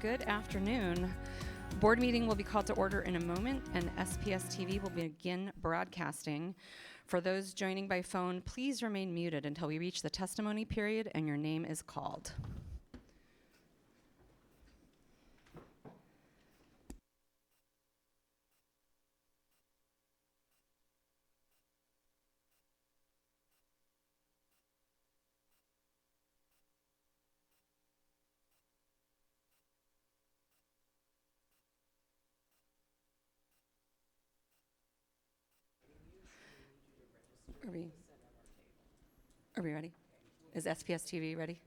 Good afternoon. Board meeting will be called to order in a moment, and SPS TV will begin broadcasting. For those joining by phone, please remain muted until we reach the testimony period and your name is called. Are we ready? Is SPS TV ready?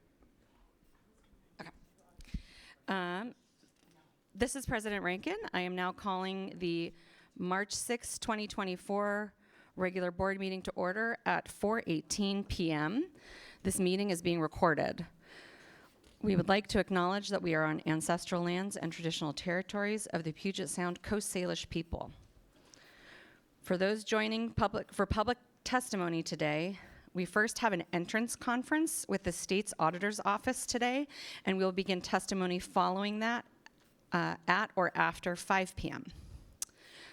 Okay. This is President Rankin. I am now calling the March 6, 2024 regular board meeting to order at 4:18 p.m. This meeting is being recorded. We would like to acknowledge that we are on ancestral lands and traditional territories of the Puget Sound Coast Salish people. For those joining public testimony today, we first have an entrance conference with the state's auditor's office today, and we'll begin testimony following that at or after 5 p.m.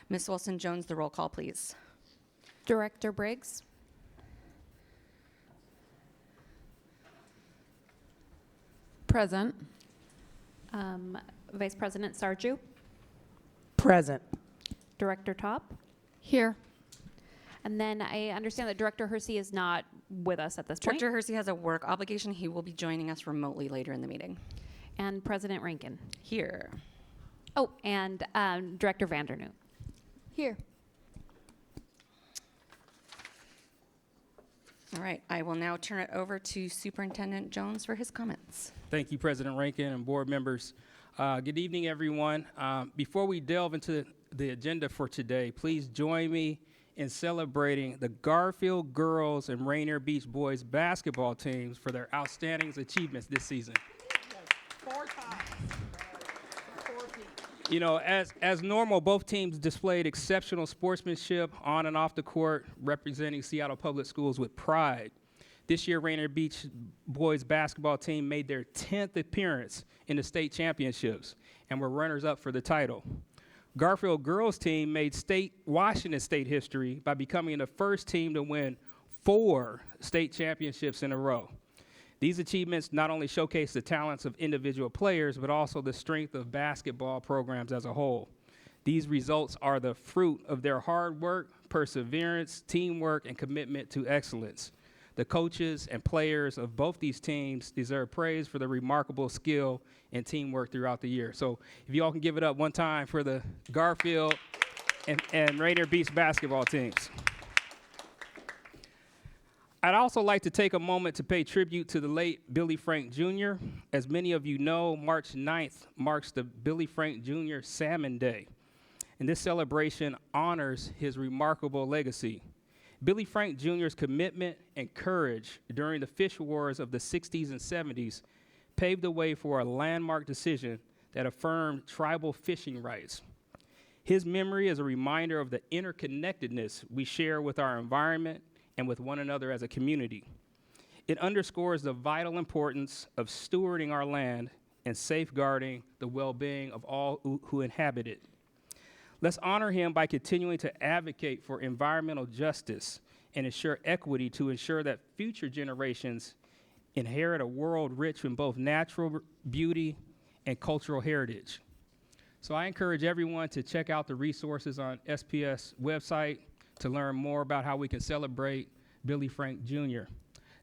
Ms. Wilson-Jones, the roll call, please. Director Briggs. Present. Vice President Sarju. Present. Director Top. Here. And then I understand that Director Hersey is not with us at this point. Director Hersey has a work obligation. He will be joining us remotely later in the meeting. And President Rankin. Here. Oh, and Director Vandernoot. Here. All right, I will now turn it over to Superintendent Jones for his comments. Thank you, President Rankin and board members. Good evening, everyone. Before we delve into the agenda for today, please join me in celebrating the Garfield girls and Rainier Beach boys basketball teams for their outstanding achievements this season. Four times. You know, as normal, both teams displayed exceptional sportsmanship on and off the court, representing Seattle Public Schools with pride. This year, Rainier Beach boys basketball team made their 10th appearance in the state championships and were runners-up for the title. Garfield girls team made Washington State history by becoming the first team to win 4 state championships in a row. These achievements not only showcase the talents of individual players, but also the strength of basketball programs as a whole. These results are the fruit of their hard work, perseverance, teamwork, and commitment to excellence. The coaches and players of both these teams deserve praise for the remarkable skill and teamwork throughout the year. So if you all can give it up one time for the Garfield and Rainier Beach basketball teams. I'd also like to take a moment to pay tribute to the late Billy Frank Jr. As many of you know, March 9th marks the Billy Frank Jr. Salmon Day, and this celebration honors his remarkable legacy. Billy Frank Jr.'s commitment and courage during the fish wars of the 60s and 70s paved the way for a landmark decision that affirmed tribal fishing rights. His memory is a reminder of the interconnectedness we share with our environment and with one another as a community. It underscores the vital importance of stewarding our land and safeguarding the well-being of all who inhabit it. Let's honor him by continuing to advocate for environmental justice and ensure equity to ensure that future generations inherit a world rich in both natural beauty and cultural heritage. So I encourage everyone to check out the resources on SPS website to learn more about how we can celebrate Billy Frank Jr.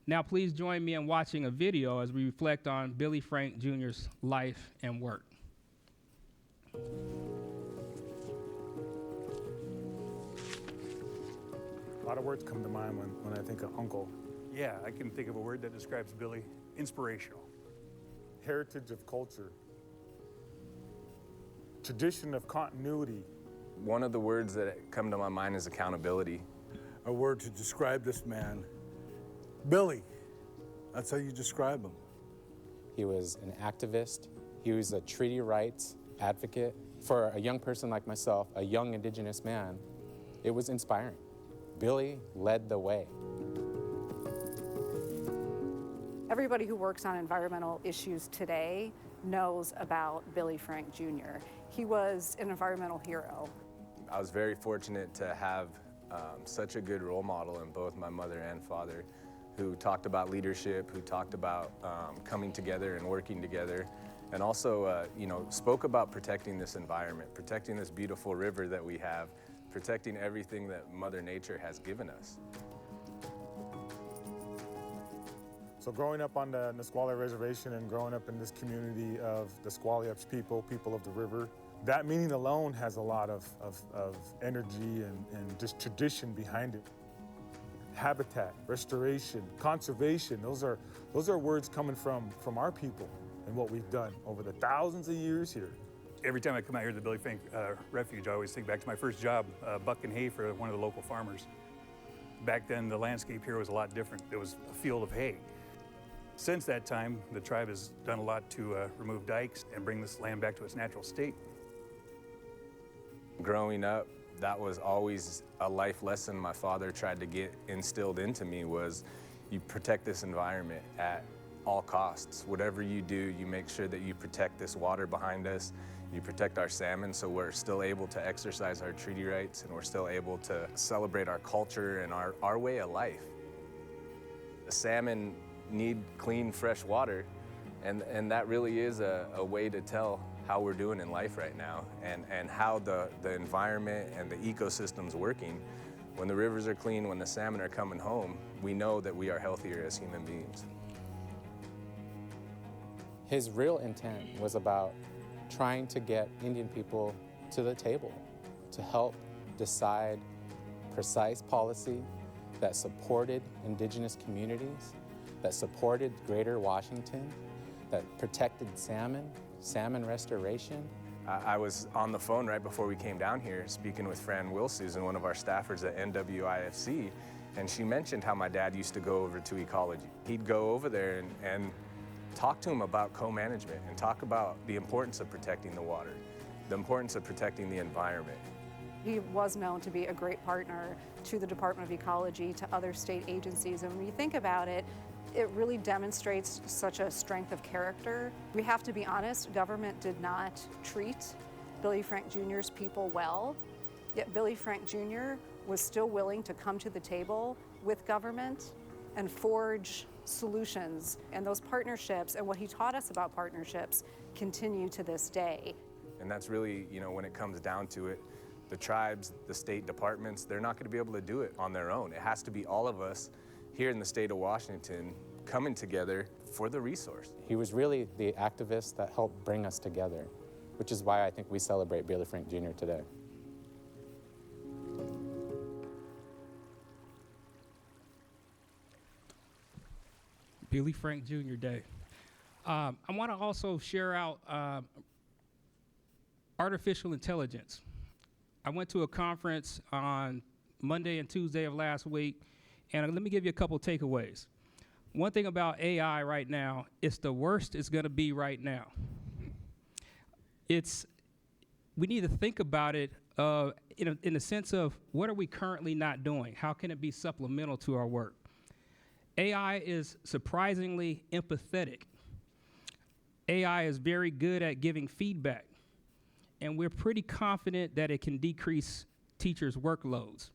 Now, please join me in watching a video as we reflect on Billy Frank Jr.'s life and work. A lot of words come to mind when I think of uncle. Yeah, I can think of a word that describes Billy. Inspirational. Heritage of culture. Tradition of continuity. One of the words that come to my mind is accountability. A word to describe this man. Billy, that's how you describe him. He was an activist. He was a treaty rights advocate. For a young person like myself, a young Indigenous man, it was inspiring. Billy led the way. Everybody who works on environmental issues today knows about Billy Frank Jr. He was an environmental hero. I was very fortunate to have such a good role model in both my mother and father, who talked about leadership, who talked about coming together and working together, and also, spoke about protecting this environment, protecting this beautiful river that we have, protecting everything that Mother Nature has given us. So growing up on the Nisqually Reservation and growing up in this community of the Squalyups people of the river, that meaning alone has a lot of energy and just tradition behind it. Habitat, restoration, conservation, those are words coming from our people and what we've done over the thousands of years here. Every time I come out here to the Billy Frank Refuge, I always think back to my first job, bucking hay for one of the local farmers. Back then, the landscape here was a lot different. It was a field of hay. Since that time, the tribe has done a lot to remove dikes and bring this land back to its natural state. Growing up, that was always a life lesson my father tried to get instilled into me, was you protect this environment at all costs. Whatever you do, you make sure that you protect this water behind us, you protect our salmon so we're still able to exercise our treaty rights and we're still able to celebrate our culture and our way of life. The salmon need clean, fresh water, and that really is a way to tell how we're doing in life right now and how the environment and the ecosystem's working. When the rivers are clean, when the salmon are coming home, we know that we are healthier as human beings. His real intent was about trying to get Indian people to the table to help decide precise policy that supported indigenous communities, that supported Greater Washington, that protected salmon restoration. I was on the phone right before we came down here speaking with Fran Wilsusan, one of our staffers at NWIFC, and she mentioned how my dad used to go over to ecology. He'd go over there and talk to him about co-management and talk about the importance of protecting the water, the importance of protecting the environment. He was known to be a great partner to the Department of Ecology, to other state agencies, and when you think about it, it really demonstrates such a strength of character. We have to be honest, government did not treat Billy Frank Jr.'s people well, yet Billy Frank Jr. was still willing to come to the table with government and forge solutions. And those partnerships and what he taught us about partnerships continue to this day. And that's really, when it comes down to it, the tribes, the state departments, they're not going to be able to do it on their own. It has to be all of us here in the state of Washington coming together for the resource. He was really the activist that helped bring us together, which is why I think we celebrate Billy Frank Jr. today. Billy Frank Jr. Day. I want to also share out artificial intelligence. I went to a conference on Monday and Tuesday of last week, and let me give you a couple takeaways. One thing about AI right now, it's the worst it's going to be right now. We need to think about it in the sense of what are we currently not doing? How can it be supplemental to our work? AI is surprisingly empathetic. AI is very good at giving feedback, and we're pretty confident that it can decrease teachers' workloads.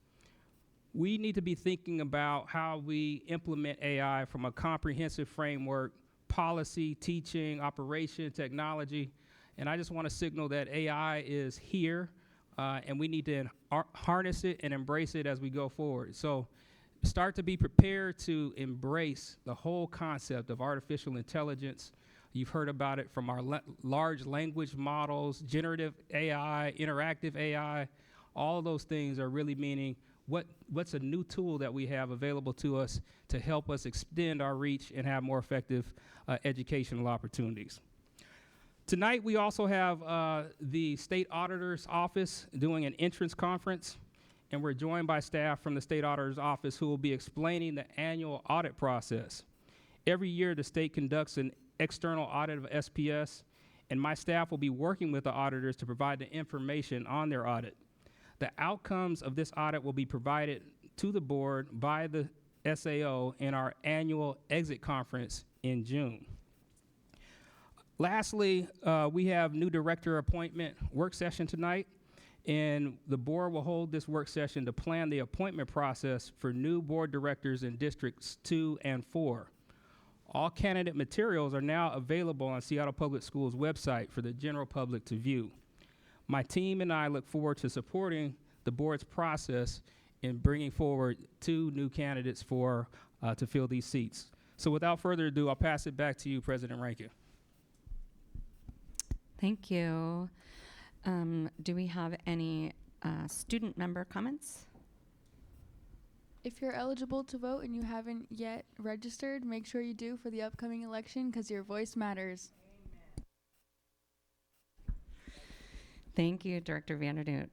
We need to be thinking about how we implement AI from a comprehensive framework, policy, teaching, operation, technology, and I just want to signal that AI is here, and we need to harness it and embrace it as we go forward. So start to be prepared to embrace the whole concept of artificial intelligence. You've heard about it from our large language models, generative AI, interactive AI. All of those things are really meaning what's a new tool that we have available to us to help us extend our reach and have more effective educational opportunities. Tonight, we also have the State Auditor's Office doing an entrance conference, and we're joined by staff from the State Auditor's Office who will be explaining the annual audit process. Every year, the state conducts an external audit of SPS, and my staff will be working with the auditors to provide the information on their audit. The outcomes of this audit will be provided to the board by the SAO in our annual exit conference in June. Lastly, we have new director appointment work session tonight, and the board will hold this work session to plan the appointment process for new board directors in Districts 2 and 4. All candidate materials are now available on Seattle Public Schools website for the general public to view. My team and I look forward to supporting the board's process in bringing forward 2 new candidates for to fill these seats. So without further ado, I'll pass it back to you, President Rankin. Thank you. Do we have any student member comments? If you're eligible to vote and you haven't yet registered, make sure you do for the upcoming election because your voice matters. Thank you, Director Vandernoot.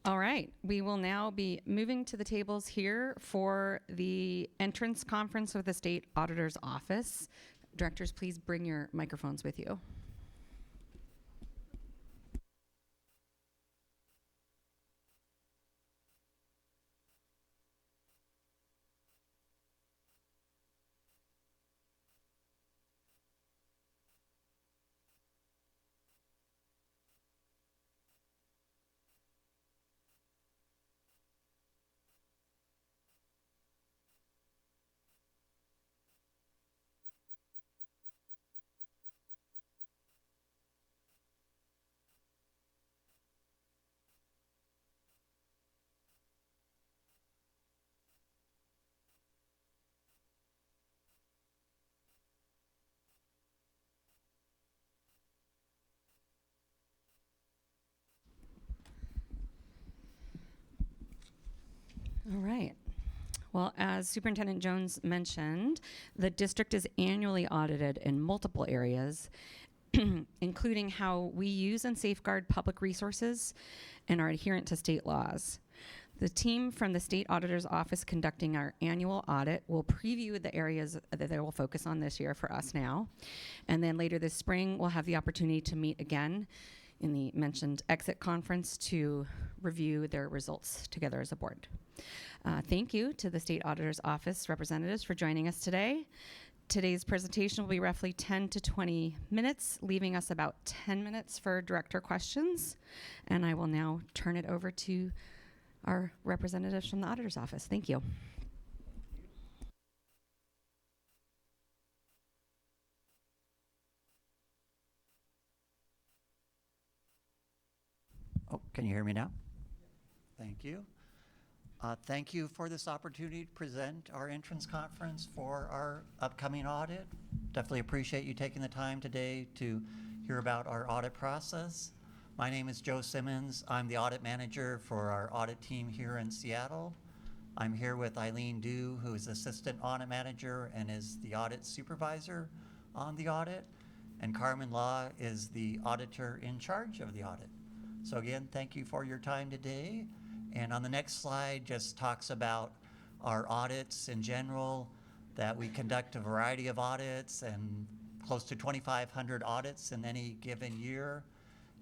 All right, we will now be moving to the tables here for the entrance conference with the State Auditor's Office. Directors, please bring your microphones with you. All right. Well, as Superintendent Jones mentioned, the district is annually audited in multiple areas, including how we use and safeguard public resources and are adherent to state laws. The team from the State Auditor's Office conducting our annual audit will preview the areas that they will focus on this year for us now. And then later this spring, we'll have the opportunity to meet again in the mentioned exit conference to review their results together as a board. Thank you to the State Auditor's Office representatives for joining us today. Today's presentation will be roughly 10 to 20 minutes, leaving us about 10 minutes for director questions. And I will now turn it over to our representatives from the Auditor's Office. Thank you. Oh, can you hear me now? Thank you. Thank you for this opportunity to present our entrance conference for our upcoming audit. Definitely appreciate you taking the time today to hear about our audit process. My name is Joe Simmons. I'm the audit manager for our audit team here in Seattle. I'm here with Eileen Dew, who is assistant audit manager and is the audit supervisor on the audit. And Carmen Law is the auditor in charge of the audit. So again, thank you for your time today. And on the next slide just talks about our audits in general, that we conduct a variety of audits and close to 2,500 audits in any given year.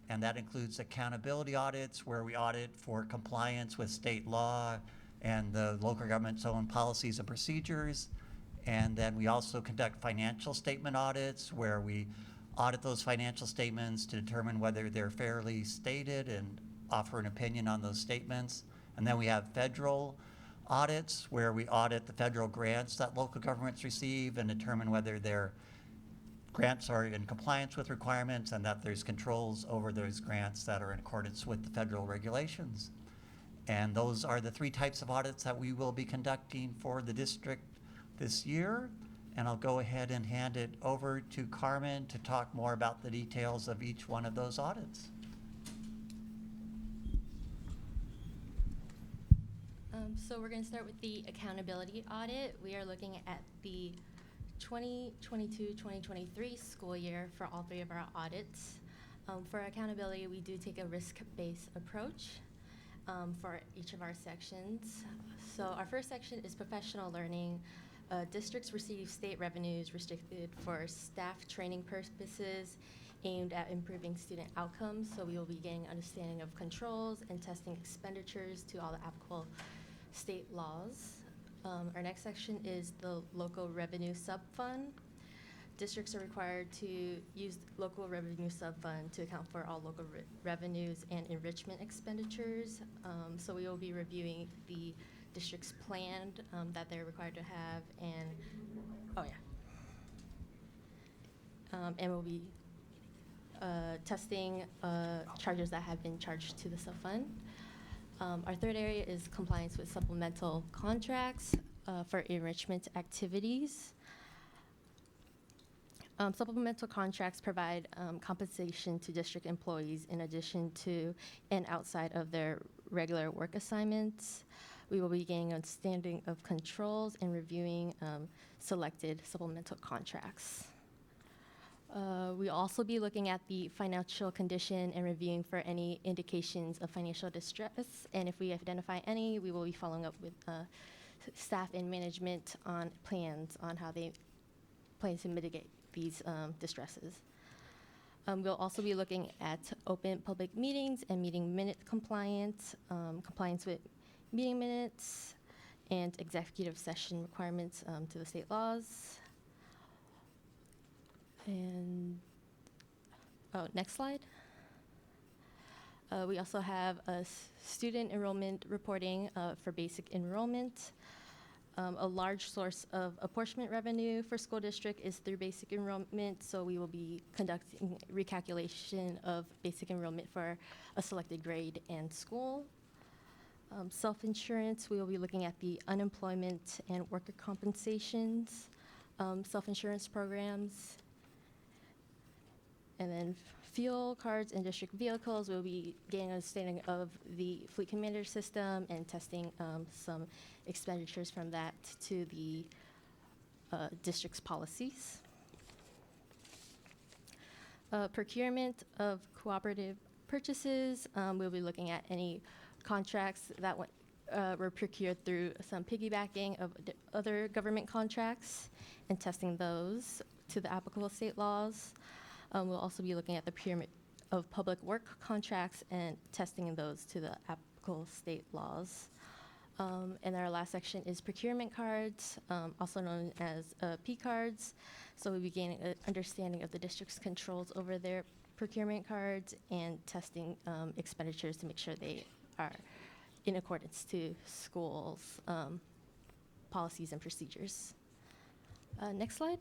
And that includes accountability audits where we audit for compliance with state law and the local government's own policies and procedures. And then we also conduct financial statement audits where we audit those financial statements to determine whether they're fairly stated and offer an opinion on those statements. And then we have federal audits where we audit the federal grants that local governments receive and determine whether their grants are in compliance with requirements and that there's controls over those grants that are in accordance with the federal regulations. And those are the 3 types of audits that we will be conducting for the district this year. And I'll go ahead and hand it over to Carmen to talk more about the details of each one of those audits. So we're going to start with the accountability audit. We are looking at the 2022-2023 school year for all 3 of our audits. For accountability, we do take a risk-based approach for each of our sections. So our first section is professional learning. Districts receive state revenues restricted for staff training purposes aimed at improving student outcomes. So we will be getting understanding of controls and testing expenditures to all the applicable state laws. Our next section is the local revenue sub-fund. Districts are required to use local revenue sub-fund to account for all local revenues and enrichment expenditures. So we will be reviewing the district's plan that they're required to have, and we'll be testing charges that have been charged to the sub-fund. Our third area is compliance with supplemental contracts for enrichment activities. Supplemental contracts provide compensation to district employees in addition to and outside of their regular work assignments. We will be gaining understanding of controls and reviewing selected supplemental contracts. We'll also be looking at the financial condition and reviewing for any indications of financial distress. And if we identify any, we will be following up with staff and management on plans on how they plan to mitigate these distresses. We'll also be looking at open public meetings and meeting minute compliance, compliance with meeting minutes, and executive session requirements to the state laws. And, next slide. We also have a student enrollment reporting for basic enrollment. A large source of apportionment revenue for school district is through basic enrollment, so we will be conducting recalculation of basic enrollment for a selected grade and school. Self-insurance, we will be looking at the unemployment and worker compensations, self-insurance programs, and then fuel cards and district vehicles. We'll be getting an understanding of the fleet commander system and testing some expenditures from that to the district's policies. Procurement of cooperative purchases. We'll be looking at any contracts that were procured through some piggybacking of other government contracts and testing those to the applicable state laws. We'll also be looking at the procurement of public work contracts and testing those to the applicable state laws. And our last section is procurement cards, also known as P cards. So we'll be gaining an understanding of the district's controls over their procurement cards and testing expenditures to make sure they are in accordance to schools' policies and procedures. Next slide.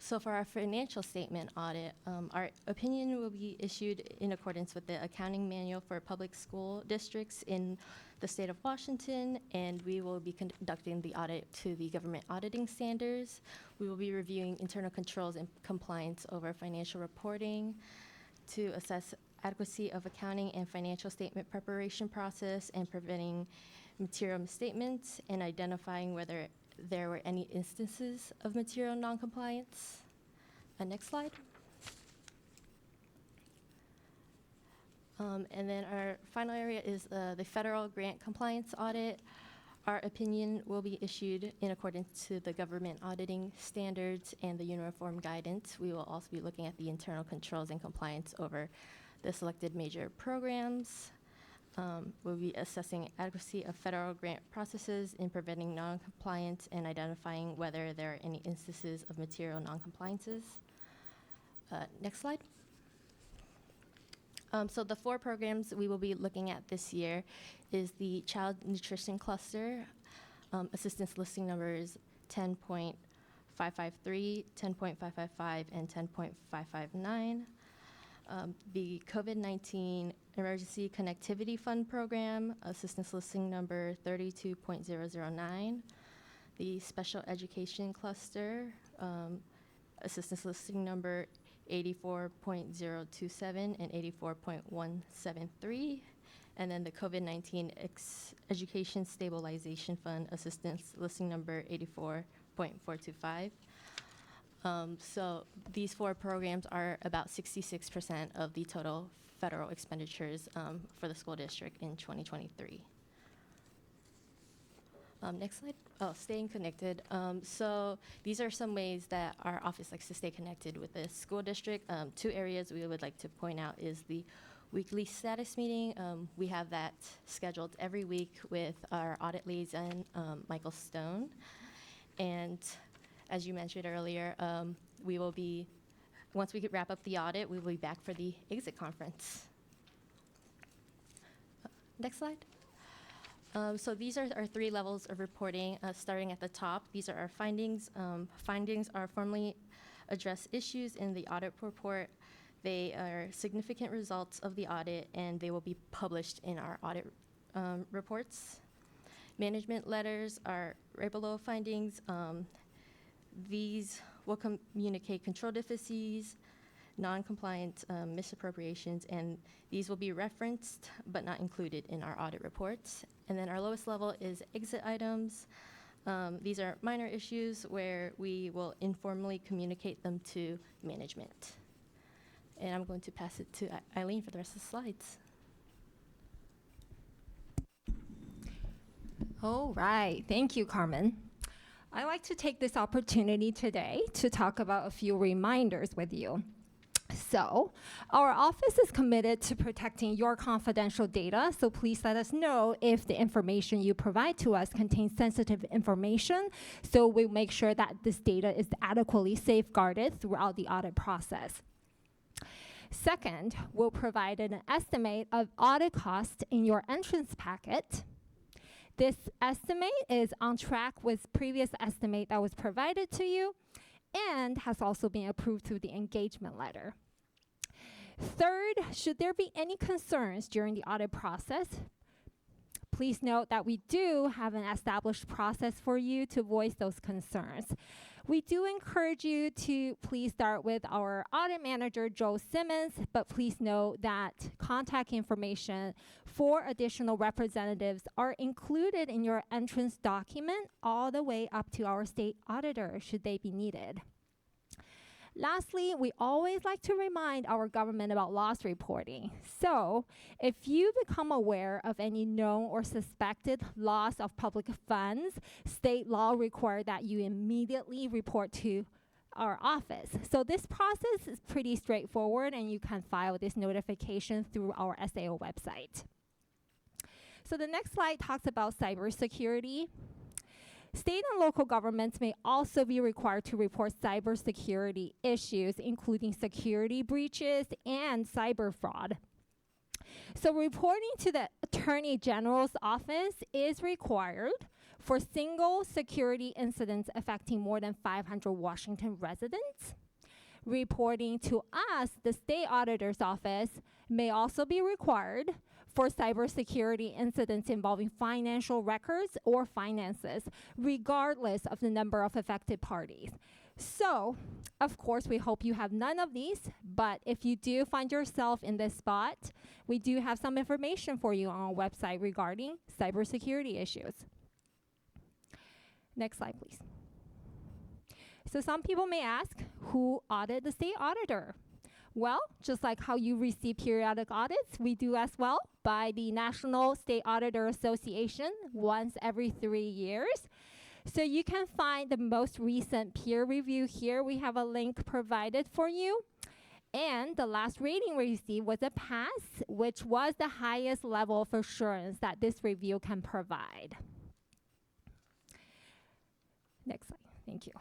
So for our financial statement audit, our opinion will be issued in accordance with the accounting manual for public school districts in the state of Washington, and we will be conducting the audit to the government auditing standards. We will be reviewing internal controls and compliance over financial reporting to assess adequacy of accounting and financial statement preparation process and preventing material misstatements and identifying whether there were any instances of material noncompliance. Next slide. And then our final area is the federal grant compliance audit. Our opinion will be issued in accordance to the government auditing standards and the uniform guidance. We will also be looking at the internal controls and compliance over the selected major programs. We'll be assessing adequacy of federal grant processes in preventing non-compliance and identifying whether there are any instances of material non-compliances. Next slide. So the 4 programs we will be looking at this year is the Child Nutrition Cluster, assistance listing numbers 10.553, 10.555, and 10.559. The COVID-19 Emergency Connectivity Fund Program, assistance listing number 32.009. The Special Education Cluster, assistance listing number 84.027 and 84.173. And then the COVID-19 Education Stabilization Fund, assistance listing number 84.425. So these 4 programs are about 66% of the total federal expenditures for the school district in 2023. Next slide. Oh, staying connected. So these are some ways that our office likes to stay connected with the school district. 2 areas we would like to point out is the weekly status meeting. We have that scheduled every week with our audit liaison, Michael Stone. And as you mentioned earlier, we will be, once we wrap up the audit, we will be back for the exit conference. Next slide. So these are our 3 levels of reporting, starting at the top. These are our findings. Findings are formally addressed issues in the audit report. They are significant results of the audit, and they will be published in our audit reports. Management letters are right below findings. These will communicate control deficiencies, non-compliant misappropriations, and these will be referenced but not included in our audit reports. And then our lowest level is exit items. These are minor issues where we will informally communicate them to management. And I'm going to pass it to Eileen for the rest of the slides. All right, thank you, Carmen. I'd like to take this opportunity today to talk about a few reminders with you. So, our office is committed to protecting your confidential data, so please let us know if the information you provide to us contains sensitive information, so we make sure that this data is adequately safeguarded throughout the audit process. Second, we'll provide an estimate of audit costs in your entrance packet. This estimate is on track with previous estimate that was provided to you and has also been approved through the engagement letter. Third, should there be any concerns during the audit process, please note that we do have an established process for you to voice those concerns. We do encourage you to please start with our audit manager, Joe Simmons, but please note that contact information for additional representatives are included in your entrance document all the way up to our state auditor, should they be needed. Lastly, we always like to remind our government about loss reporting. So, if you become aware of any known or suspected loss of public funds, state law requires that you immediately report to our office. So this process is pretty straightforward, and you can file this notification through our SAO website. So the next slide talks about cybersecurity. State and local governments may also be required to report cybersecurity issues, including security breaches and cyber fraud. So reporting to the Attorney General's office is required for single security incidents affecting more than 500 Washington residents. Reporting to us, the state auditor's office, may also be required for cybersecurity incidents involving financial records or finances, regardless of the number of affected parties. So, of course, we hope you have none of these, but if you do find yourself in this spot, we do have some information for you on our website regarding cybersecurity issues. Next slide, please. So some people may ask, who audited the state auditor? Well, just like how you receive periodic audits, we do as well by the National State Auditor Association once every 3 years. So you can find the most recent peer review here. We have a link provided for you. And the last rating we received was a pass, which was the highest level of assurance that this review can provide. Next slide, thank you.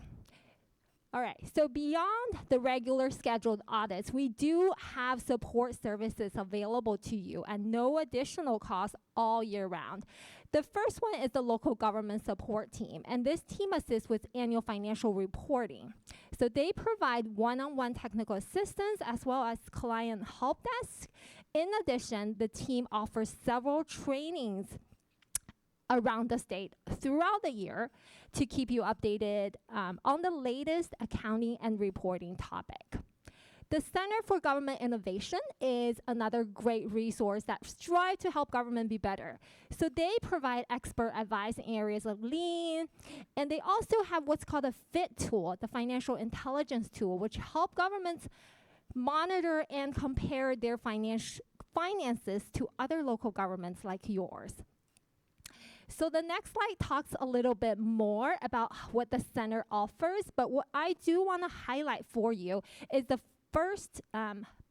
All right, so beyond the regular scheduled audits, we do have support services available to you at no additional cost all year round. The first one is the local government support team, and this team assists with annual financial reporting. So they provide one-on-one technical assistance as well as client help desk. In addition, the team offers several trainings around the state throughout the year to keep you updated on the latest accounting and reporting topic. The Center for Government Innovation is another great resource that strives to help government be better. So they provide expert advice in areas of lean, and they also have what's called a FIT tool, the financial intelligence tool, which help governments monitor and compare their finances to other local governments like yours. So the next slide talks a little bit more about what the center offers, but what I do want to highlight for you is the first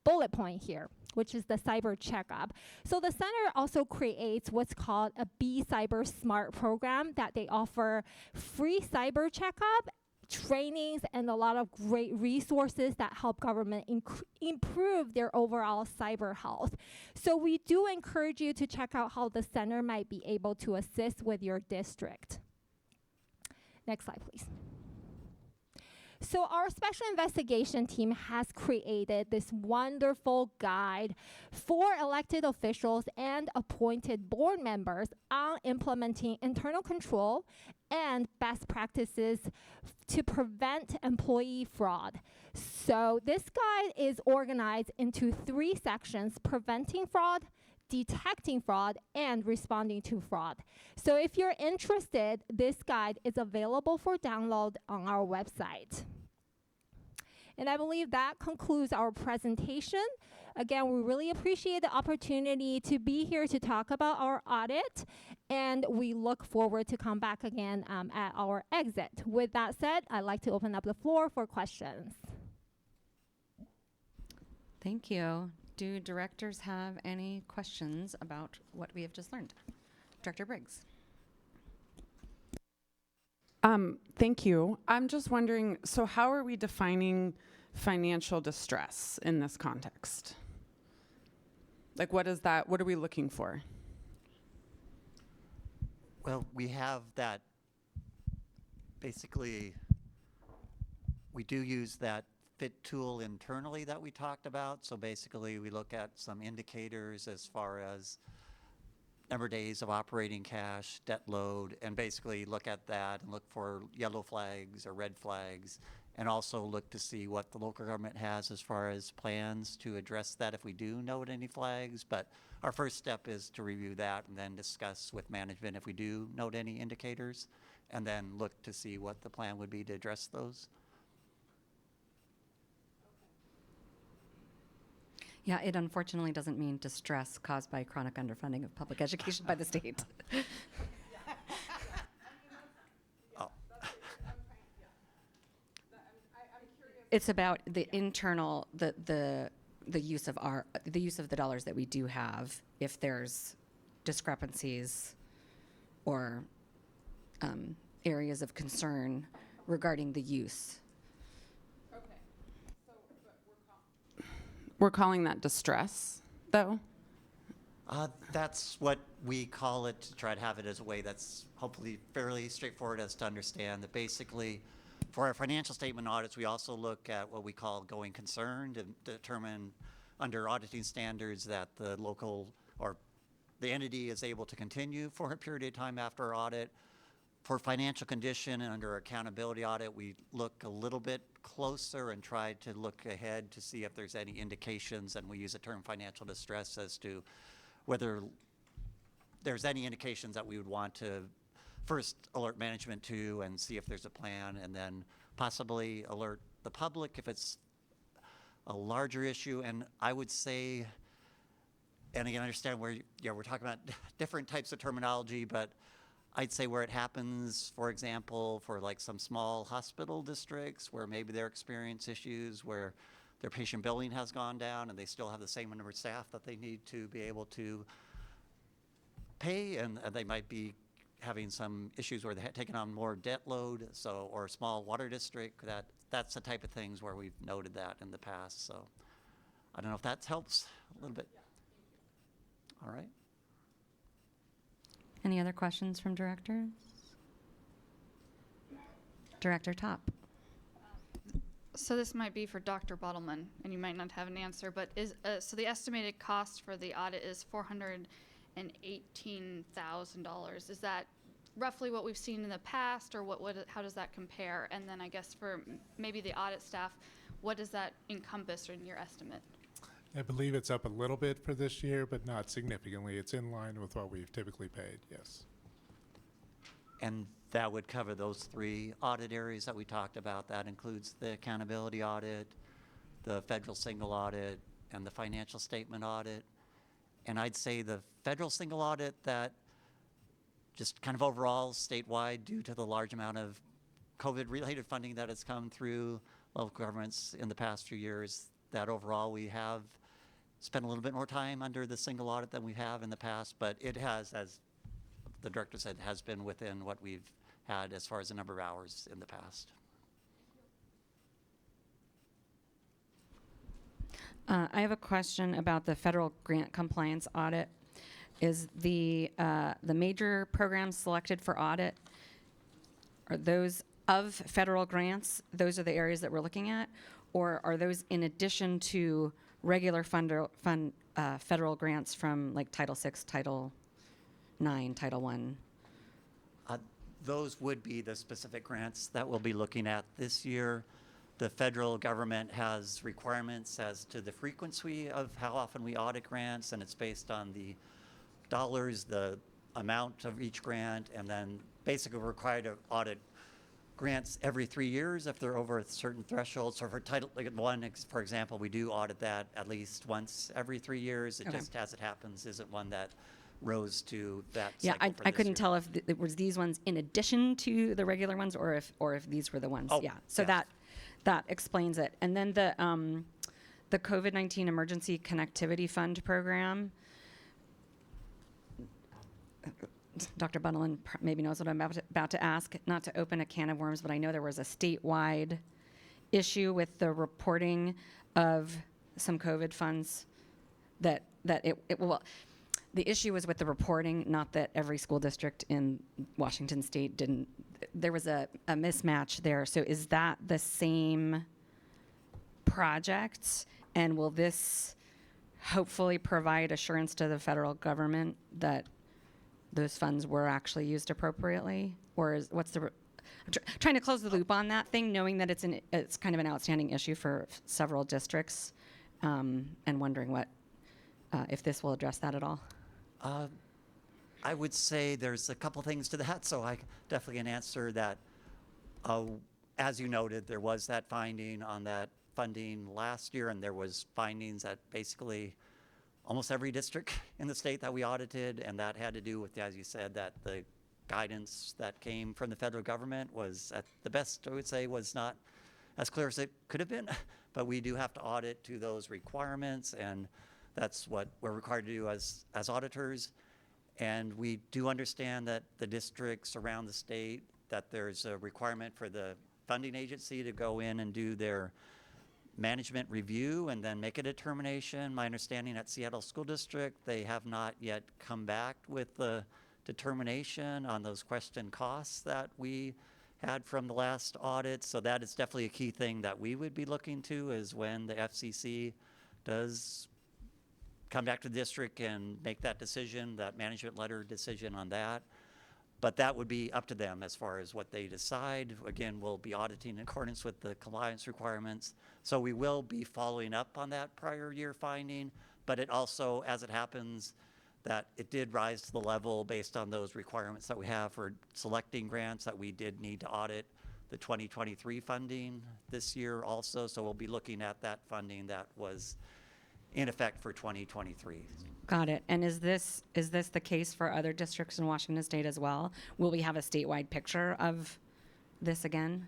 bullet point here, which is the cyber checkup. So the center also creates what's called a Be Cyber Smart program that they offer free cyber checkup, trainings, and a lot of great resources that help government improve their overall cyber health. So we do encourage you to check out how the center might be able to assist with your district. Next slide, please. So our special investigation team has created this wonderful guide for elected officials and appointed board members on implementing internal control and best practices to prevent employee fraud. So this guide is organized into 3 sections: preventing fraud, detecting fraud, and responding to fraud. So if you're interested, this guide is available for download on our website. And I believe that concludes our presentation. Again, we really appreciate the opportunity to be here to talk about our audit, and we look forward to come back again at our exit. With that said, I'd like to open up the floor for questions. Thank you. Do directors have any questions about what we have just learned? Director Briggs. Thank you. I'm just wondering, so how are we defining financial distress in this context? Like, what is that? What are we looking for? Well, we have that, basically, we do use that FIT tool internally that we talked about. So basically, we look at some indicators as far as number of days of operating cash, debt load, and basically look at that and look for yellow flags or red flags, and also look to see what the local government has as far as plans to address that if we do note any flags. But our first step is to review that and then discuss with management if we do note any indicators, and then look to see what the plan would be to address those. Yeah, it unfortunately doesn't mean distress caused by chronic underfunding of public education by the state. Oh. It's about the internal, the use of the dollars that we do have, if there's discrepancies or areas of concern regarding the use. We're calling that distress, though? That's what we call it, to try to have it as a way that's hopefully fairly straightforward as to understand that basically for our financial statement audits, we also look at what we call going concern and determine under auditing standards that the local or the entity is able to continue for a period of time after our audit. For financial condition and under accountability audit, we look a little bit closer and try to look ahead to see if there's any indications, and we use the term financial distress as to whether there's any indications that we would want to first alert management to and see if there's a plan, and then possibly alert the public if it's a larger issue. And I would say, and again, I understand where we're talking about different types of terminology, but I'd say where it happens, for example, for like some small hospital districts where maybe they're experiencing issues where their patient billing has gone down and they still have the same number of staff that they need to be able to pay, and they might be having some issues where they're taking on more debt load, so, or a small water district, that's the type of things where we've noted that in the past. So I don't know if that helps a little bit. All right. Any other questions from directors? Director Top. So this might be for Dr. Bottleman, and you might not have an answer, but so the estimated cost for the audit is $418,000. Is that roughly what we've seen in the past, or how does that compare? And then I guess for maybe the audit staff, what does that encompass in your estimate? I believe it's up a little bit for this year, but not significantly. It's in line with what we've typically paid, yes. And that would cover those 3 audit areas that we talked about. That includes the accountability audit, the federal single audit, and the financial statement audit. And I'd say the federal single audit, that just kind of overall statewide, due to the large amount of COVID-related funding that has come through local governments in the past few years, that overall we have spent a little bit more time under the single audit than we have in the past, but it has, as the director said, has been within what we've had as far as the number of hours in the past. I have a question about the federal grant compliance audit. Is the major programs selected for audit, are those of federal grants? Those are the areas that we're looking at? Or are those in addition to regular federal grants from like Title VI, Title IX, Title I? Those would be the specific grants that we'll be looking at this year. The federal government has requirements as to the frequency of how often we audit grants, and it's based on the dollars, the amount of each grant, and then basically we're required to audit grants every 3 years if they're over a certain threshold. So for Title I, for example, we do audit that at least once every 3 years. It just, as it happens, isn't one that rose to that Yeah, cycle for I this couldn't year. tell if it was these ones in addition to the regular ones, or if these were the ones. Oh, yeah. So yeah. that explains it. And then the COVID-19 Emergency Connectivity Fund program. Dr. Bundlin maybe knows what I'm about to ask. Not to open a can of worms, but I know there was a statewide issue with the reporting of some COVID funds. The issue was with the reporting, not that every school district in Washington State didn't. There was a mismatch there. So is that the same project? And will this hopefully provide assurance to the federal government that those funds were actually used appropriately? Or what's the... I'm trying to close the loop on that thing, knowing that it's kind of an outstanding issue for several districts, and wondering if this will address that at all. I would say there's a couple things to that, so I definitely can answer that. As you noted, there was that finding on that funding last year, and there was findings at basically almost every district in the state that we audited, and that had to do with, as you said, that the guidance that came from the federal government was, at the best, I would say, was not as clear as it could have been, but we do have to audit to those requirements, and that's what we're required to do as auditors. And we do understand that the districts around the state, that there's a requirement for the funding agency to go in and do their management review and then make a determination. My understanding at Seattle School District, they have not yet come back with the determination on those question costs that we had from the last audit. So that is definitely a key thing that we would be looking to, is when the FCC does come back to the district and make that decision, that management letter decision on that. But that would be up to them as far as what they decide. Again, we'll be auditing in accordance with the compliance requirements. So we will be following up on that prior year finding, but it also, as it happens, that it did rise to the level based on those requirements that we have for selecting grants, that we did need to audit the 2023 funding this year also. So we'll be looking at that funding that was in effect for 2023. Got it. And is this the case for other districts in Washington State as well? Will we have a statewide picture of this again?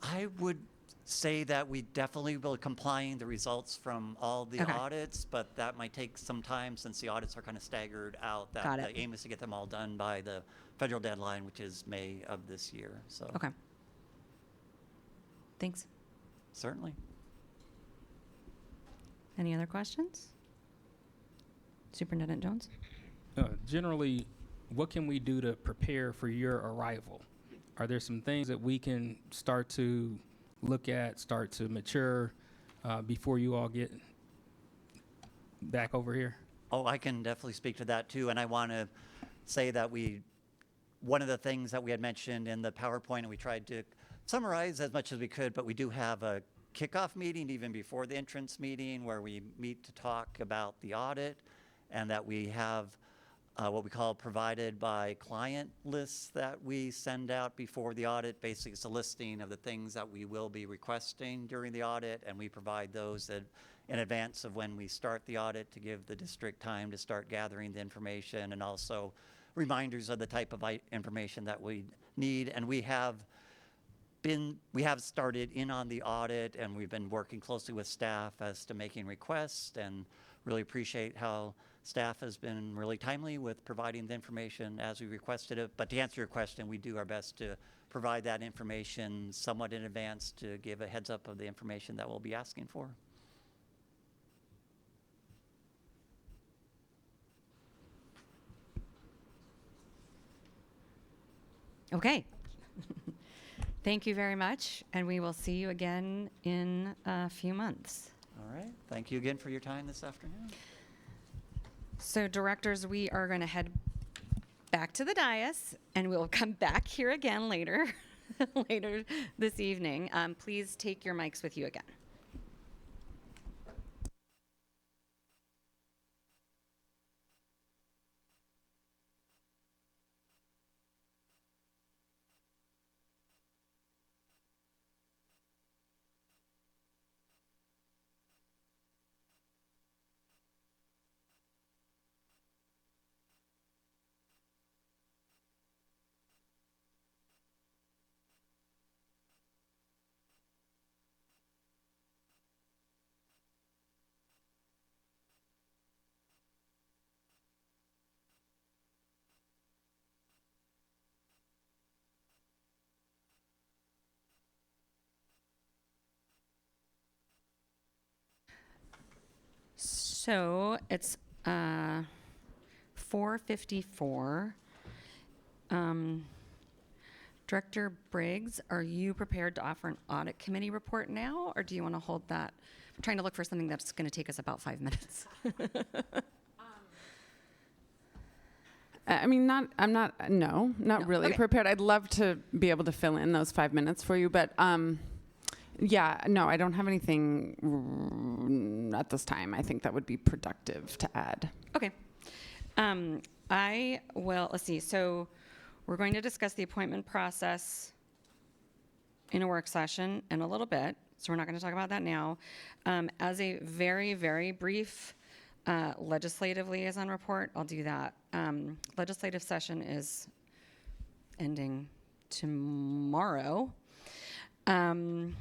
I would say that we definitely will be complying the results from all the Okay. audits, but that might take some time since the audits are kind of staggered out. That Got it. the aim is to get them all done by the federal deadline, which is May of this year. So Okay. Thanks. certainly. Any other questions? Superintendent Jones? Generally, what can we do to prepare for your arrival? Are there some things that we can start to look at, start to mature before you all get back over here? Oh, I can definitely speak to that too. And I want to say that one of the things that we had mentioned in the PowerPoint, and we tried to summarize as much as we could, but we do have a kickoff meeting even before the entrance meeting where we meet to talk about the audit, and that we have what we call provided by client lists that we send out before the audit. Basically, it's a listing of the things that we will be requesting during the audit, and we provide those in advance of when we start the audit to give the district time to start gathering the information, and also reminders of the type of information that we need. And we have we have started in on the audit, and we've been working closely with staff as to making requests, and really appreciate how staff has been really timely with providing the information as we requested it. But to answer your question, we do our best to provide that information somewhat in advance to give a heads up of the information that we'll be asking for. Okay. Thank you very much, and we will see you again in a few months. All right. Thank you again for your time this afternoon. So, directors, we are going to head back to the dais, and we'll come back here again later, later this evening. Please take your mics with you again. So it's 4:54. Director Briggs, are you prepared to offer an audit committee report now, or do you want to hold that? I'm trying to look for something that's going to take us about 5 minutes. I mean, not really Okay. prepared. I'd love to be able to fill in those 5 minutes for you, but yeah, no, I don't have anything at this time. I think that would be productive to add. Okay. I will, let's see. So we're going to discuss the appointment process in a work session in a little bit. So we're not going to talk about that now. As a very, very brief legislative liaison report, I'll do that. Legislative session is ending tomorrow. And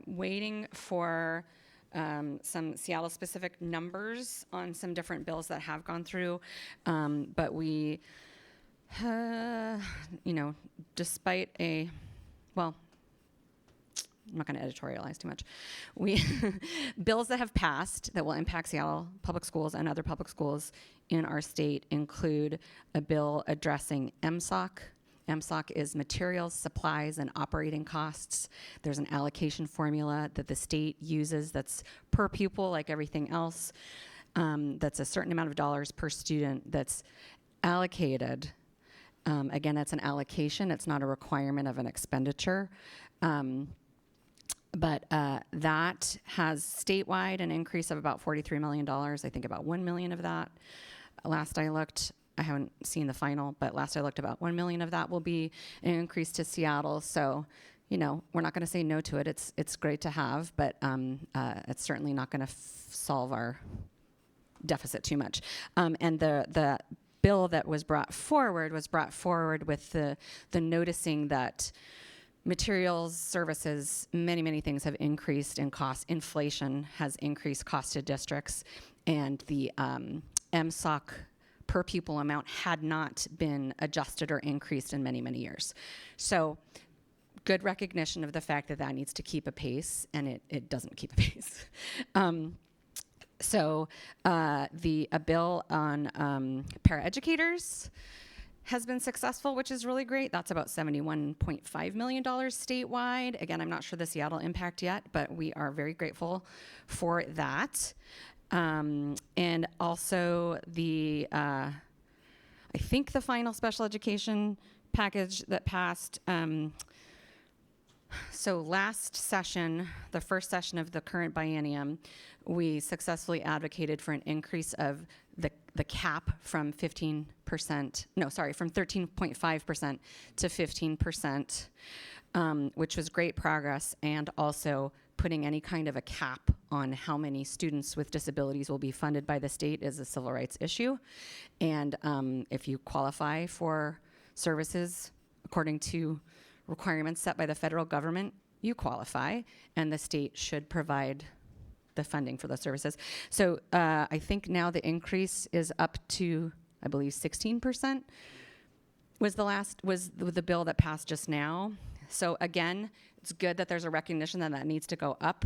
waiting for some Seattle-specific numbers on some different bills that have gone through. But we, despite well, I'm not going to editorialize too much. Bills that have passed that will impact Seattle Public Schools and other public schools in our state include a bill addressing MSOC. MSOC is materials, supplies, and operating costs. There's an allocation formula that the state uses that's per pupil, like everything else. That's a certain amount of dollars per student that's allocated. Again, that's an allocation. It's not a requirement of an expenditure. But that has statewide an increase of about $43 million. I think about $1 million of that. Last I looked, I haven't seen the final, but last I looked, about 1 million of that will be an increase to Seattle. So, we're not going to say no to it. It's great to have, but it's certainly not going to solve our deficit too much. And the bill that was brought forward with the noticing that materials, services, many things have increased in cost. Inflation has increased cost to districts, and the MSOC per pupil amount had not been adjusted or increased in many years. So good recognition of the fact that that needs to keep a pace, and it doesn't keep a pace. So a bill on paraeducators has been successful, which is really great. That's about $71.5 million statewide. Again, I'm not sure the Seattle impact yet, but we are very grateful for that. And also I think the final special education package that passed, so last session, the first session of the current biennium, we successfully advocated for an increase of the cap from 13.5% to 15%, which was great progress, and also putting any kind of a cap on how many students with disabilities will be funded by the state is a civil rights issue. And if you qualify for services according to requirements set by the federal government, you qualify, and the state should provide the funding for those services. So I think now the increase is up to, I believe, 16% was the bill that passed just now. So again, it's good that there's a recognition that that needs to go up,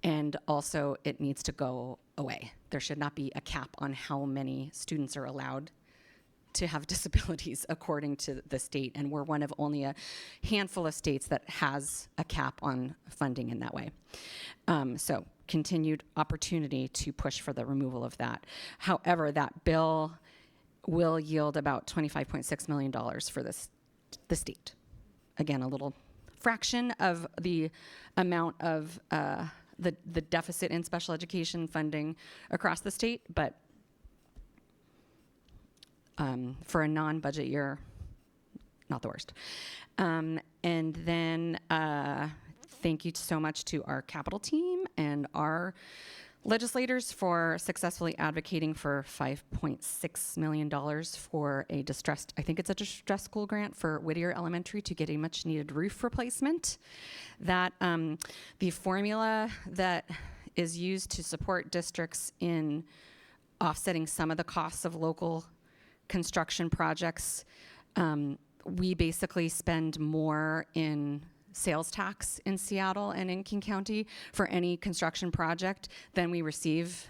and also it needs to go away. There should not be a cap on how many students are allowed to have disabilities according to the state, and we're one of only a handful of states that has a cap on funding in that way. So continued opportunity to push for the removal of that. However, that bill will yield about $25.6 million for the state. Again, a little fraction of the amount of the deficit in special education funding across the state, but for a non-budget year, not the worst. And then thank you so much to our Capitol team and our legislators for successfully advocating for $5.6 million for a distressed, I think it's a distressed school grant for Whittier Elementary to get a much needed roof replacement. That the formula that is used to support districts in offsetting some of the costs of local construction projects, we basically spend more in sales tax in Seattle and in King County for any construction project than we receive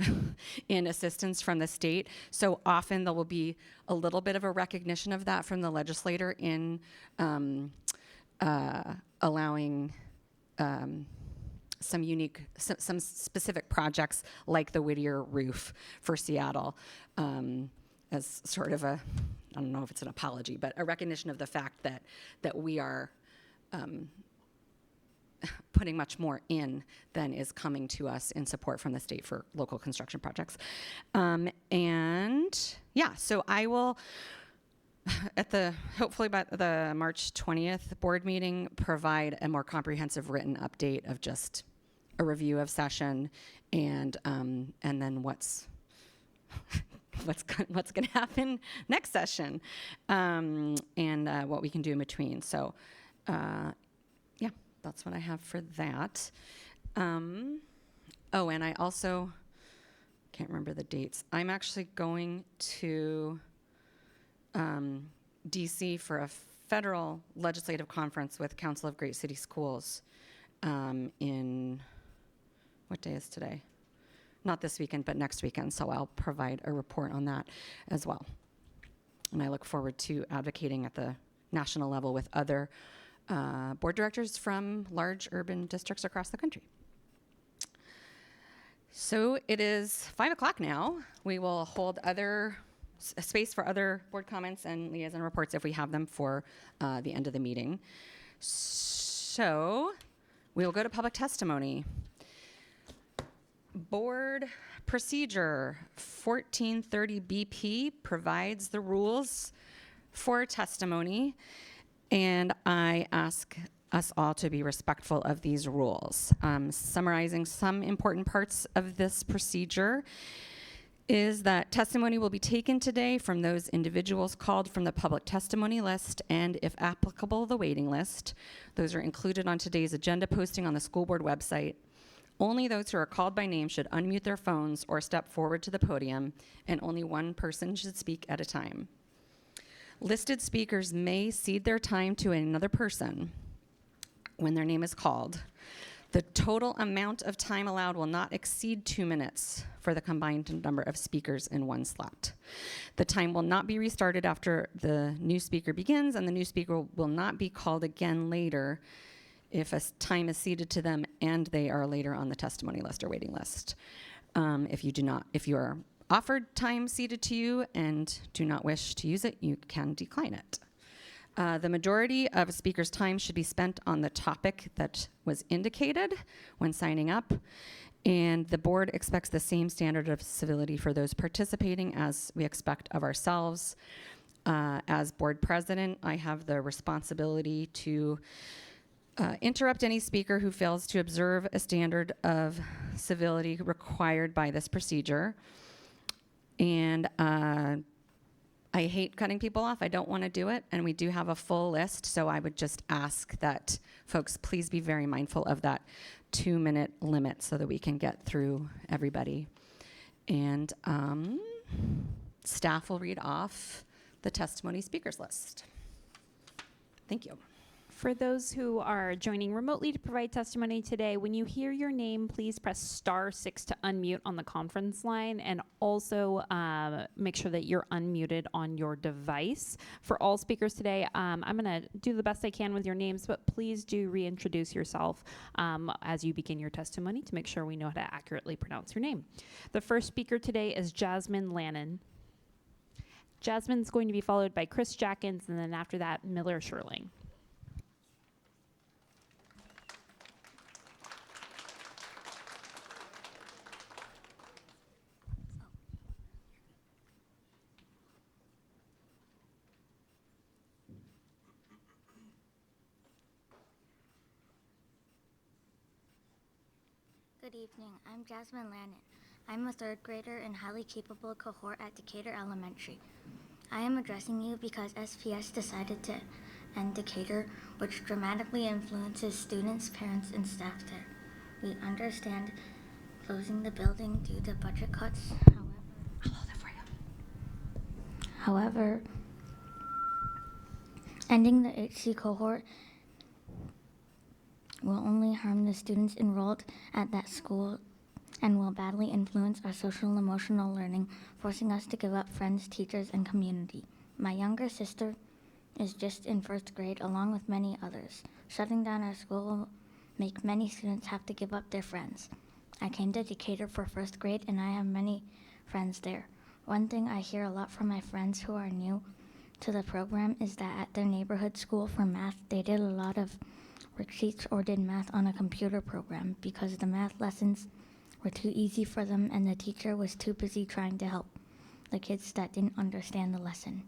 in assistance from the state. So often there will be a little bit of a recognition of that from the legislator in allowing some specific projects like the Whittier roof for Seattle as sort of a, I don't know if it's an apology, but a recognition of the fact that we are putting much more in than is coming to us in support from the state for local construction projects. And yeah, so I will, hopefully by the March 20th board meeting, provide a more comprehensive written update of just a review of session and then what's going to happen next session, and what we can do in between. So yeah, that's what I have for that. And I also can't remember the dates. I'm actually going to DC for a federal legislative conference with Council of Great City Schools in, what day is today? Not this weekend, but next weekend. So I'll provide a report on that as well. And I look forward to advocating at the national level with other board directors from large urban districts across the country. So it is 5 o'clock now. We will hold space for other board comments and liaison reports if we have them for the end of the meeting. So we will go to public testimony. Board procedure 1430 BP provides the rules for testimony, and I ask us all to be respectful of these rules. Summarizing some important parts of this procedure is that testimony will be taken today from those individuals called from the public testimony list and, if applicable, the waiting list. Those are included on today's agenda posting on the school board website. Only those who are called by name should unmute their phones or step forward to the podium, and only one person should speak at a time. Listed speakers may cede their time to another person when their name is called. The total amount of time allowed will not exceed 2 minutes for the combined number of speakers in one slot. The time will not be restarted after the new speaker begins, and the new speaker will not be called again later if a time is ceded to them and they are later on the testimony list or waiting list. If you are offered time ceded to you and do not wish to use it, you can decline it. The majority of a speaker's time should be spent on the topic that was indicated when signing up, and the board expects the same standard of civility for those participating as we expect of ourselves. As board president, I have the responsibility to interrupt any speaker who fails to observe a standard of civility required by this procedure. And I hate cutting people off. I don't want to do it. And we do have a full list. So I would just ask that folks please be very mindful of that 2-minute limit so that we can get through everybody. And staff will read off the testimony speakers list. Thank you. For those who are joining remotely to provide testimony today, when you hear your name, please press *6 to unmute on the conference line, and also make sure that you're unmuted on your device. For all speakers today, I'm going to do the best I can with your names, but please do reintroduce yourself as you begin your testimony to make sure we know how to accurately pronounce your name. The first speaker today is Jasmine Lannon. Jasmine's going to be followed by Chris Jackins, and then after that, Miller Sherling. Good evening. I'm Jasmine Lannon. I'm a third grader in highly capable cohort at Decatur Elementary. I am addressing you because SPS decided to end Decatur, which dramatically influences students, parents, and staff there. We understand closing the building due to budget cuts. However, ending the HC cohort will only harm the students enrolled at that school and will badly influence our social and emotional learning, forcing us to give up friends, teachers, and community. My younger sister is just in first grade, along with many others. Shutting down our school will make many students have to give up their friends. I came to Decatur for first grade, and I have many friends there. One thing I hear a lot from my friends who are new to the program is that at their neighborhood school for math, they did a lot of worksheets or did math on a computer program because the math lessons were too easy for them and the teacher was too busy trying to help the kids that didn't understand the lesson.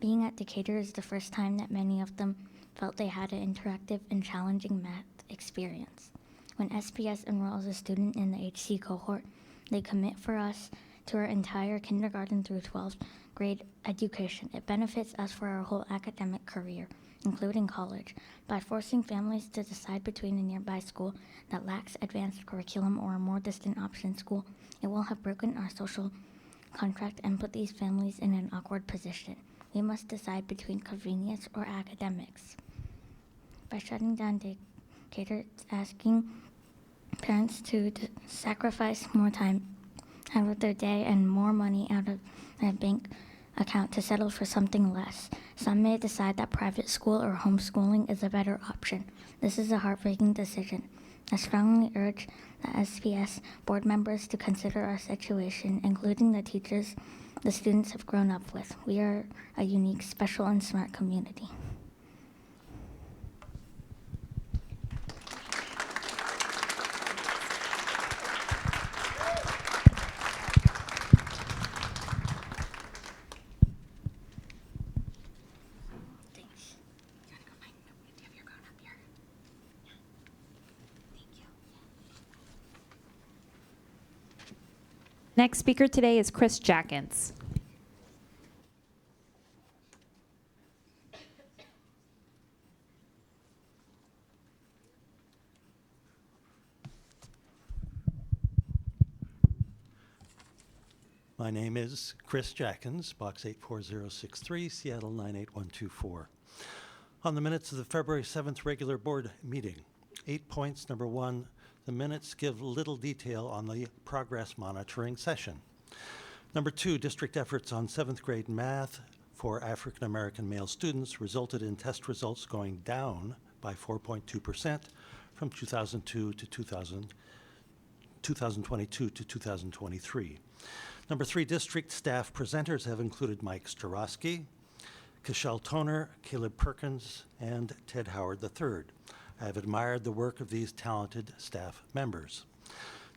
Being at Decatur is the first time that many of them felt they had an interactive and challenging math experience. When SPS enrolls a student in the HC cohort, they commit for us to our entire kindergarten through 12th grade education. It benefits us for our whole academic career, including college. By forcing families to decide between a nearby school that lacks advanced curriculum or a more distant option school, it will have broken our social contract and put these families in an awkward position. We must decide between convenience or academics. By shutting down Decatur, it's asking parents to sacrifice more time out of their day and more money out of their bank account to settle for something less. Some may decide that private school or homeschooling is a better option. This is a heartbreaking decision. I strongly urge the SPS board members to consider our situation, including the teachers the students have grown up with. We are a unique, special, and smart community. Next speaker today is Chris Jackins. My name is Chris Jackins, Box 84063, Seattle 98124. On the minutes of the February 7th regular board meeting, 8 points. Number 1, the minutes give little detail on the progress monitoring session. Number 2, district efforts on 7th grade math for African American male students resulted in test results going down by 4.2% from 2022 to 2023. Number 3, district staff presenters have included Mike Starosky, Kishel Toner, Caleb Perkins, and Ted Howard III. I have admired the work of these talented staff members.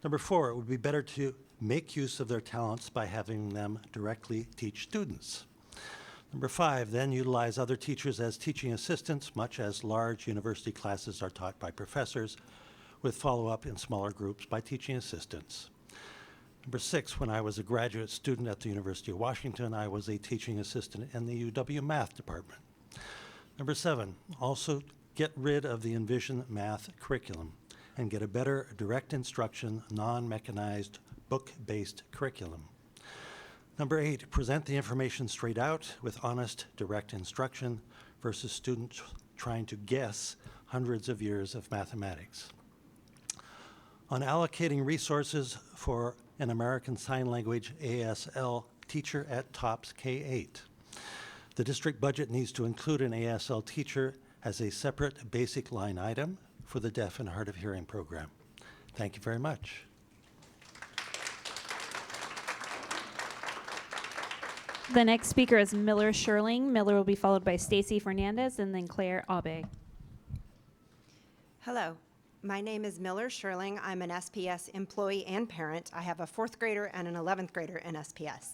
Number 4, it would be better to make use of their talents by having them directly teach students. Number 5, then utilize other teachers as teaching assistants, much as large university classes are taught by professors, with follow-up in smaller groups by teaching assistants. Number 6, when I was a graduate student at the University of Washington, I was a teaching assistant in the UW Math department. Number 7, also get rid of the Envision Math curriculum and get a better direct instruction, non-mechanized, book-based curriculum. Number 8, present the information straight out with honest, direct instruction versus students trying to guess hundreds of years of mathematics. On allocating resources for an American Sign Language ASL teacher at TOPS K-8. The district budget needs to include an ASL teacher as a separate basic line item for the deaf and hard of hearing program. Thank you very much. The next speaker is Miller Sherling. Miller will be followed by Stacy Fernandez and then Claire Abe. Hello, my name is Miller Sherling. I'm an SPS employee and parent. I have a 4th grader and an 11th grader in SPS.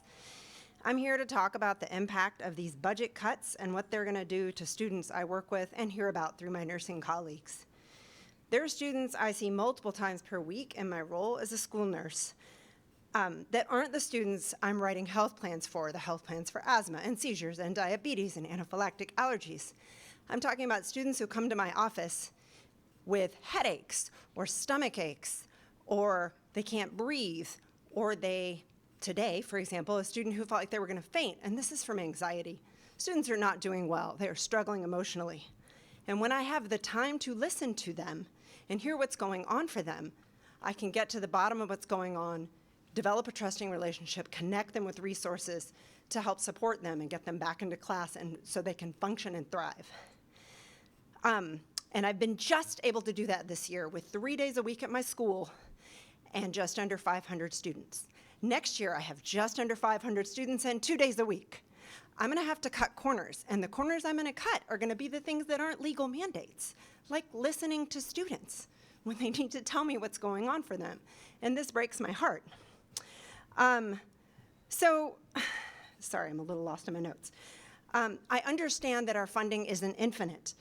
I'm here to talk about the impact of these budget cuts and what they're going to do to students I work with and hear about through my nursing colleagues. There are students I see multiple times per week in my role as a school nurse that aren't the students I'm writing health plans for, the health plans for asthma and seizures and diabetes and anaphylactic allergies. I'm talking about students who come to my office with headaches or stomach aches, or they can't breathe, or today, for example, a student who felt like they were gonna faint, and this is from anxiety. Students are not doing well, they are struggling emotionally. And when I have the time to listen to them and hear what's going on for them, I can get to the bottom of what's going on, develop a trusting relationship, connect them with resources to help support them and get them back into class and so they can function and thrive. And I've been just able to do that this year with 3 days a week at my school and just under 500 students. Next year, I have just under 500 students and 2 days a week. I'm gonna have to cut corners, and the corners I'm gonna cut are gonna be the things that aren't legal mandates, like listening to students when they need to tell me what's going on for them. And this breaks my heart. Sorry, I'm a little lost in my notes. I understand that our funding isn't infinite.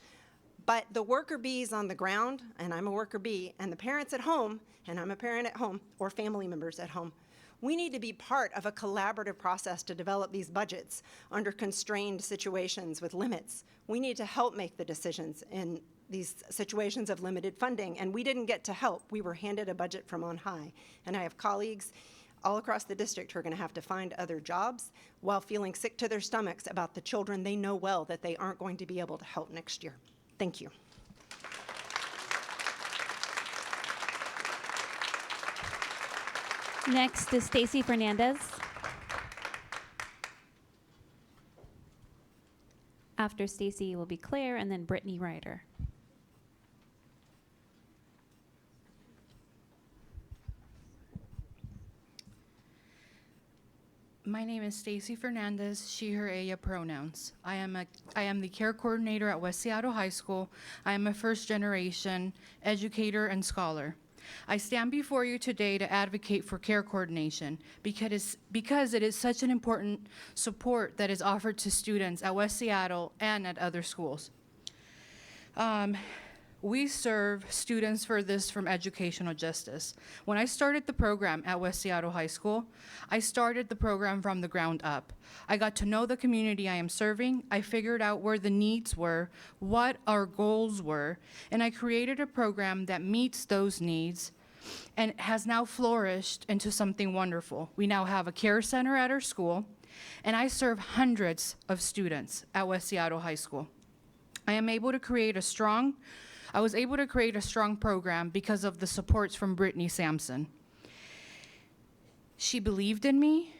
But the worker bees on the ground, and I'm a worker bee, and the parents at home, and I'm a parent at home, or family members at home, we need to be part of a collaborative process to develop these budgets under constrained situations with limits. We need to help make the decisions in these situations of limited funding, and we didn't get to help. We were handed a budget from on high. And I have colleagues all across the district who are gonna have to find other jobs while feeling sick to their stomachs about the children they know well that they aren't going to be able to help next year. Thank you. Next is Stacy Fernandez. After Stacy will be Claire and then Brittany Ryder. My name is Stacy Fernandez, she, her, ella pronouns. I am the care coordinator at West Seattle High School. I am a first-generation educator and scholar. I stand before you today to advocate for care coordination because it is such an important support that is offered to students at West Seattle and at other schools. We serve students furthest from educational justice. When I started the program at West Seattle High School, I started the program from the ground up. I got to know the community I am serving. I figured out where the needs were, what our goals were, and I created a program that meets those needs and has now flourished into something wonderful. We now have a care center at our school, and I serve hundreds of students at West Seattle High School. I was able to create a strong program because of the supports from Brittany Sampson. She believed in me,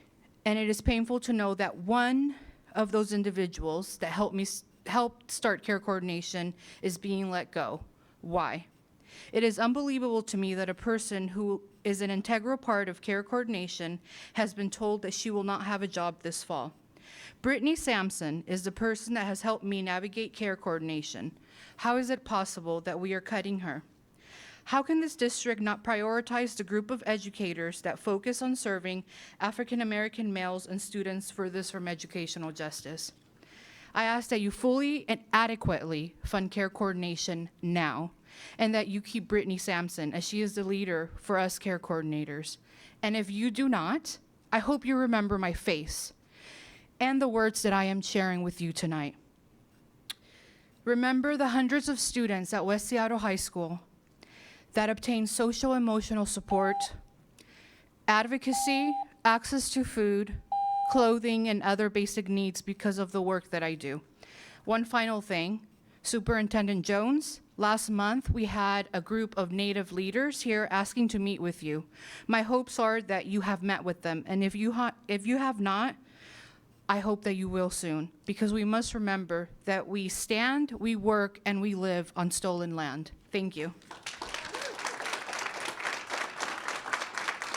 and it is painful to know that one of those individuals that helped start care coordination is being let go. Why? It is unbelievable to me that a person who is an integral part of care coordination has been told that she will not have a job this fall. Brittany Sampson is the person that has helped me navigate care coordination. How is it possible that we are cutting her? How can this district not prioritize the group of educators that focus on serving African American males and students furthest from educational justice? I ask that you fully and adequately fund care coordination now. and that you keep Brittany Sampson, as she is the leader for us care coordinators. And if you do not, I hope you remember my face and the words that I am sharing with you tonight. Remember the hundreds of students at West Seattle High School that obtain social emotional support, advocacy, access to food, clothing, and other basic needs because of the work that I do. One final thing, Superintendent Jones, last month we had a group of Native leaders here asking to meet with you. My hopes are that you have met with them, and if you have not, I hope that you will soon, because we must remember that we stand, we work, and we live on stolen land. Thank you.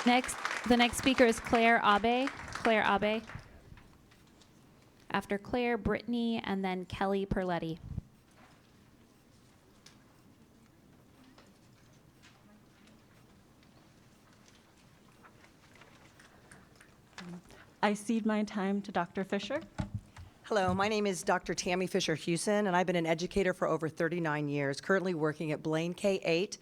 The next speaker is Claire Abe. Claire Abe. After Claire, Brittany, and then Kelly Perletti. I cede my time to Dr. Fisher. Hello, my name is Dr. Tammy Fisher-Hewson, and I've been an educator for over 39 years, currently working at Blaine K-8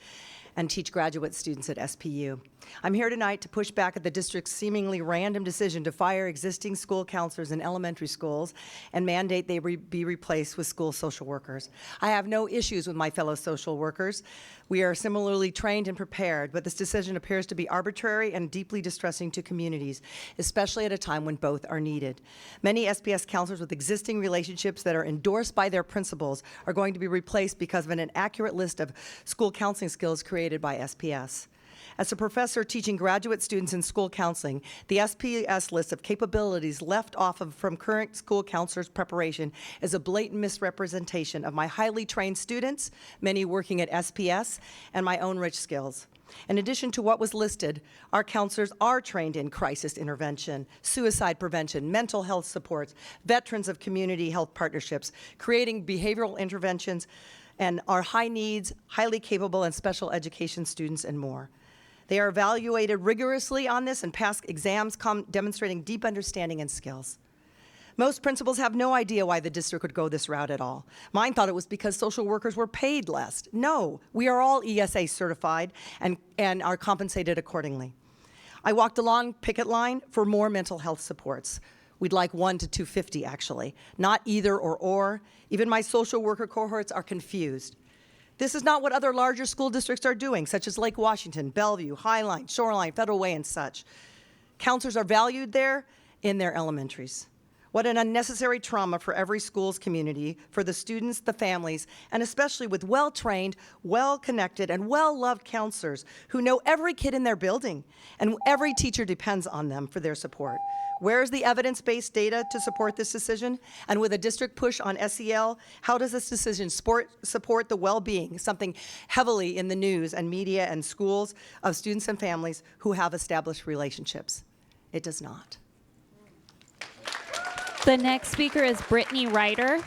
and teach graduate students at SPU. I'm here tonight to push back at the district's seemingly random decision to fire existing school counselors in elementary schools and mandate they be replaced with school social workers. I have no issues with my fellow social workers. We are similarly trained and prepared, but this decision appears to be arbitrary and deeply distressing to communities, especially at a time when both are needed. Many SPS counselors with existing relationships that are endorsed by their principals are going to be replaced because of an inaccurate list of school counseling skills created by SPS. As a professor teaching graduate students in school counseling, the SPS list of capabilities left off from current school counselors' preparation is a blatant misrepresentation of my highly trained students, many working at SPS, and my own rich skills. In addition to what was listed, our counselors are trained in crisis intervention, suicide prevention, mental health supports, veterans of community health partnerships, creating behavioral interventions, and are high needs, highly capable, and special education students, and more. They are evaluated rigorously on this and pass exams demonstrating deep understanding and skills. Most principals have no idea why the district would go this route at all. Mine thought it was because social workers were paid less. No, we are all ESA certified and are compensated accordingly. I walked a long picket line for more mental health supports. We'd like 1 to 250 actually, not either or. Even my social worker cohorts are confused. This is not what other larger school districts are doing, such as Lake Washington, Bellevue, Highline, Shoreline, Federal Way, and such. Counselors are valued there in their elementaries. What an unnecessary trauma for every school's community, for the students, the families, and especially with well-trained, well-connected, and well-loved counselors who know every kid in their building, and every teacher depends on them for their support. Where is the evidence-based data to support this decision? And with a district push on SEL, how does this decision support the well-being, something heavily in the news and media and schools, of students and families who have established relationships? It does not. The next speaker is Brittany Ryder.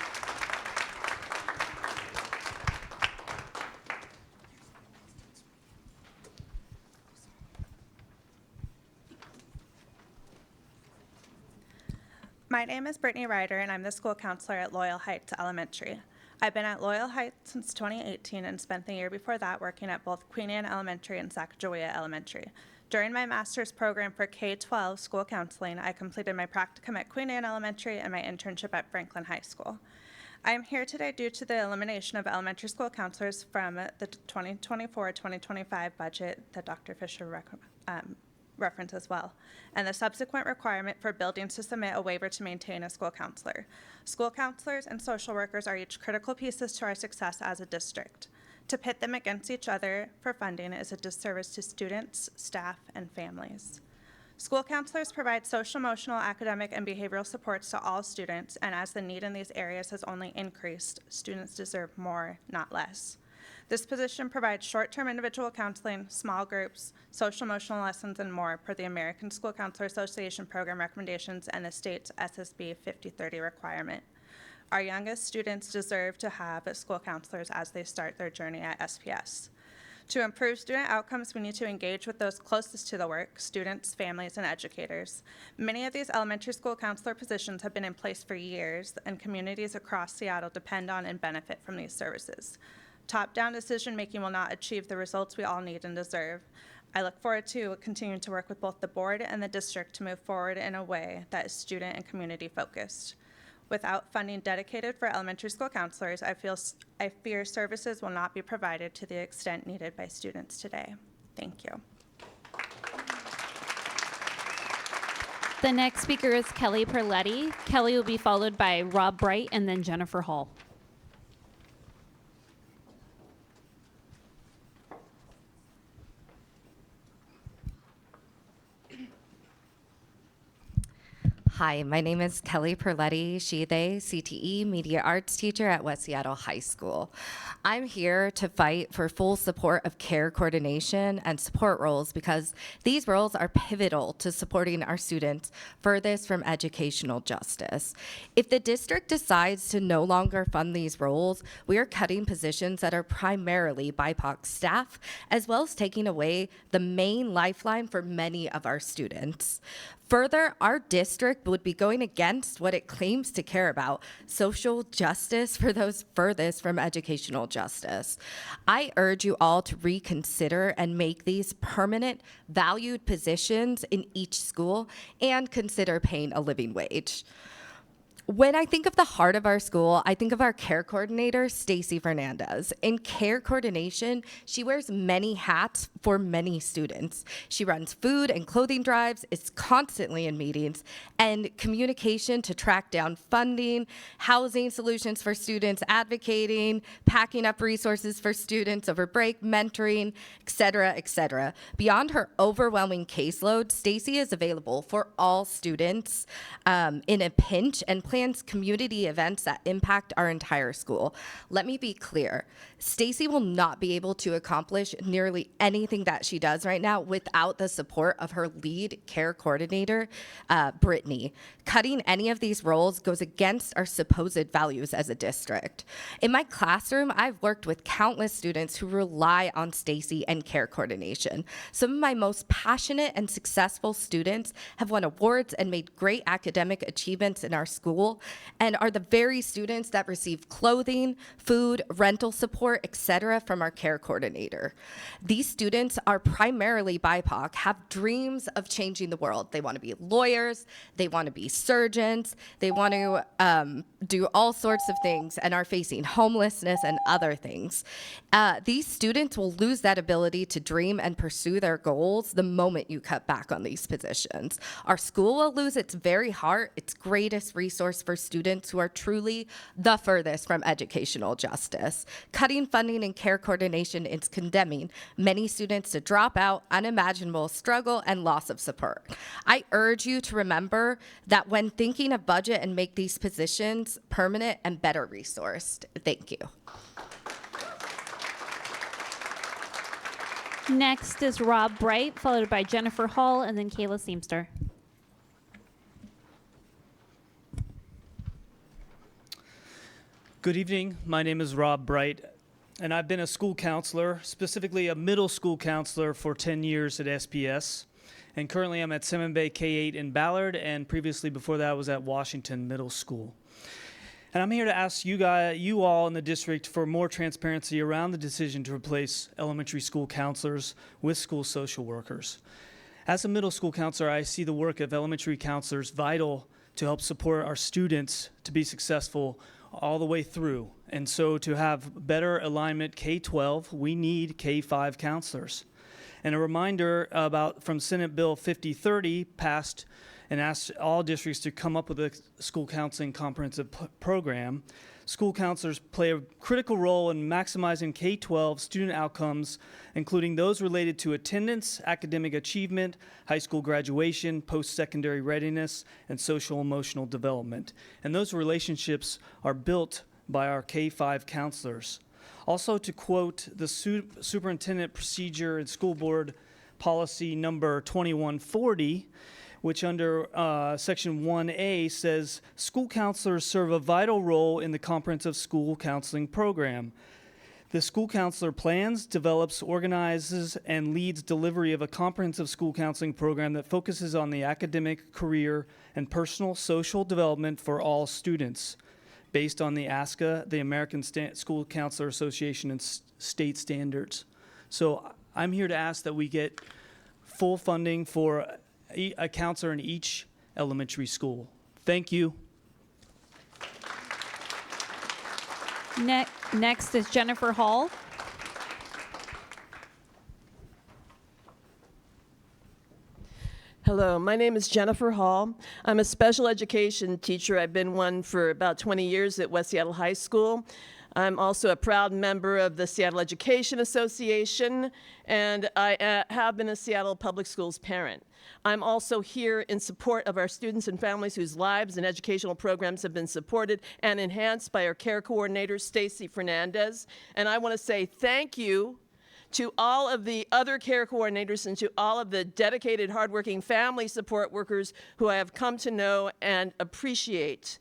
My name is Brittany Ryder, and I'm the school counselor at Loyal Heights Elementary. I've been at Loyal Heights since 2018 and spent the year before that working at both Queen Anne Elementary and Sacagawea Elementary. During my master's program for K-12 school counseling, I completed my practicum at Queen Anne Elementary and my internship at Franklin High School. I am here today due to the elimination of elementary school counselors from the 2024-2025 budget that Dr. Fisher reference as well, and the subsequent requirement for buildings to submit a waiver to maintain a school counselor. School counselors and social workers are each critical pieces to our success as a district. To pit them against each other for funding is a disservice to students, staff, and families. School counselors provide social, emotional, academic, and behavioral supports to all students, and as the need in these areas has only increased, students deserve more, not less. This position provides short-term individual counseling, small groups, social emotional lessons, and more per the American School Counselor Association program recommendations and the state's SSB 50/30 requirement. Our youngest students deserve to have school counselors as they start their journey at SPS. To improve student outcomes, we need to engage with those closest to the work, students, families, and educators. Many of these elementary school counselor positions have been in place for years, and communities across Seattle depend on and benefit from these services. Top-down decision-making will not achieve the results we all need and deserve. I look forward to continuing to work with both the board and the district to move forward in a way that is student and community focused. Without funding dedicated for elementary school counselors, I fear services will not be provided to the extent needed by students today. Thank you. The next speaker is Kelly Perletti. Kelly will be followed by Rob Bright and then Jennifer Hall. Hi, my name is Kelly Perletti, she, they, CTE, media arts teacher at West Seattle High School. I'm here to fight for full support of care coordination and support roles because these roles are pivotal to supporting our students furthest from educational justice. If the district decides to no longer fund these roles, we are cutting positions that are primarily BIPOC staff, as well as taking away the main lifeline for many of our students. Further, our district would be going against what it claims to care about, social justice for those furthest from educational justice. I urge you all to reconsider and make these permanent, valued positions in each school and consider paying a living wage. When I think of the heart of our school, I think of our care coordinator, Stacy Fernandez. In care coordination, she wears many hats for many students. She runs food and clothing drives, is constantly in meetings, and communication to track down funding, housing solutions for students, advocating, packing up resources for students over break, mentoring, et cetera, Beyond her overwhelming caseload, Stacy is available for all students in a pinch and plans community events that impact our entire school. Let me be clear. Stacy will not be able to accomplish nearly anything that she does right now without the support of her lead care coordinator, Brittany. Cutting any of these roles goes against our supposed values as a district. In my classroom, I've worked with countless students who rely on Stacy and care coordination. Some of my most passionate and successful students have won awards and made great academic achievements in our school and are the very students that receive clothing, food, rental support, etc. from our care coordinator. These students are primarily BIPOC, have dreams of changing the world. They want to be lawyers, they want to be surgeons, they want to do all sorts of things and are facing homelessness and other things. These students will lose that ability to dream and pursue their goals the moment you cut back on these positions. Our school will lose its very heart, its greatest resource for students who are truly the furthest from educational justice. Cutting funding and care coordination is condemning many students to drop out, unimaginable struggle, and loss of support. I urge you to remember that when thinking of budget and make these positions permanent and better resourced. Thank you. Next is Rob Bright, followed by Jennifer Hall and then Kayla Seamster. Good evening. My name is Rob Bright, and I've been a school counselor, specifically a middle school counselor for 10 years at SPS. And currently I'm at Salmon Bay K-8 in Ballard, and previously before that I was at Washington Middle School. And I'm here to ask you all in the district for more transparency around the decision to replace elementary school counselors with school social workers. As a middle school counselor, I see the work of elementary counselors vital to help support our students to be successful all the way through. And so to have better alignment K-12, we need K-5 counselors. And a reminder from Senate Bill 5030 passed and asked all districts to come up with a school counseling comprehensive program. School counselors play a critical role in maximizing K-12 student outcomes, including those related to attendance, academic achievement, high school graduation, post-secondary readiness, and social emotional development. And those relationships are built by our K-5 counselors. Also, to quote the Superintendent Procedure and School Board Policy number 2140, which under Section 1A says, school counselors serve a vital role in the comprehensive school counseling program. The school counselor plans, develops, organizes, and leads delivery of a comprehensive school counseling program that focuses on the academic, career, and personal social development for all students. based on the ASCA, the American School Counselor Association, and state standards. So I'm here to ask that we get full funding for a counselor in each elementary school. Thank you. Next is Jennifer Hall. Hello, my name is Jennifer Hall. I'm a special education teacher. I've been one for about 20 years at West Seattle High School. I'm also a proud member of the Seattle Education Association, and I have been a Seattle Public Schools parent. I'm also here in support of our students and families whose lives and educational programs have been supported and enhanced by our care coordinator, Stacy Fernandez. And I want to say thank you to all of the other care coordinators and to all of the dedicated, hardworking family support workers who I have come to know and appreciate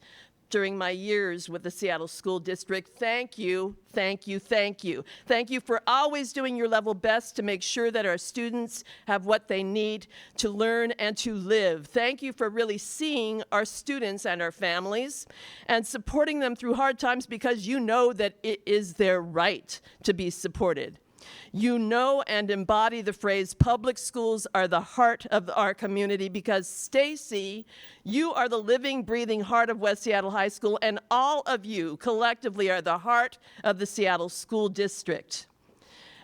during my years with the Seattle School District. Thank you, thank you, thank you. Thank you for always doing your level best to make sure that our students have what they need to learn and to live. Thank you for really seeing our students and our families and supporting them through hard times because you know that it is their right to be supported. You know and embody the phrase, public schools are the heart of our community, because Stacy, you are the living, breathing heart of West Seattle High School, and all of you collectively are the heart of the Seattle School District.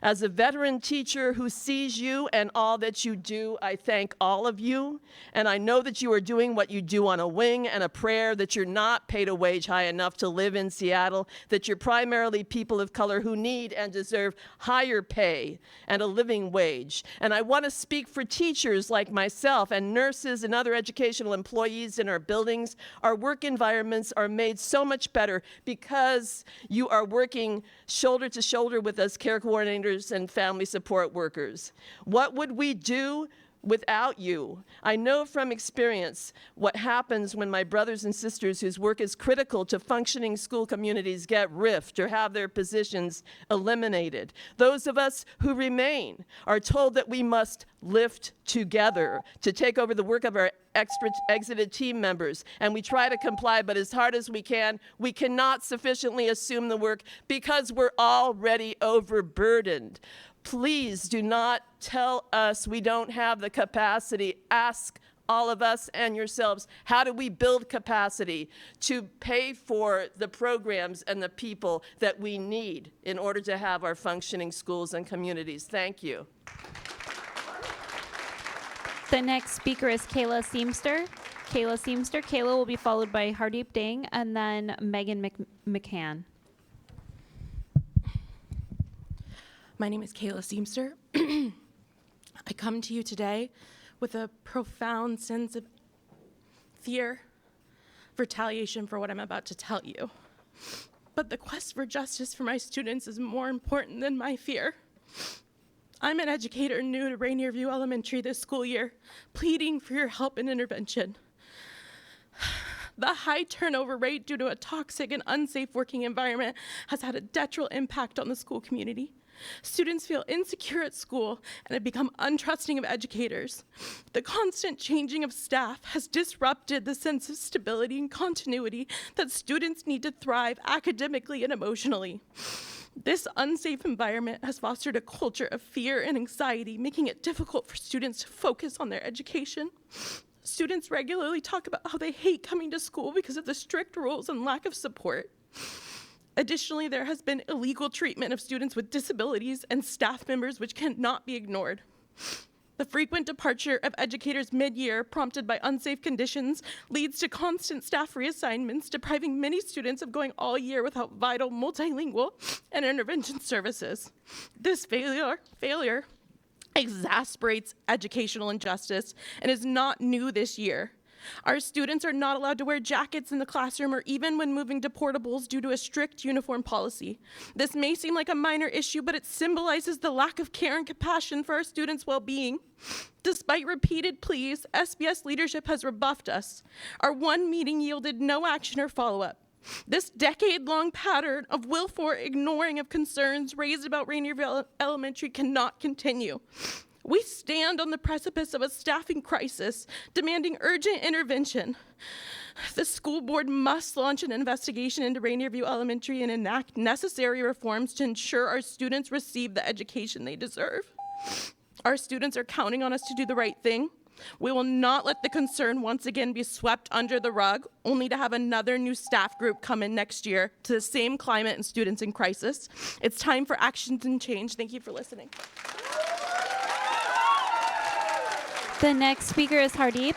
As a veteran teacher who sees you and all that you do, I thank all of you. And I know that you are doing what you do on a wing and a prayer, that you're not paid a wage high enough to live in Seattle, that you're primarily people of color who need and deserve higher pay and a living wage. And I want to speak for teachers like myself and nurses and other educational employees in our buildings. Our work environments are made so much better because you are working shoulder to shoulder with us care coordinators and family support workers. What would we do without you? I know from experience what happens when my brothers and sisters whose work is critical to functioning school communities get riffed or have their positions eliminated. Those of us who remain are told that we must lift together to take over the work of our exited team members, and we try to comply, but as hard as we cannot sufficiently assume the work because we're already overburdened. Please do not tell us we don't have the capacity. Ask all of us and yourselves, how do we build capacity to pay for the programs and the people that we need in order to have our functioning schools and communities? Thank you. The next speaker is Kayla Seamster. Kayla will be followed by Hardeep Dang and then Megan McCann. My name is Kayla Seamster. I come to you today with a profound sense of fear, retaliation for what I'm about to tell you. But the quest for justice for my students is more important than my fear. I'm an educator new to Rainier View Elementary this school year, pleading for your help and intervention. The high turnover rate due to a toxic and unsafe working environment has had a detrimental impact on the school community. Students feel insecure at school and have become untrusting of educators. The constant changing of staff has disrupted the sense of stability and continuity that students need to thrive academically and emotionally. This unsafe environment has fostered a culture of fear and anxiety, making it difficult for students to focus on their education. Students regularly talk about how they hate coming to school because of the strict rules and lack of support. Additionally, there has been illegal treatment of students with disabilities and staff members which cannot be ignored. The frequent departure of educators mid-year, prompted by unsafe conditions, leads to constant staff reassignments, depriving many students of going all year without vital multilingual and intervention services. This failure exacerbates educational injustice and is not new this year. Our students are not allowed to wear jackets in the classroom or even when moving to portables due to a strict uniform policy. This may seem like a minor issue, but it symbolizes the lack of care and compassion for our students' well-being. Despite repeated pleas, SBS leadership has rebuffed us. Our one meeting yielded no action or follow-up. This decade-long pattern of willful ignoring of concerns raised about Rainier View Elementary cannot continue. We stand on the precipice of a staffing crisis, demanding urgent intervention. The school board must launch an investigation into Rainier View Elementary and enact necessary reforms to ensure our students receive the education they deserve. Our students are counting on us to do the right thing. We will not let the concern once again be swept under the rug, only to have another new staff group come in next year to the same climate and students in crisis. It's time for action and change. Thank you for listening. The next speaker is Hardeep.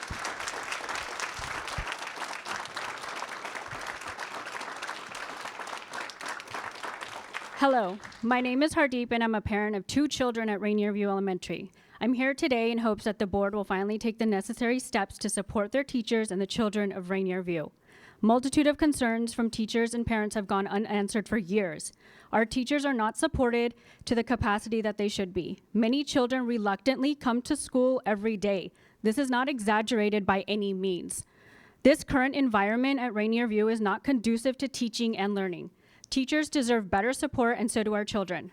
Hello, my name is Hardeep and I'm a parent of 2 children at Rainier View Elementary. I'm here today in hopes that the board will finally take the necessary steps to support their teachers and the children of Rainier View. Multitude of concerns from teachers and parents have gone unanswered for years. Our teachers are not supported to the capacity that they should be. Many children reluctantly come to school every day. This is not exaggerated by any means. This current environment at Rainier View is not conducive to teaching and learning. Teachers deserve better support, and so do our children.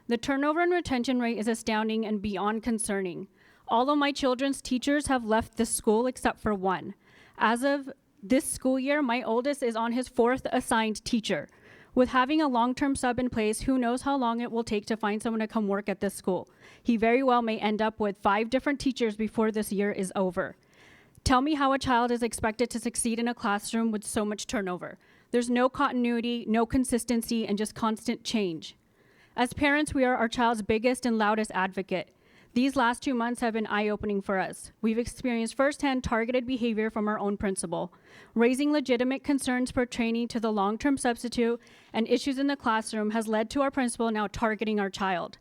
The turnover and retention rate is astounding and beyond concerning. All of my children's teachers have left the school except for one. As of this school year, my oldest is on his 4th assigned teacher. With having a long-term sub in place, who knows how long it will take to find someone to come work at this school. He very well may end up with 5 different teachers before this year is over. Tell me how a child is expected to succeed in a classroom with so much turnover. There's no continuity, no consistency, and just constant change. As parents, we are our child's biggest and loudest advocate. These last 2 months have been eye-opening for us. We've experienced firsthand targeted behavior from our own principal, raising legitimate concerns pertaining to the long-term substitute and issues in the classroom has led to our principal now targeting our child.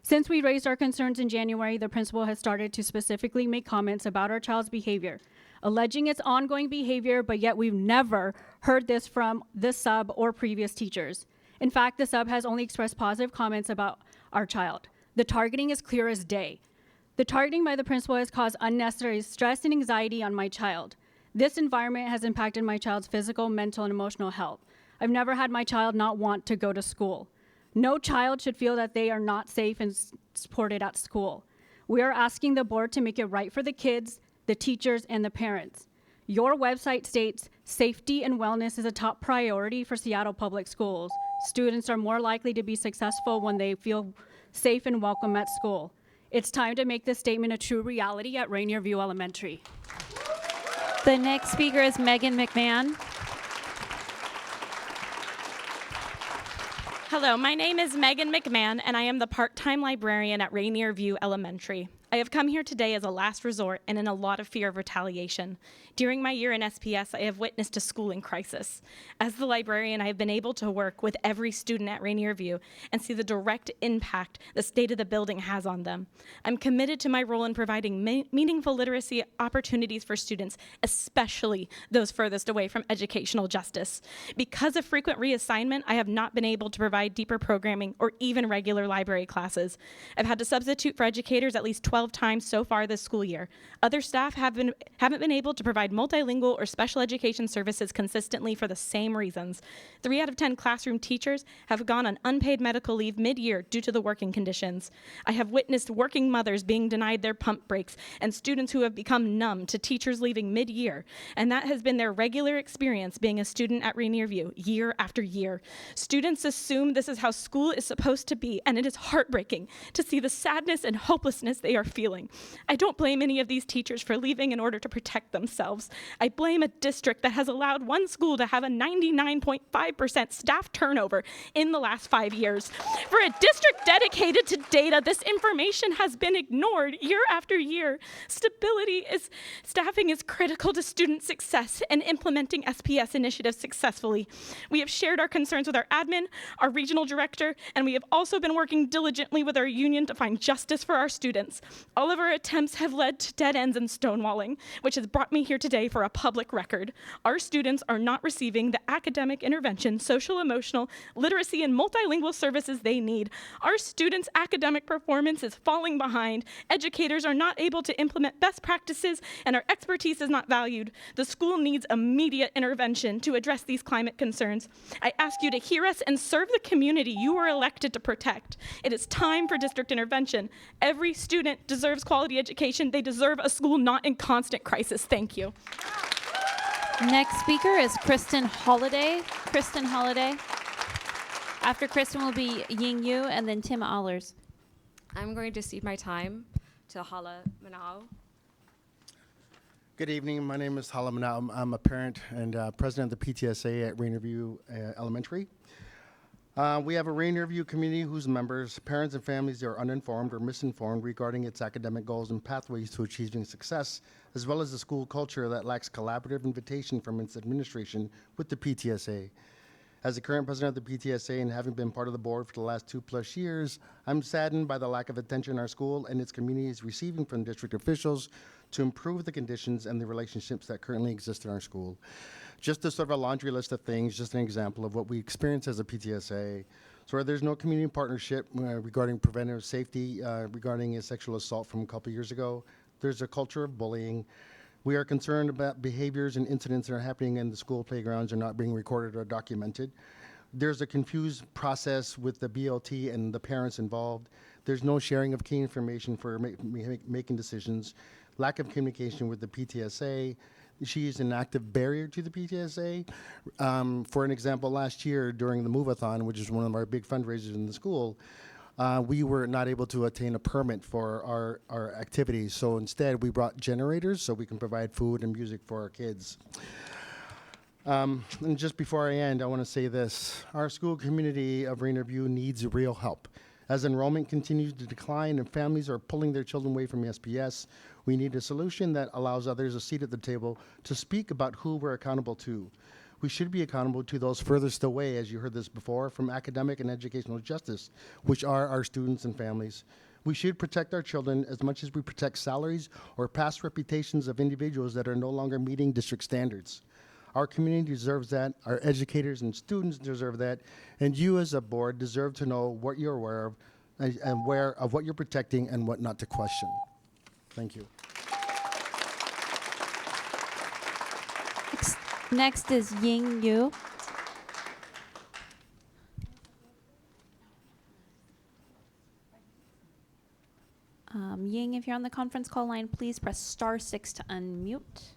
Since we raised our concerns in January, the principal has started to specifically make comments about our child's behavior, alleging its ongoing behavior, but yet we've never heard this from the sub or previous teachers. In fact, the sub has only expressed positive comments about our child. The targeting is clear as day. The targeting by the principal has caused unnecessary stress and anxiety on my child. This environment has impacted my child's physical, mental, and emotional health. I've never had my child not want to go to school. No child should feel that they are not safe and supported at school. We are asking the board to make it right for the kids, the teachers, and the parents. Your website states safety and wellness is a top priority for Seattle Public Schools. Students are more likely to be successful when they feel safe and welcome at school. It's time to make this statement a true reality at Rainier View Elementary. The next speaker is Megan McMahon. Hello, my name is Megan McMahon, and I am the part-time librarian at Rainier View Elementary. I have come here today as a last resort and in a lot of fear of retaliation. During my year in SPS, I have witnessed a school in crisis. As the librarian, I have been able to work with every student at Rainier View and see the direct impact the state of the building has on them. I'm committed to my role in providing meaningful literacy opportunities for students, especially those furthest away from educational justice. Because of frequent reassignment, I have not been able to provide deeper programming or even regular library classes. I've had to substitute for educators at least 12 times so far this school year. Other staff haven't been able to provide multilingual or special education services consistently for the same reasons. 3 out of 10 classroom teachers have gone on unpaid medical leave mid-year due to the working conditions. I have witnessed working mothers being denied their pump breaks and students who have become numb to teachers leaving mid-year, and that has been their regular experience being a student at Rainier View year after year. Students assume this is how school is supposed to be, and it is heartbreaking to see the sadness and hopelessness they are feeling. I don't blame any of these teachers for leaving in order to protect themselves. I blame a district that has allowed one school to have a 99.5% staff turnover in the last 5 years. For a district dedicated to data, this information has been ignored year after year. Staffing is critical to student success and implementing SPS initiatives successfully. We have shared our concerns with our admin, our regional director, and we have also been working diligently with our union to find justice for our students. All of our attempts have led to dead ends and stonewalling, which has brought me here today for a public record. Our students are not receiving the academic intervention, social, emotional, literacy, and multilingual services they need. Our students' academic performance is falling behind. Educators are not able to implement best practices, and our expertise is not valued. The school needs immediate intervention to address these climate concerns. I ask you to hear us and serve the community you were elected to protect. It is time for district intervention. Every student, deserves quality education. They deserve a school not in constant crisis. Thank you. Next speaker is Kristen Holiday. Kristen Holiday. After Kristen will be Ying Yu and then Tim Allers. I'm going to cede my time to Hala Manao. Good evening. My name is Hala Manao. I'm a parent and president of the PTSA at Rainier View Elementary. We have a Rainier View community whose members, parents and families are uninformed or misinformed regarding its academic goals and pathways to achieving success, as well as the school culture that lacks collaborative invitation from its administration with the PTSA. As the current president of the PTSA and having been part of the board for the last 2+ years, I'm saddened by the lack of attention our school and its community is receiving from district officials to improve the conditions and the relationships that currently exist in our school. Just a sort of a laundry list of things, just an example of what we experience as a PTSA. So where there's no community partnership regarding preventive safety, regarding a sexual assault from a couple years ago, there's a culture of bullying. We are concerned about behaviors and incidents that are happening in the school playgrounds are not being recorded or documented. There's a confused process with the BLT and the parents involved. There's no sharing of key information for making decisions. Lack of communication with the PTSA. She is an active barrier to the PTSA. For an example, last year during the Move-a-thon, which is one of our big fundraisers in the school, we were not able to attain a permit for our activities. So instead, we brought generators so we can provide food and music for our kids. And just before I end, I want to say this. Our school community of Rainier View needs real help. As enrollment continues to decline and families are pulling their children away from SPS, we need a solution that allows others a seat at the table to speak about who we're accountable to. We should be accountable to those furthest away, as you heard this before, from academic and educational justice, which are our students and families. We should protect our children as much as we protect salaries or past reputations of individuals that are no longer meeting district standards. Our community deserves that, our educators and students deserve that, and you as a board deserve to know what you're aware of and aware of what you're protecting and what not to question. Thank you. Next is Ying Yu. Ying, if you're on the conference call line, please press *6 to unmute.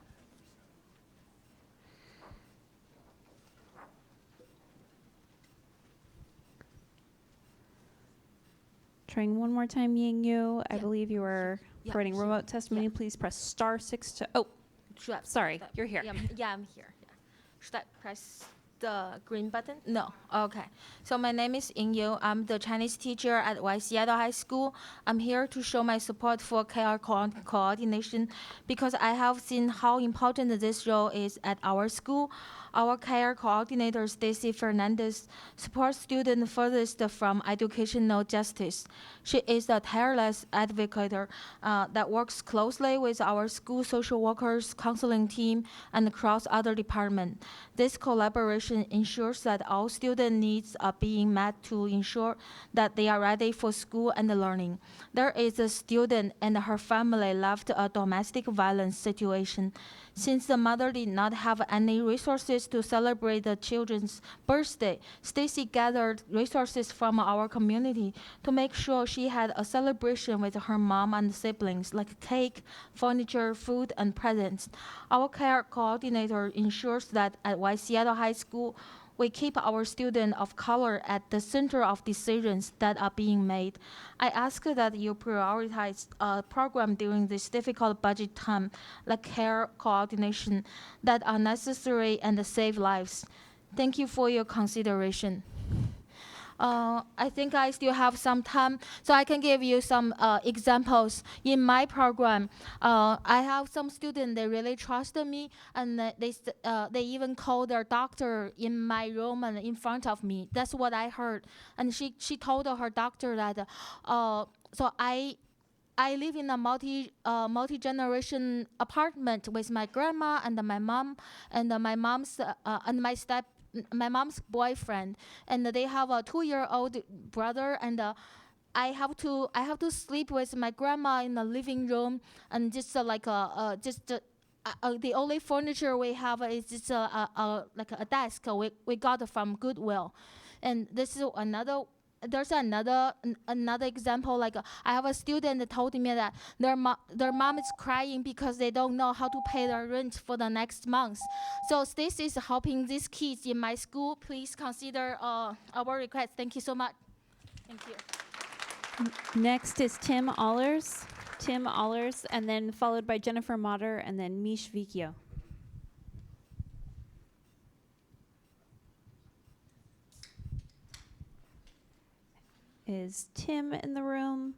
Trying one more time, Ying Yu. I believe you are providing remote testimony. Please press *6 to. Oh, sorry, you're here. Yeah, I'm here. Yeah. Should I press the green button? No. Okay. So my name is Ying Yu. I'm the Chinese teacher at West Seattle High School. I'm here to show my support for KR coordination because I have seen how important this role is at our school. Our care coordinator, Stacy Fernandez, supports students furthest from educational justice. She is a tireless advocate that works closely with our school social workers, counseling team, and across other departments. This collaboration ensures that all student needs are being met to ensure that they are ready for school and learning. There is a student and her family left a domestic violence situation. Since the mother did not have any resources to celebrate the children's birthday, Stacy gathered resources from our community to make sure she had a celebration with her mom and siblings, like cake, furniture, food, and presents. Our care coordinator ensures that at West Seattle High School, we keep our students of color at the center of decisions that are being made. I ask that you prioritize a program during this difficult budget time, like care coordination, that are necessary and save lives. Thank you for your consideration. I think I still have some time, so I can give you some examples. In my program, I have some students, they really trusted me, and they even called their doctor in my room and in front of me. That's what I heard. And she told her doctor that, so I live in a multi-generation apartment with my grandma and my mom and my mom's my mom's boyfriend, and they have a 2-year-old brother, and I have to sleep with my grandma in the living room, and just the only furniture we have is just like a desk we got from Goodwill, and this is another there's another example. Like I have a student that told me that their mom is crying because they don't know how to pay their rent for the next month. So this is helping these kids in my school. Please consider our request. Thank you so much. Thank you. Next is Tim Allers. Tim Allers, and then followed by Jennifer Motter, and then Mish Vikio. Is Tim in the room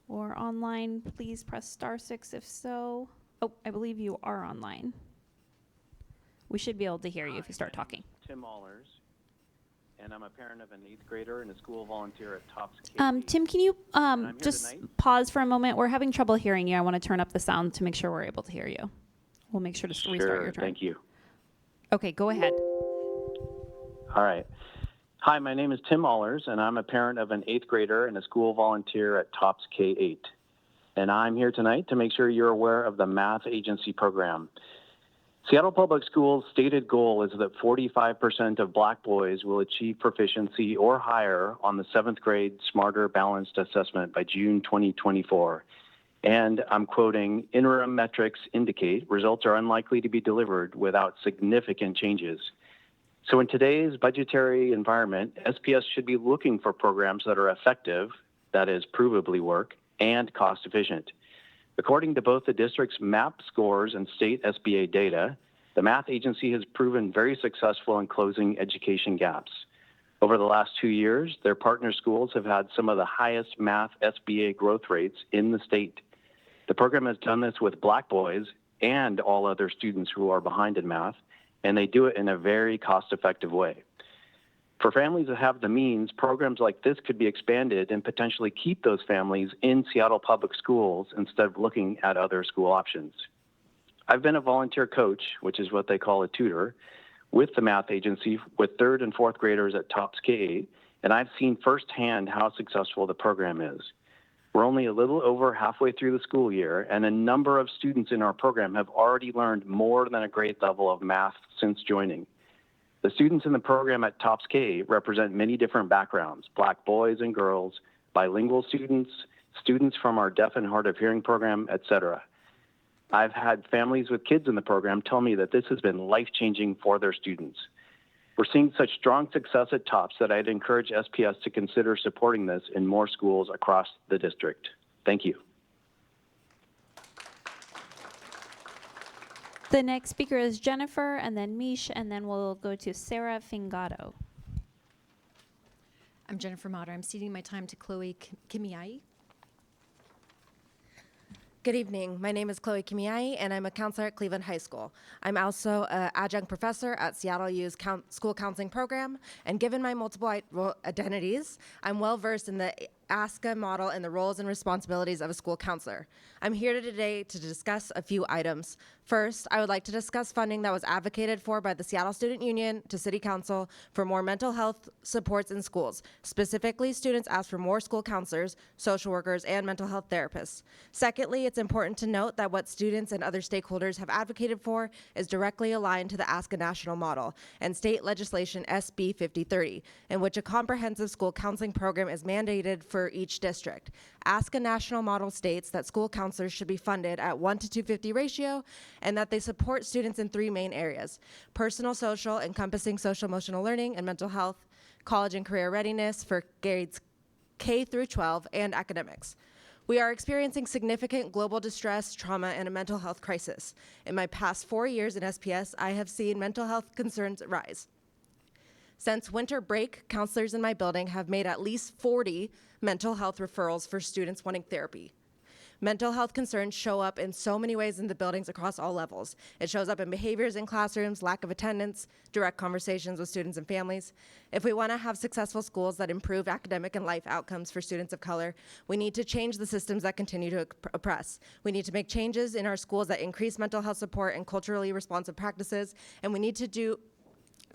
or online? Please press *6 if so. Oh, I believe you are online. We should be able to hear you if you start talking. Tim Allers, and I'm a parent of an 8th grader and a school volunteer at Tops K. Tim, can you just pause for a moment? We're having trouble hearing you. I want to turn up the sound to make sure we're able to hear you. We'll make sure to restart your turn. Thank you. Okay, go ahead. All right. Hi, my name is Tim Allers, and I'm a parent of an 8th grader and a school volunteer at Tops K-8. And I'm here tonight to make sure you're aware of the Math Agency program. Seattle Public Schools' stated goal is that 45% of Black boys will achieve proficiency or higher on the 7th grade Smarter Balanced Assessment by June 2024. And I'm quoting, interim metrics indicate results are unlikely to be delivered without significant changes. So in today's budgetary environment, SPS should be looking for programs that are effective, that is, provably work, and cost efficient. According to both the district's MAP scores and state SBA data, the Math Agency has proven very successful in closing education gaps. Over the last 2 years, their partner schools have had some of the highest math SBA growth rates in the state. The program has done this with Black boys and all other students who are behind in math, and they do it in a very cost-effective way. For families that have the means, programs like this could be expanded and potentially keep those families in Seattle Public Schools instead of looking at other school options. I've been a volunteer coach, which is what they call a tutor, with the Math Agency with 3rd and 4th graders at Tops K-8, and I've seen firsthand how successful the program is. We're only a little over halfway through the school year, and a number of students in our program have already learned more than a grade level of math since joining. The students in the program at Tops K represent many different backgrounds, Black boys and girls, bilingual students, students from our deaf and hard of hearing program, etc. I've had families with kids in the program tell me that this has been life-changing for their students. We're seeing such strong success at Tops that I'd encourage SPS to consider supporting this in more schools across the district. Thank you. The next speaker is Jennifer, and then Mish, and then we'll go to Sarah Fingato. I'm Jennifer Motter. I'm ceding my time to Chloe Kimiai. Good evening. My name is Chloe Kimiai, and I'm a counselor at Cleveland High School. I'm also an adjunct professor at Seattle U's school counseling program, and given my multiple identities, I'm well versed in the ASCA model and the roles and responsibilities of a school counselor. I'm here today to discuss a few items. First, I would like to discuss funding that was advocated for by the Seattle Student Union to City Council for more mental health supports in schools. Specifically, students asked for more school counselors, social workers, and mental health therapists. Secondly, it's important to note that what students and other stakeholders have advocated for is directly aligned to the ASCA national model and state legislation SB 5030, in which a comprehensive school counseling program is mandated for each district. ASCA national model states that school counselors should be funded at 1 to 250 ratio, and that they support students in 3 main areas: personal social, encompassing social emotional learning and mental health; college and career readiness for grades K through 12; and academics. We are experiencing significant global distress, trauma, and a mental health crisis. In my past 4 years in SPS, I have seen mental health concerns rise. Since winter break, counselors in my building have made at least 40 mental health referrals for students wanting therapy. Mental health concerns show up in so many ways in the buildings across all levels. It shows up in behaviors in classrooms, lack of attendance, direct conversations with students and families. If we want to have successful schools that improve academic and life outcomes for students of color, we need to change the systems that continue to oppress. We need to make changes in our schools that increase mental health support and culturally responsive practices, and we need to do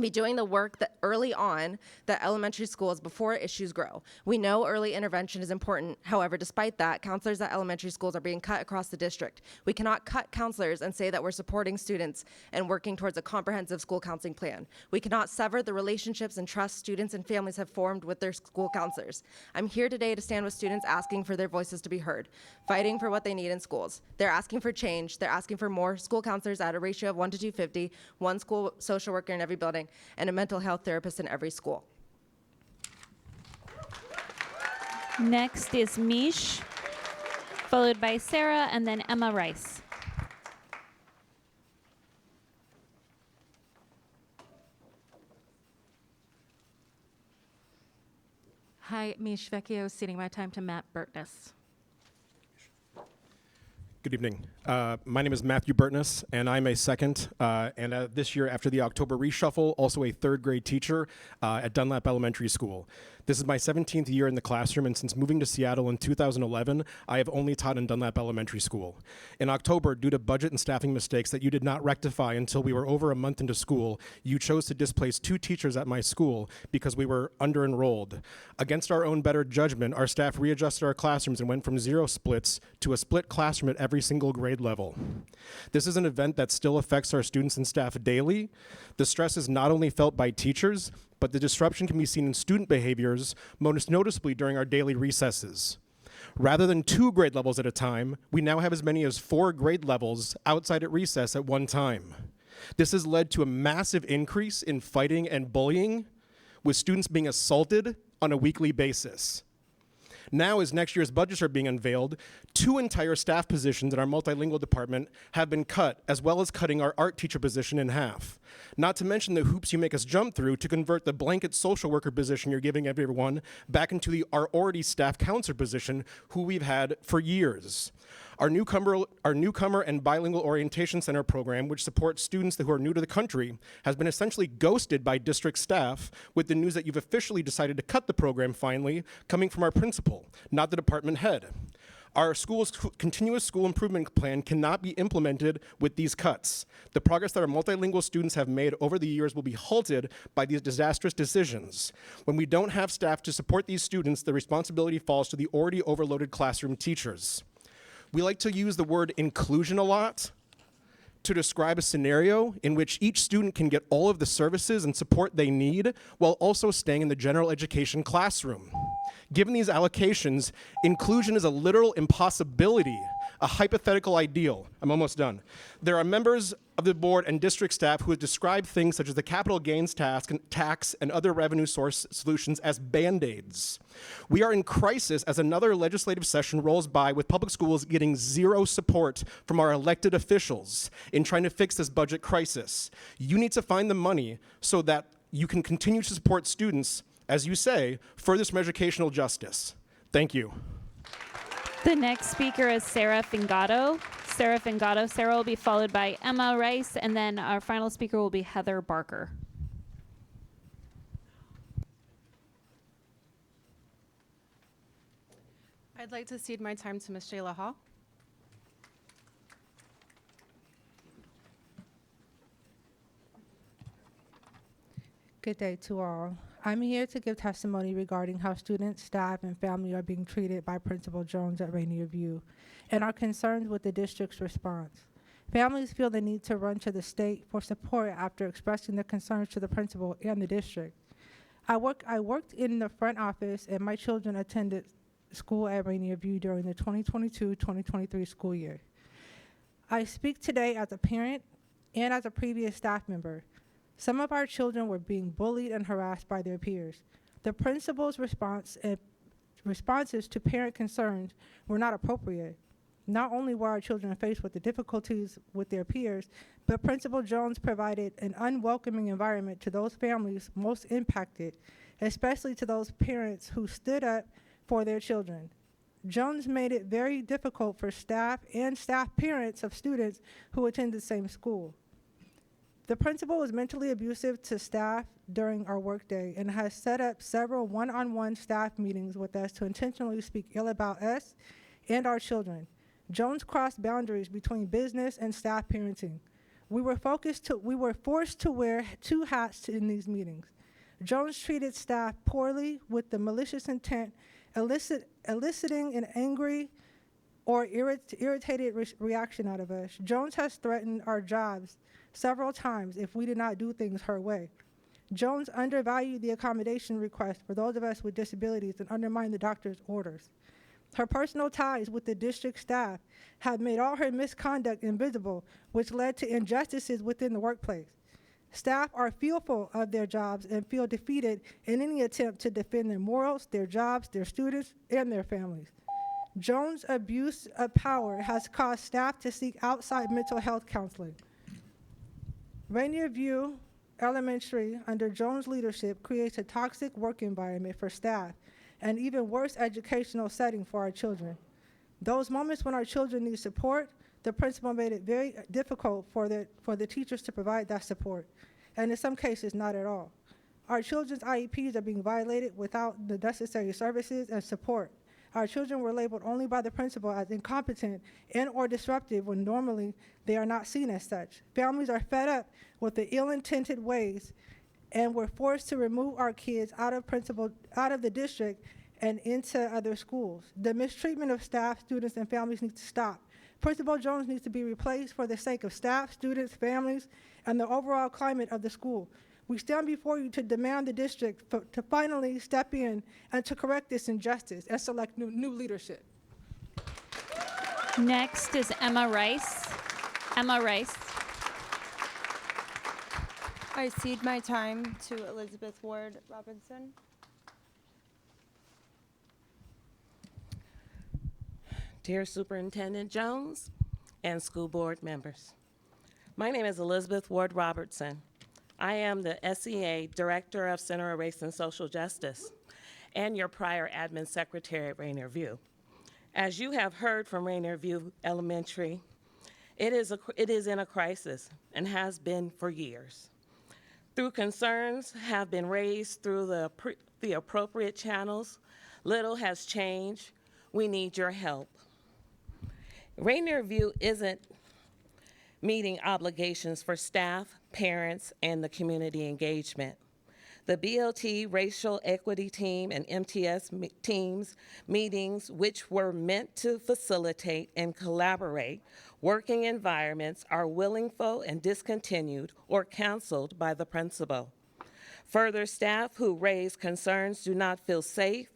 be doing the work that early on that elementary schools before issues grow. We know early intervention is important. However, despite that, counselors at elementary schools are being cut across the district. We cannot cut counselors and say that we're supporting students and working towards a comprehensive school counseling plan. We cannot sever the relationships and trust students and families have formed with their school counselors. I'm here today to stand with students asking for their voices to be heard, fighting for what they need in schools. They're asking for change. They're asking for more school counselors at a ratio of 1 to 250, one school social worker in every building, and a mental health therapist in every school. Next is Mish, followed by Sarah, and then Emma Rice. Hi, Mish Vecchio, ceding my time to Matt Burtness. Good evening. My name is Matthew Burtness, and I'm a second, and this year after the October reshuffle, also a third grade teacher at Dunlap Elementary School. This is my 17th year in the classroom, and since moving to Seattle in 2011, I have only taught in Dunlap Elementary School. In October, due to budget and staffing mistakes that you did not rectify until we were over a month into school, you chose to displace 2 teachers at my school because we were under-enrolled. Against our own better judgment, our staff readjusted our classrooms and went from 0 splits to a split classroom at every single grade level. This is an event that still affects our students and staff daily. The stress is not only felt by teachers, but the disruption can be seen in student behaviors, most noticeably during our daily recesses. Rather than 2 grade levels at a time, we now have as many as 4 grade levels outside at recess at one time. This has led to a massive increase in fighting and bullying, with students being assaulted on a weekly basis. Now, as next year's budgets are being unveiled, 2 entire staff positions in our multilingual department have been cut, as well as cutting our art teacher position in half. Not to mention the hoops you make us jump through to convert the blanket social worker position you're giving everyone back into our already staffed counselor position, who we've had for years. Our newcomer and bilingual orientation center program, which supports students who are new to the country, has been essentially ghosted by district staff, with the news that you've officially decided to cut the program finally coming from our principal, not the department head. Our school's continuous school improvement plan cannot be implemented with these cuts. The progress that our multilingual students have made over the years will be halted by these disastrous decisions. When we don't have staff to support these students, the responsibility falls to the already overloaded classroom teachers. We like to use the word inclusion a lot to describe a scenario in which each student can get all of the services and support they need while also staying in the general education classroom. Given these allocations, inclusion is a literal impossibility, a hypothetical ideal. I'm almost done. There are members of the board and district staff who have described things such as the capital gains tax and other revenue source solutions as Band-Aids. We are in crisis as another legislative session rolls by with public schools getting 0 support from our elected officials in trying to fix this budget crisis. You need to find the money so that you can continue to support students, as you say, furthest from educational justice. Thank you. The next speaker is Sarah Fingato. Sarah will be followed by Emma Rice, and then our final speaker will be Heather Barker. I'd like to cede my time to Ms. Shayla Hall. Good day to all. I'm here to give testimony regarding how students, staff, and family are being treated by Principal Jones at Rainier View and are concerned with the district's response. Families feel the need to run to the state for support after expressing their concerns to the principal and the district. I worked in the front office, and my children attended school at Rainier View during the 2022-2023 school year. I speak today as a parent and as a previous staff member. Some of our children were being bullied and harassed by their peers. The principal's responses to parent concerns were not appropriate. Not only were our children faced with the difficulties with their peers, but Principal Jones provided an unwelcoming environment to those families most impacted, especially to those parents who stood up for their children. Jones made it very difficult for staff and staff parents of students who attend the same school. The principal was mentally abusive to staff during our workday and has set up several one-on-one staff meetings with us to intentionally speak ill about us and our children. Jones crossed boundaries between business and staff parenting. We were forced to wear two hats in these meetings. Jones treated staff poorly with the malicious intent, eliciting an angry or irritated reaction out of us. Jones has threatened our jobs several times if we did not do things her way. Jones undervalued the accommodation request for those of us with disabilities and undermined the doctor's orders. Her personal ties with the district staff have made all her misconduct invisible, which led to injustices within the workplace. Staff are fearful of their jobs and feel defeated in any attempt to defend their morals, their jobs, their students, and their families. Jones' abuse of power has caused staff to seek outside mental health counseling. Rainier View Elementary, under Jones' leadership, creates a toxic work environment for staff and even worse educational setting for our children. Those moments when our children need support, the principal made it very difficult for the teachers to provide that support, and in some cases, not at all. Our children's IEPs are being violated without the necessary services and support. Our children were labeled only by the principal as incompetent and or disruptive when normally they are not seen as such. Families are fed up with the ill-intended ways and were forced to remove our kids out of the district and into other schools. The mistreatment of staff, students, and families needs to stop. Principal Jones needs to be replaced for the sake of staff, students, families, and the overall climate of the school. We stand before you to demand the district to finally step in and to correct this injustice and select new leadership. Next is Emma Rice. Emma Rice. I cede my time to Elizabeth Ward Robinson. Dear Superintendent Jones and school board members, my name is Elizabeth Ward Robertson. I am the SEA Director of Center of Race and Social Justice and your prior admin secretary at Rainier View. As you have heard from Rainier View Elementary, it is in a crisis and has been for years. Through concerns have been raised through the appropriate channels, little has changed. We need your help. Rainier View isn't meeting obligations for staff, parents, and the community engagement. The BLT Racial Equity Team and MTS teams meetings, which were meant to facilitate and collaborate working environments, are willful and discontinued or canceled by the principal. Further, staff who raise concerns do not feel safe,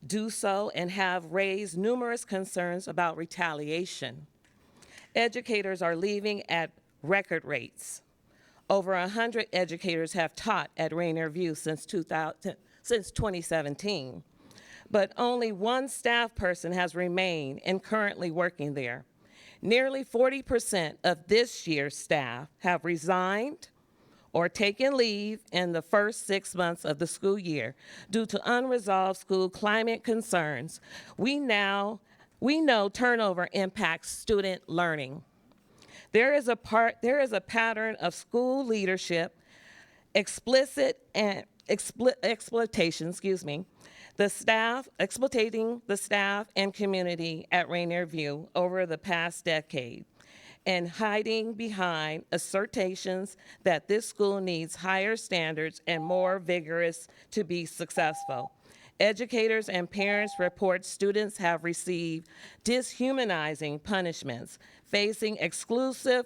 do so, and have raised numerous concerns about retaliation. Educators are leaving at record rates. Over 100 educators have taught at Rainier View since 2017, but only one staff person has remained and currently working there. Nearly 40% of this year's staff have resigned or taken leave in the first 6 months of the school year due to unresolved school climate concerns. We know turnover impacts student learning. There is a pattern of school leadership exploitation, exploiting the staff and community at Rainier View over the past decade, and hiding behind assertions that this school needs higher standards and more vigorous to be successful. Educators and parents report students have received dishumanizing punishments, facing exclusion,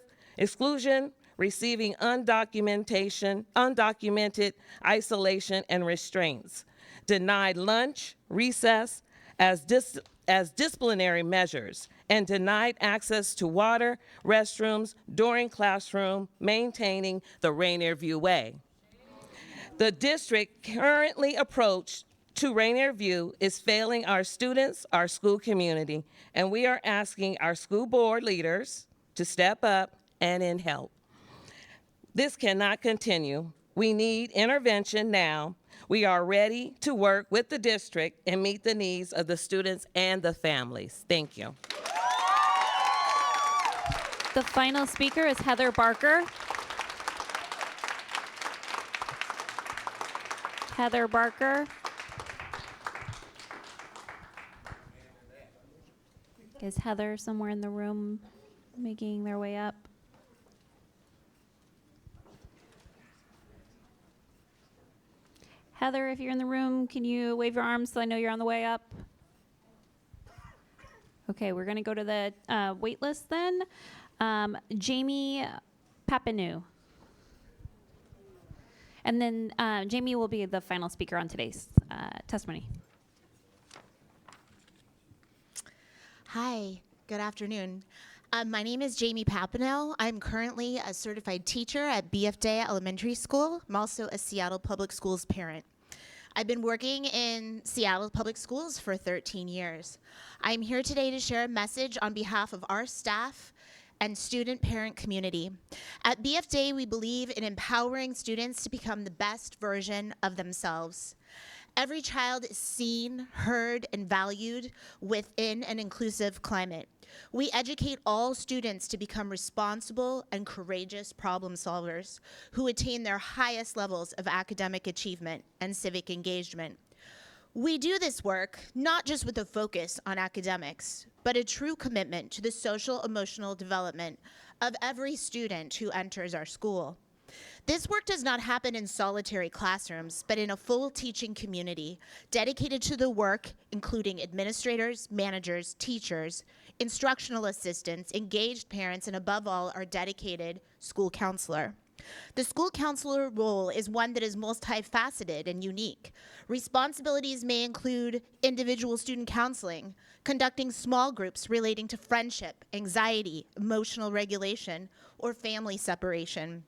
receiving undocumented isolation and restraints, denied lunch, recess as disciplinary measures, and denied access to water, restrooms during classroom, maintaining the Rainier View way. The district currently approach to Rainier View is failing our students, our school community, and we are asking our school board leaders to step up and help. This cannot continue. We need intervention now. We are ready to work with the district and meet the needs of the students and the families. Thank you. The final speaker is Heather Barker. Heather Barker. Is Heather somewhere in the room making their way up? Heather, if you're in the room, can you wave your arms so I know you're on the way up? Okay, we're going to go to the wait list then. Jamie Papineau. And then Jamie will be the final speaker on today's testimony. Hi, good afternoon. My name is Jamie Papineau. I'm currently a certified teacher at BF Day Elementary School. I'm also a Seattle Public Schools parent. I've been working in Seattle Public Schools for 13 years. I'm here today to share a message on behalf of our staff and student parent community. At BF Day, we believe in empowering students to become the best version of themselves. Every child is seen, heard, and valued within an inclusive climate. We educate all students to become responsible and courageous problem solvers who attain their highest levels of academic achievement and civic engagement. We do this work not just with a focus on academics, but a true commitment to the social emotional development of every student who enters our school. This work does not happen in solitary classrooms, but in a full teaching community dedicated to the work, including administrators, managers, teachers, instructional assistants, engaged parents, and above all, our dedicated school counselor. The school counselor role is one that is multifaceted and unique. Responsibilities may include individual student counseling, conducting small groups relating to friendship, anxiety, emotional regulation, or family separation,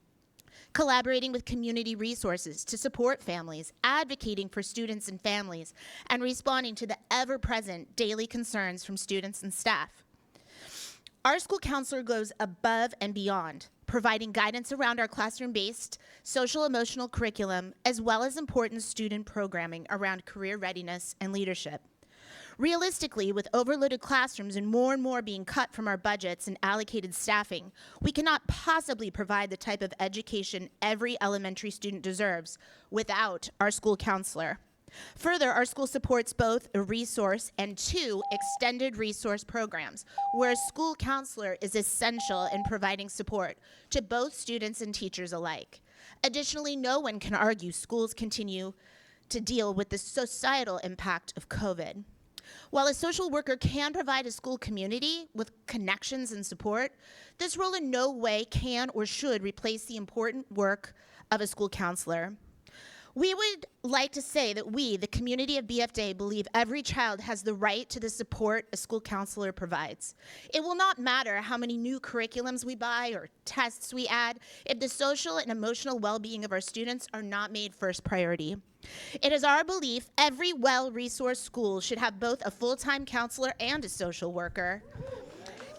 collaborating with community resources to support families, advocating for students and families, and responding to the ever-present daily concerns from students and staff. Our school counselor goes above and beyond, providing guidance around our classroom-based social-emotional curriculum, as well as important student programming around career readiness and leadership. Realistically, with overloaded classrooms and more being cut from our budgets and allocated staffing, we cannot possibly provide the type of education every elementary student deserves without our school counselor. Further, our school supports both a resource and 2 extended resource programs, where a school counselor is essential in providing support to both students and teachers alike. Additionally, no one can argue schools continue to deal with the societal impact of COVID. While a social worker can provide a school community with connections and support, this role in no way can or should replace the important work of a school counselor. We would like to say that we, the community of BF Day, believe every child has the right to the support a school counselor provides. It will not matter how many new curriculums we buy or tests we add if the social and emotional well-being of our students are not made first priority. It is our belief every well-resourced school should have both a full-time counselor and a social worker.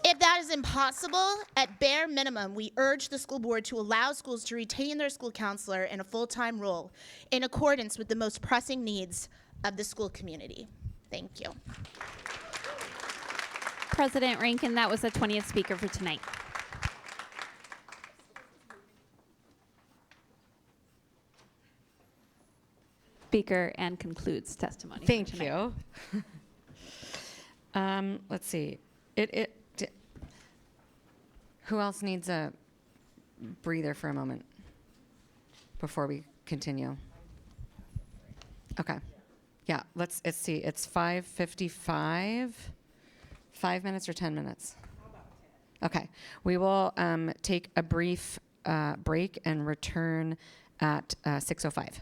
If that is impossible, at bare minimum, we urge the school board to allow schools to retain their school counselor in a full-time role in accordance with the most pressing needs of the school community. Thank you. President Rankin, that was the 20th speaker for tonight. Speaker and concludes testimony. Thank you. Let's see. Who else needs a breather for a moment before we continue? Okay. Yeah, let's see. It's 5:55. 5 minutes or 10 minutes? Okay. We will take a brief break and return at 6:05.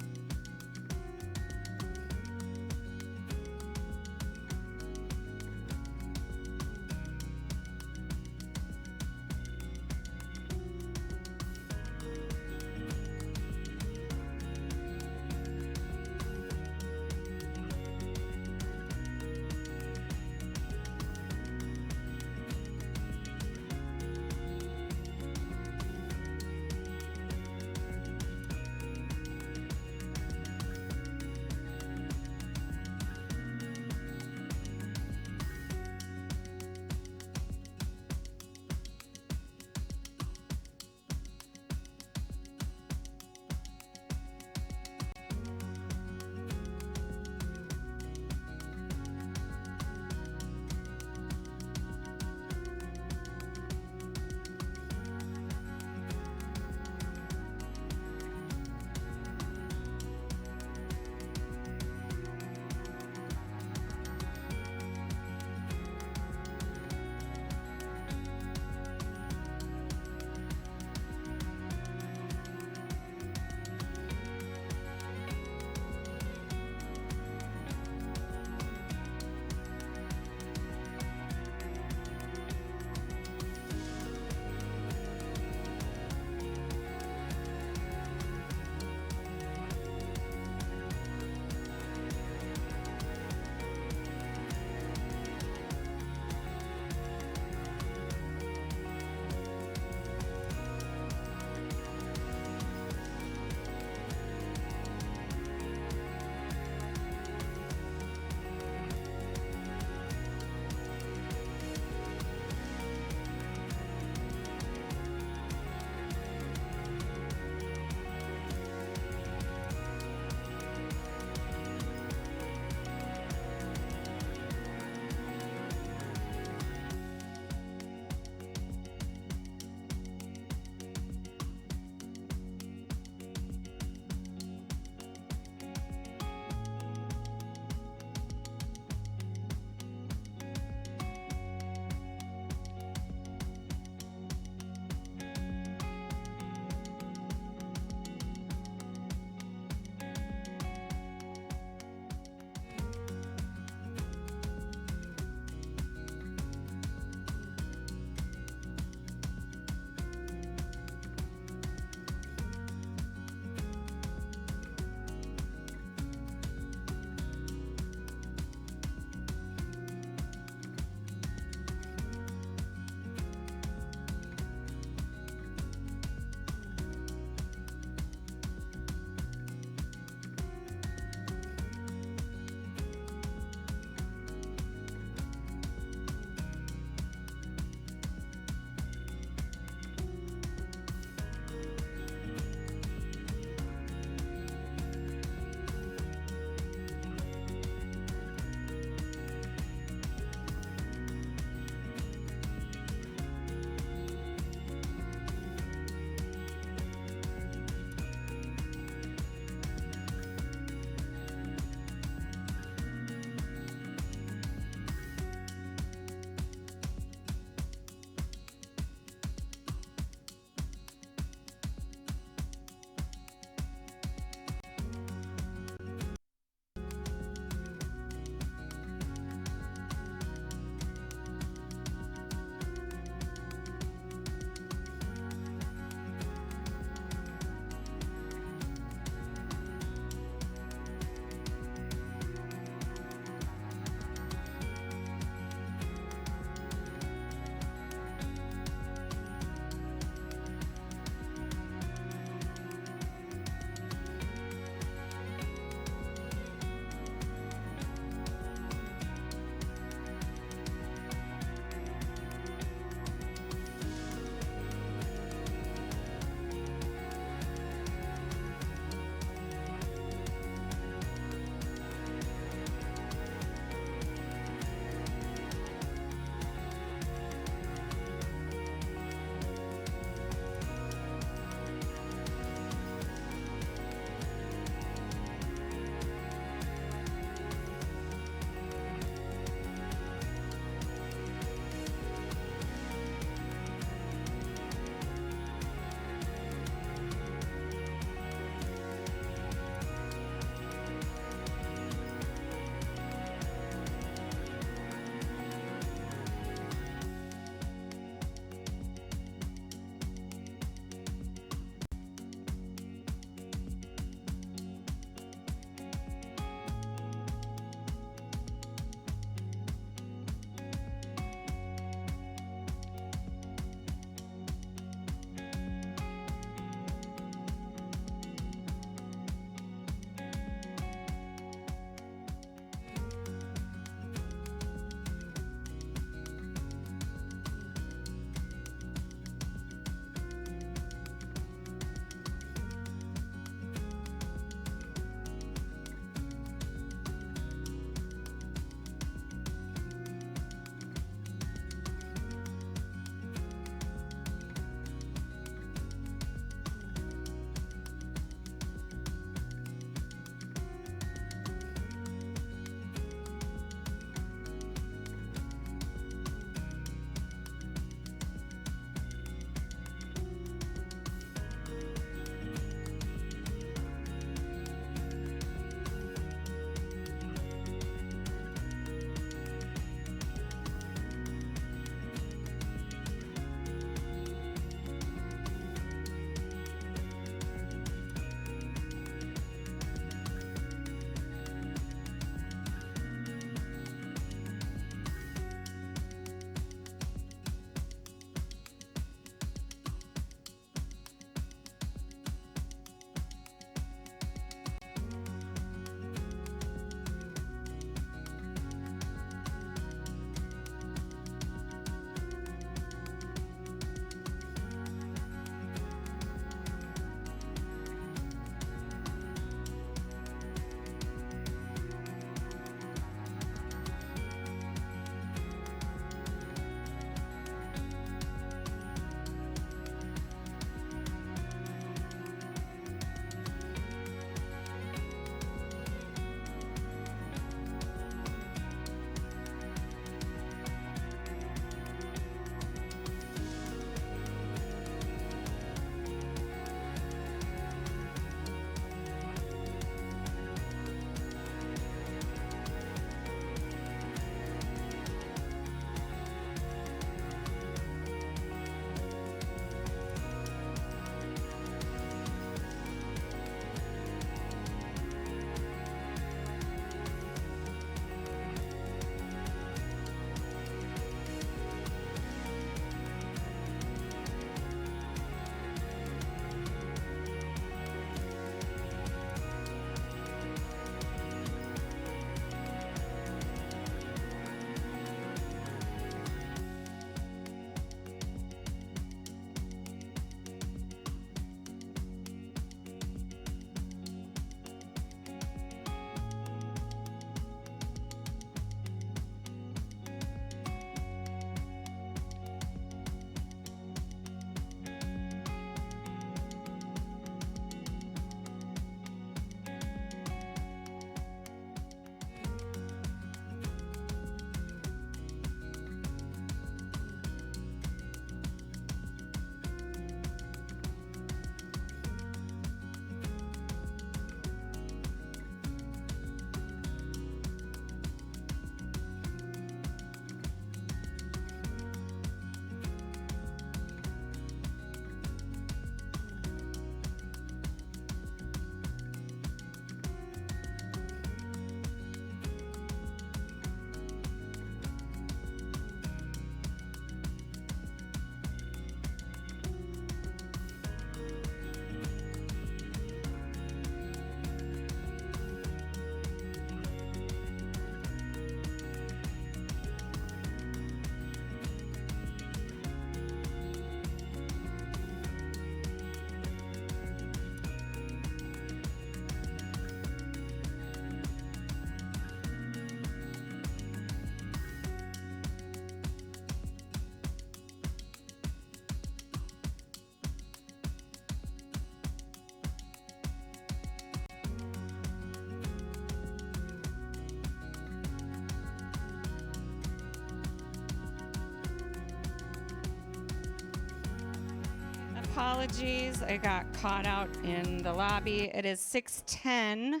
apologies. I got caught out in the lobby. It is 6:10.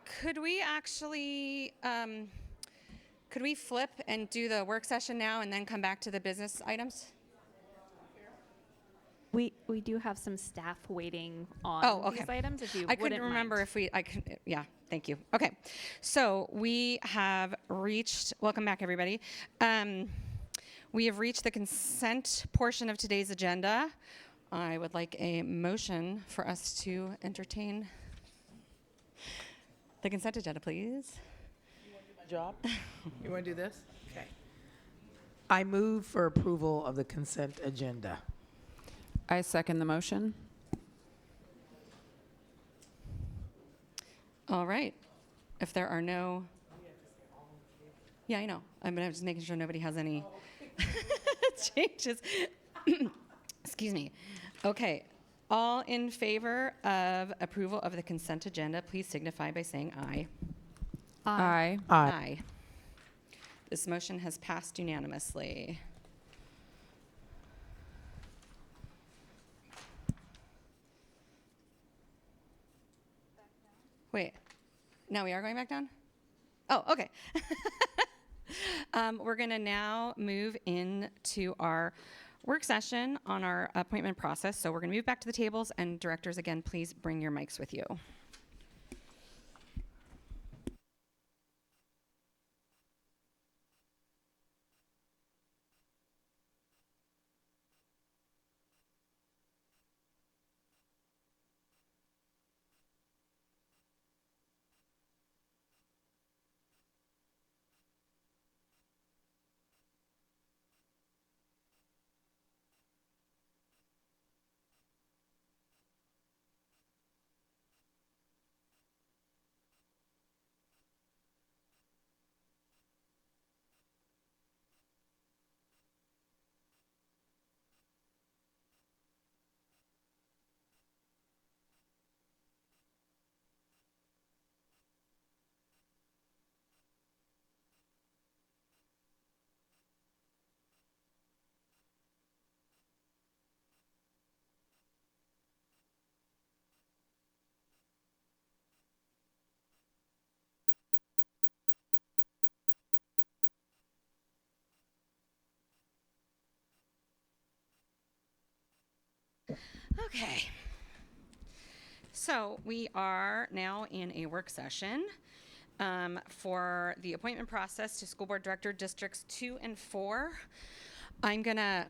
Could we actually, could we flip and do the work session now and then come back to the business items? We do have some staff waiting on these items. If you I couldn't wouldn't remember mind. yeah, thank you. Okay, so we have reached, welcome back everybody. We have reached the consent portion of today's agenda. I would like a motion for us to entertain the consent agenda, please. You want to do my job? You want to do this? Okay. I move for approval of the consent agenda. I second the motion. All right. If there are no... Yeah, I know. I'm just making sure nobody has any changes. Excuse me. Okay. All in favor of approval of the consent agenda, please signify by saying aye. Aye. Aye. This motion has passed unanimously. Wait, now we are going back down? Oh, okay. We're going to now move into our work session on our appointment process. So we're going to move back to the tables, and directors, again, please bring your mics with you. Okay. So we are now in a work session for the appointment process to school board director districts 2 and 4. I'm gonna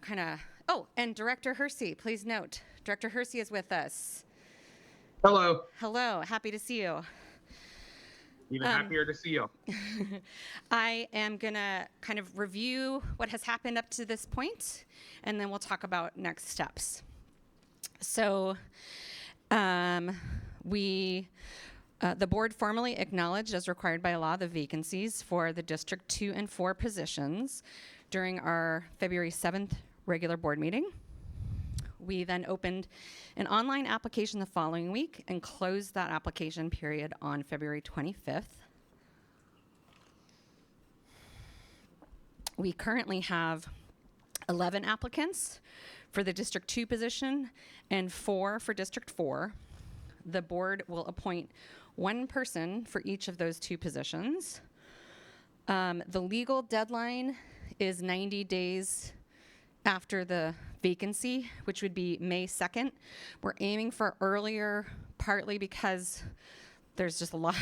and Director Hersey, please note, Director Hersey is with us. Hello. Hello, happy to see you. Even happier to see you. I am gonna kind of review what has happened up to this point, and then we'll talk about next steps. So the board formally acknowledged, as required by law, the vacancies for the District 2 and 4 positions during our February 7th regular board meeting. We then opened an online application the following week and closed that application period on February 25th. We currently have 11 applicants for the District 2 position and 4 for District 4. The board will appoint one person for each of those 2 positions. The legal deadline is 90 days after the vacancy, which would be May 2nd. We're aiming for earlier, partly because there's just a lot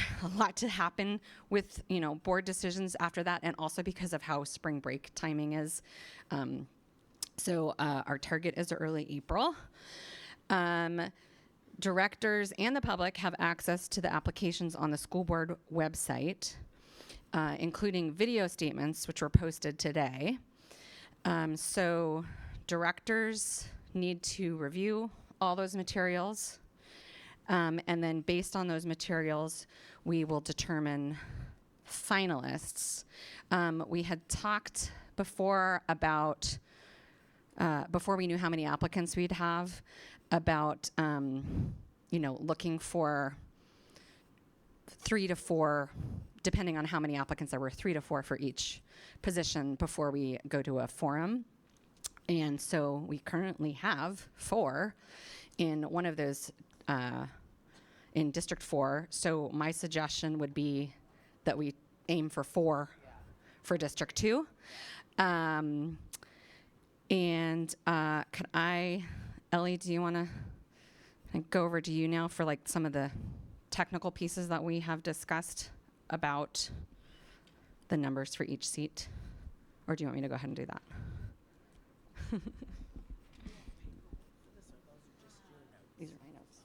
to happen with, board decisions after that, and also because of how spring break timing is. So our target is early April. Directors and the public have access to the applications on the school board website, including video statements, which were posted today. So directors need to review all those materials, and then based on those materials, we will determine finalists. We had talked before about, before we knew how many applicants we'd have, about looking for 3 to 4, depending on how many applicants there were, 3 to 4 for each position before we go to a forum. And so we currently have 4 in one of those in District 4. So my suggestion would be that we aim for 4 for District 2. And could I, Ellie, do you want to go over to you now for like some of the technical pieces that we have discussed about the numbers for each seat? Or do you want me to go ahead and do that? These are my notes.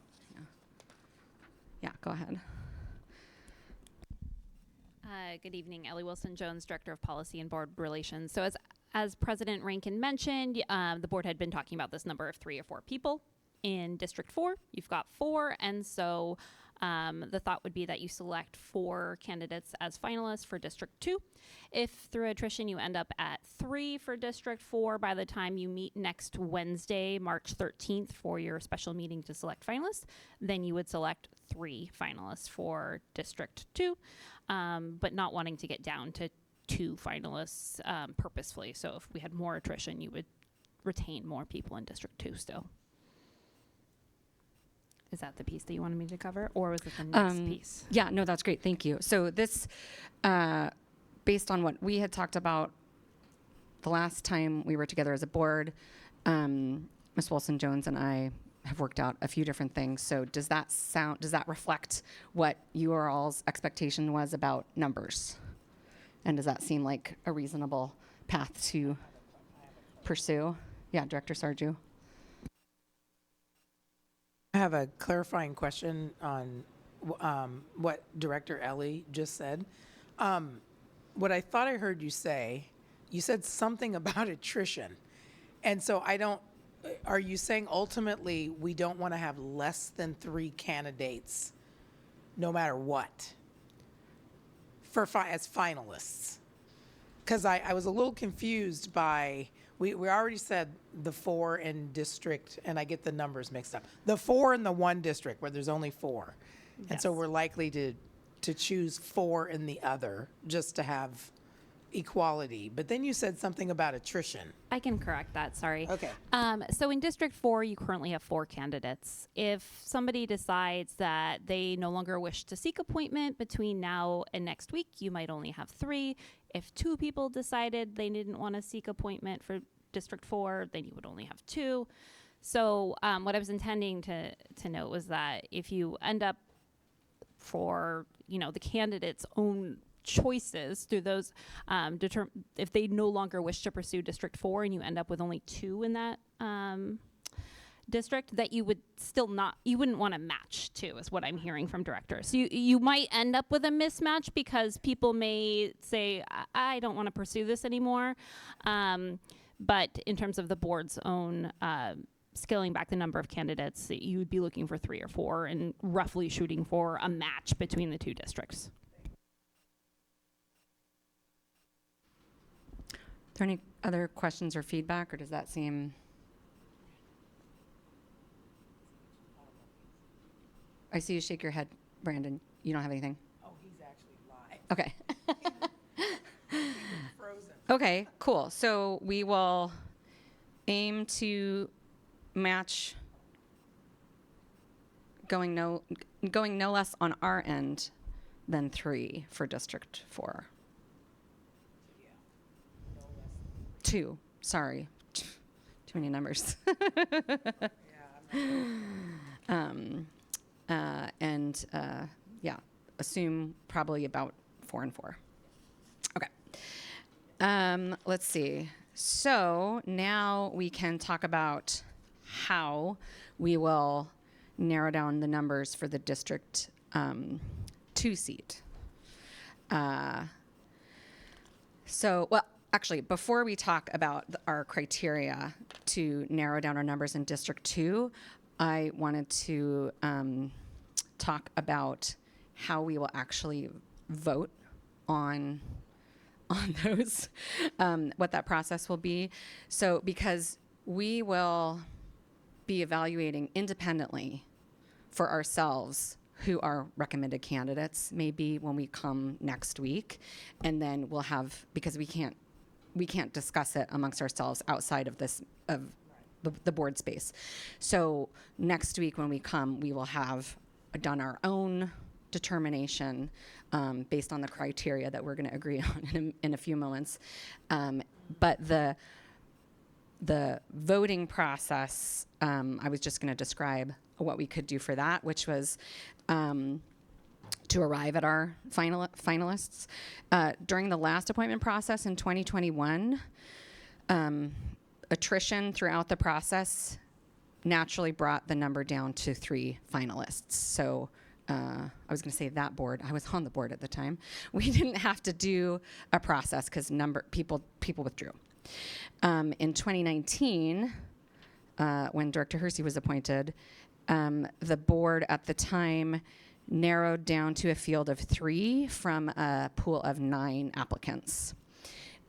Yeah, go ahead. Good evening, Ellie Wilson-Jones, Director of Policy and Board Relations. So as President Rankin mentioned, the board had been talking about this number of 3 or 4 people. In District 4, you've got 4, and so the thought would be that you select 4 candidates as finalists for District 2. If through attrition you end up at 3 for District 4, by the time you meet next Wednesday, March 13th, for your special meeting to select finalists, then you would select 3 finalists for District 2, but not wanting to get down to 2 finalists purposefully. So if we had more attrition, you would retain more people in District 2 still. Is that the piece that you wanted me to cover, or was it the next piece? Yeah, no, that's great. Thank you. So this, based on what we had talked about the last time we were together as a board, Ms. Wilson-Jones and I have worked out a few different things. So does that reflect what your all's expectation was about numbers? And does that seem like a reasonable path to pursue? Yeah, Director Sarju. I have a clarifying question on what Director Ellie just said. What I thought I heard you say, you said something about attrition. And so are you saying ultimately we don't want to have less than 3 candidates no matter what as finalists? Because I was a little confused by, we already said the 4 in district, and I get the numbers mixed up. The 4 in the 1 district where there's only 4. And so we're likely to choose 4 in the other just to have equality. But then you said something about attrition. I can correct that, sorry. Okay. So in District 4, you currently have 4 candidates. If somebody decides that they no longer wish to seek appointment between now and next week, you might only have 3. If 2 people decided they didn't want to seek appointment for District 4, then you would only have 2. So what I was intending to note was that if you end up for, the candidate's own choices through those, if they no longer wish to pursue District 4 and you end up with only 2 in that district, that you would you wouldn't want to match 2, is what I'm hearing from directors. So you might end up with a mismatch because people may say, I don't want to pursue this anymore. But in terms of the board's own scaling back the number of candidates, you would be looking for 3 or 4 and roughly shooting for a match between the 2 districts. Are there any other questions or feedback, or does that seem? I see you shake your head, Brandon. You don't have anything? Oh, he's actually live. Okay. Frozen. Okay, cool. So we will aim to match going no less on our end than 3 for District 4. 2, sorry. Too many numbers. Assume probably about 4 and 4. Okay. Let's see. So now we can talk about how we will narrow down the numbers for the District 2 seat. Actually, before we talk about our criteria to narrow down our numbers in District 2, I wanted to talk about how we will actually vote on those, what that process will be. So, because we will be evaluating independently for ourselves who are recommended candidates maybe when we come next week, and then we'll have, because we can't discuss it amongst ourselves outside of this of the board space. So next week when we come, we will have done our own determination based on the criteria that we're going to agree on in a few moments. But the voting process, I was just going to describe what we could do for that, which was to arrive at our finalists. During the last appointment process in 2021, attrition throughout the process naturally brought the number down to 3 finalists. So I was going to say that board. I was on the board at the time. We didn't have to do a process because people withdrew. In 2019, when Director Hersey was appointed, the board at the time narrowed down to a field of 3 from a pool of 9 applicants.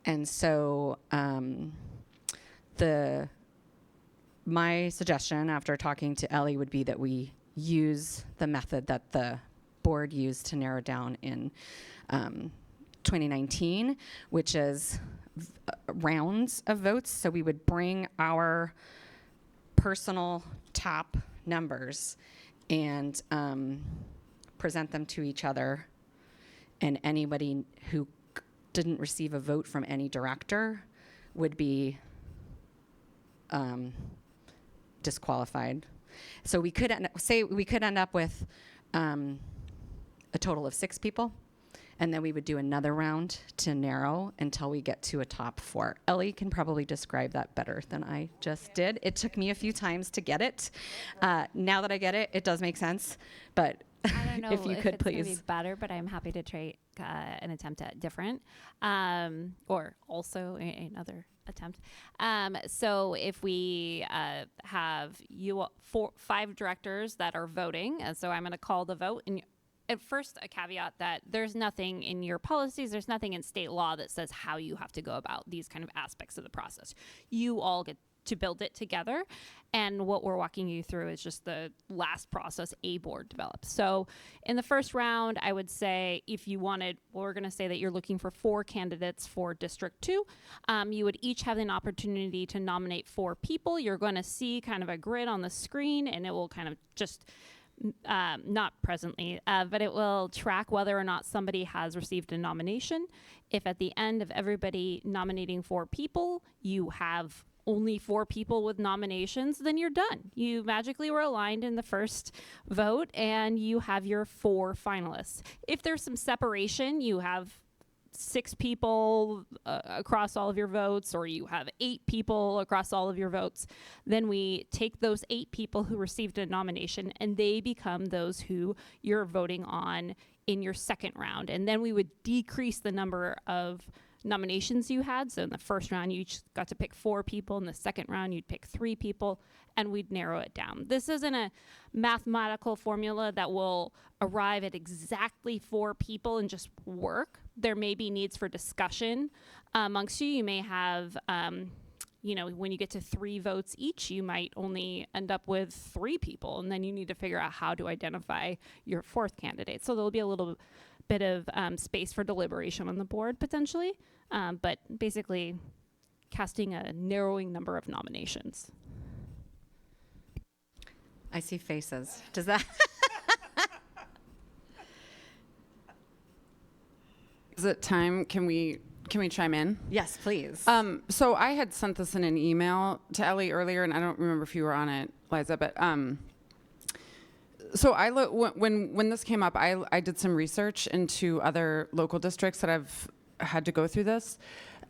And so my suggestion after talking to Ellie would be that we use the method that the board used to narrow down in 2019, which is rounds of votes. So we would bring our personal top numbers and present them to each other, and anybody who didn't receive a vote from any director would be disqualified. So we could end up with a total of 6 people, and then we would do another round to narrow until we get to a top 4. Ellie can probably describe that better than I just did. It took me a few times to get it. Now that I get it, it does make sense. But I don't know if you could it's gonna please. be better, but I'm happy to try an attempt at different, or also another attempt. So if we have 5 directors that are voting, and so I'm going to call the vote. And at first, a caveat that there's nothing in your policies, there's nothing in state law that says how you have to go about these kind of aspects of the process. You all get to build it together, and what we're walking you through is just the last process a board develops. So in the first round, I would say if you wanted, we're going to say that you're looking for 4 candidates for District 2. You would each have an opportunity to nominate 4 people. You're going to see kind of a grid on the screen, and it will kind of just not presently, but it will track whether or not somebody has received a nomination. If at the end of everybody nominating 4 people, you have only 4 people with nominations, then you're done. You magically were aligned in the first vote, and you have your 4 finalists. If there's some separation, you have 6 people across all of your votes, or you have 8 people across all of your votes, then we take those 8 people who received a nomination, and they become those who you're voting on in your second round. And then we would decrease the number of nominations you had. So in the first round, you each got to pick 4 people. In the second round, you'd pick 3 people, and we'd narrow it down. This isn't a mathematical formula that will arrive at exactly 4 people and just work. There may be needs for discussion amongst you. You may have, when you get to 3 votes each, you might only end up with 3 people, and then you need to figure out how to identify your 4th candidate. So there'll be a little bit of space for deliberation on the board potentially, but basically casting a narrowing number of nominations. I see faces. Does that? Is it time? Can we chime in? Yes, please. So I had sent this in an email to Ellie earlier, and I don't remember if you were on it, Liza, but so when this came up, I did some research into other local districts that have had to go through this,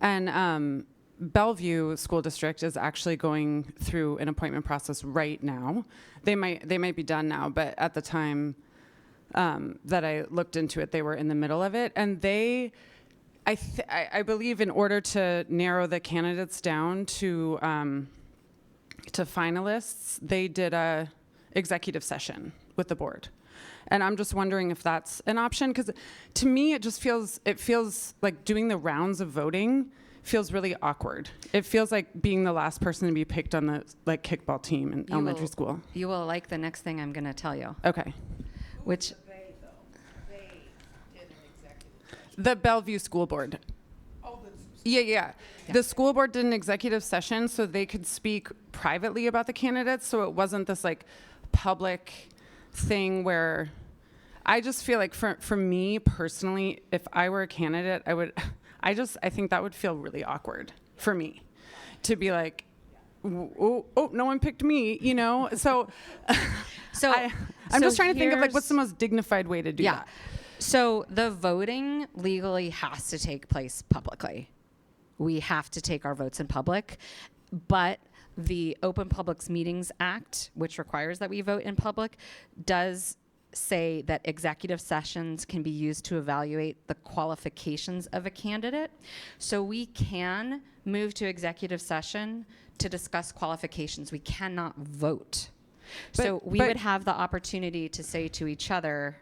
and Bellevue School District is actually going through an appointment process right now. They might be done now, but at the time that I looked into it, they were in the middle of it, and I believe in order to narrow the candidates down to finalists, they did a executive session with the board. And I'm just wondering if that's an option, because to me it feels like doing the rounds of voting feels really awkward. It feels like being the last person to be picked on the kickball team in elementary school. You will like the next thing I'm going to tell you. Okay. which The Bellevue School Board. Yeah. The school board did an executive session so they could speak privately about the candidates, so it wasn't this like public thing where I just feel like for me personally, if I were a candidate, I think that would feel really awkward for me to be like, oh, no one picked me, you know? So I'm just trying to think of like what's the most dignified way to do that. So the voting legally has to take place publicly. We have to take our votes in public, but the Open Public Meetings Act, which requires that we vote in public, does say that executive sessions can be used to evaluate the qualifications of a candidate. So we can move to executive session to discuss qualifications. We cannot vote. So we would have the opportunity to say to each other,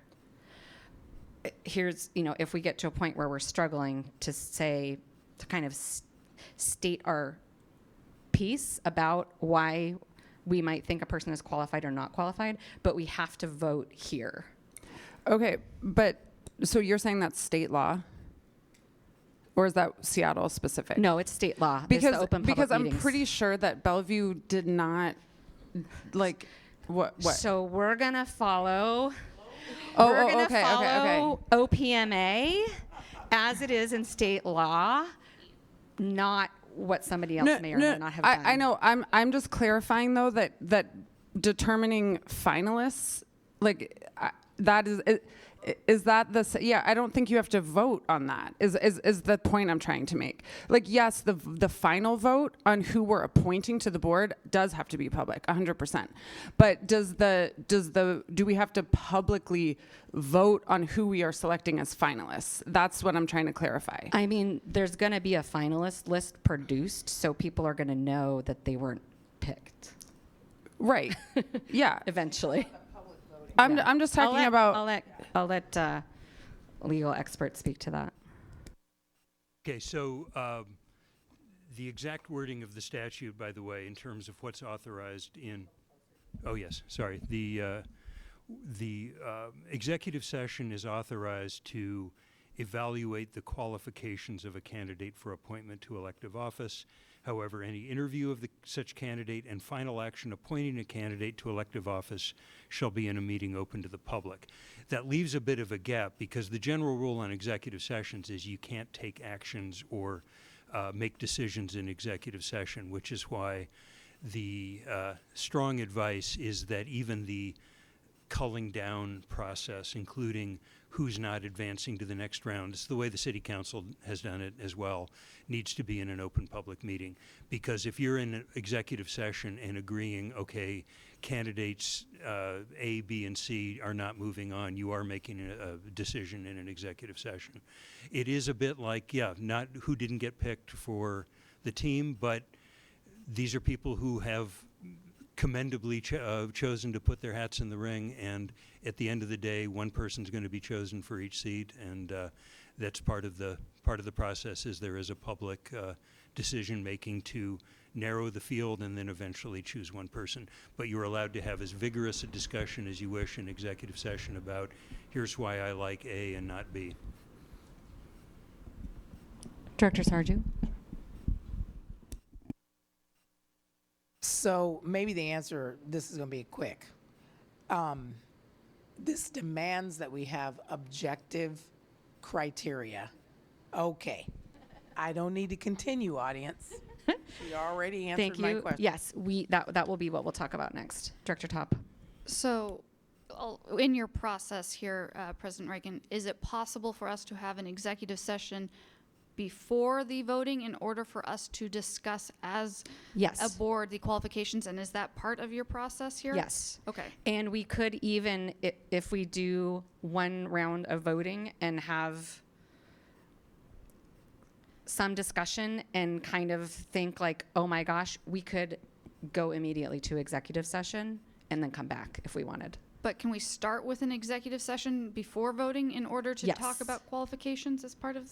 here's, if we get to a point where we're struggling to say, to kind of state our piece about why we might think a person is qualified or not qualified, but we have to vote here. Okay, but so you're saying that's state law? Or is that Seattle specific? No, it's state law. It's the Open Public I'm Meetings. pretty sure that Bellevue did not, like, what? So we're gonna follow. Okay. OPMA as it is in state law, not what somebody else may or may not have done. I know. I'm just clarifying though that determining finalists, like that is that the I don't think you have to vote on that. Is the point I'm trying to make? Like, yes, the final vote on who we're appointing to the board does have to be public, 100%. But do we have to publicly vote on who we are selecting as finalists? That's what I'm trying to clarify. I mean, there's going to be a finalist list produced, so people are going to know that they weren't picked. Right. Yeah. Eventually. I'm just talking about. I'll let legal experts speak to that. Okay, so the exact wording of the statute, by the way, in terms of what's authorized in, the executive session is authorized to evaluate the qualifications of a candidate for appointment to elective office. However, any interview of such candidate and final action appointing a candidate to elective office shall be in a meeting open to the public. That leaves a bit of a gap because the general rule on executive sessions is you can't take actions or make decisions in executive session, which is why the strong advice is that even the culling down process, including who's not advancing to the next round, it's the way the city council has done it as well, needs to be in an open public meeting. Because if you're in an executive session and agreeing, okay, candidates A, B, and C are not moving on, you are making a decision in an executive session. It is a bit like, not who didn't get picked for the team, but these are people who have commendably chosen to put their hats in the ring, and at the end of the day, one person's going to be chosen for each seat, and that's part of the process. Is there is a public decision making to narrow the field and then eventually choose one person. But you're allowed to have as vigorous a discussion as you wish in executive session about here's why I like A and not B. Director Sarju. So maybe the answer, this is going to be quick. This demands that we have objective criteria. Okay. I don't need to continue, audience. She already answered Thank my you. question. Yes, that will be what we'll talk about next. Director Top. So, in your process here, President Reagan, is it possible for us to have an executive session before the voting in order for us to discuss as a board the qualifications, and is that part of your process here? Yes. Okay. And we could even, if we do one round of voting and have some discussion and kind of think like, oh my gosh, we could go immediately to executive session and then come back if we wanted. But can we start with an executive session before voting in order to Yes. talk about qualifications as part of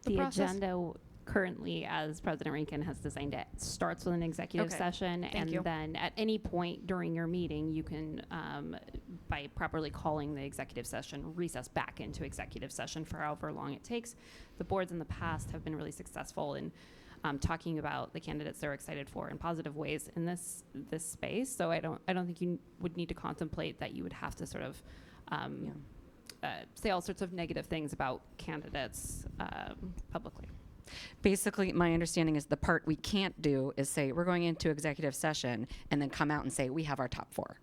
the The process? agenda currently, as President Rankin has designed it, starts with an executive Okay. session, Thank and you. then at any point during your meeting, you can, by properly calling the executive session, recess back into executive session for however long it takes. The boards in the past have been really successful in talking about the candidates they're excited for in positive ways in this space. So I don't think you would need to contemplate that you would have to sort of say all sorts of negative things about candidates publicly. Basically, my understanding is the part we can't do is say we're going into executive session and then come out and say we have our top 4.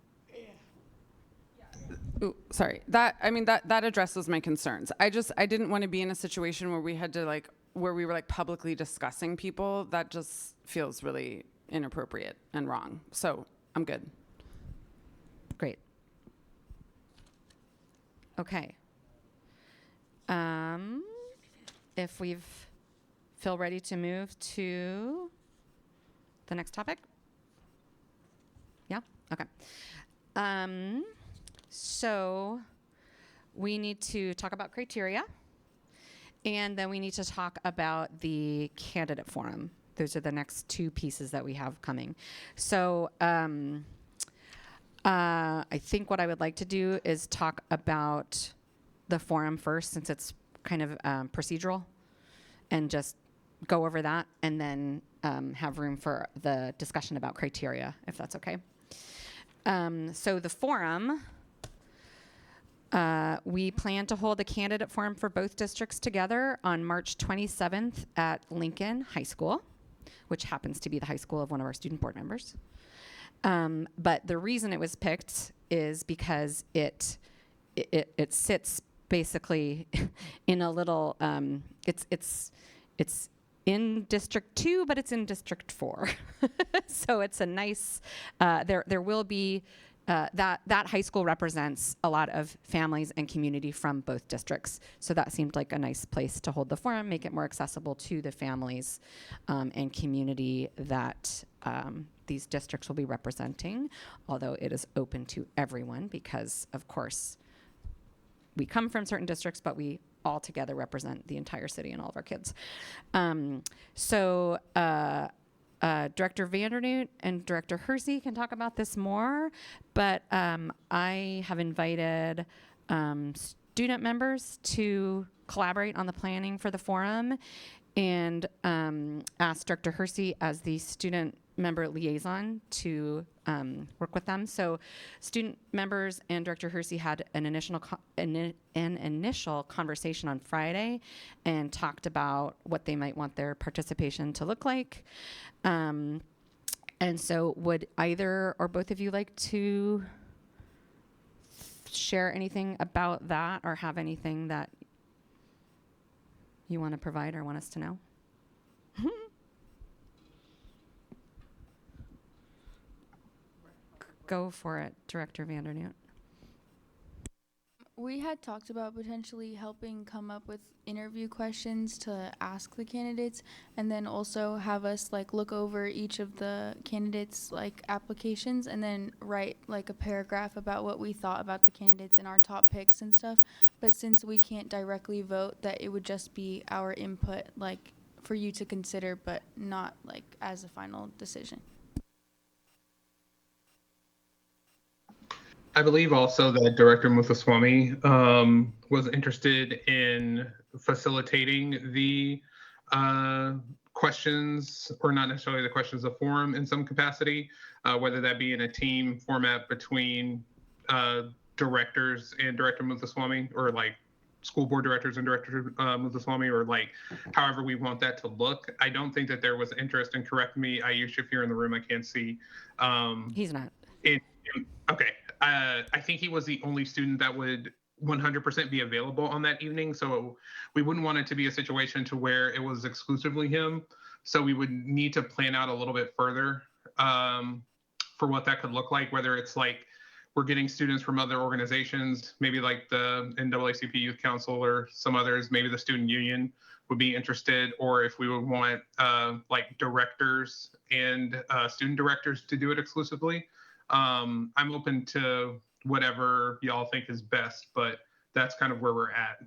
Ooh, sorry. That addresses my concerns. I didn't want to be in a situation where we had to where we were publicly discussing people. That just feels really inappropriate and wrong. So I'm good. Great. Okay. If we feel ready to move to the next topic? Yeah? Okay. So we need to talk about criteria, and then we need to talk about the candidate forum. Those are the next 2 pieces that we have coming. So I think what I would like to do is talk about the forum first, since it's kind of procedural, and just go over that, and then have room for the discussion about criteria, if that's okay. So the forum, we plan to hold a candidate forum for both districts together on March 27th at Lincoln High School, which happens to be the high school of one of our student board members. But the reason it was picked is because it sits basically in a little, it's in District 2, but it's in District 4. So it's a nice, there will be, that high school represents a lot of families and community from both districts. So that seemed like a nice place to hold the forum, make it more accessible to the families and community that these districts will be representing, although it is open to everyone because, of course, we come from certain districts, but we all together represent the entire city and all of our kids. So Director Vandernoot and Director Hersey can talk about this more, but I have invited student members to collaborate on the planning for the forum, and asked Director Hersey as the student member liaison to work with them. So student members and Director Hersey had an initial conversation on Friday and talked about what they might want their participation to look like. And so would either or both of you like to share anything about that, or have anything that you want to provide or want us to know? Go for it, Director Vandernoot. We had talked about potentially helping come up with interview questions to ask the candidates, and then also have us look over each of the candidates applications, and then write a paragraph about what we thought about the candidates and our top picks and stuff. But since we can't directly vote, that it would just be our input for you to consider, but not as a final decision. I believe also that Director Muthuswamy was interested in facilitating the questions, or not necessarily the questions of forum in some capacity, whether that be in a team format between directors and Director Muthuswamy, or school board directors and Director Muthuswamy, or however we want that to look. I don't think that there was interest, and correct me, Ayush, if you're in the room, I can't see. He's not. Okay. I think he was the only student that would 100% be available on that evening. So we wouldn't want it to be a situation to where it was exclusively him. So we would need to plan out a little bit further for what that could look like, whether it's we're getting students from other organizations, maybe the NAACP Youth Council or some others, maybe the Student Union would be interested, or if we would want directors and student directors to do it exclusively. I'm open to whatever y'all think is best, but that's kind of where we're at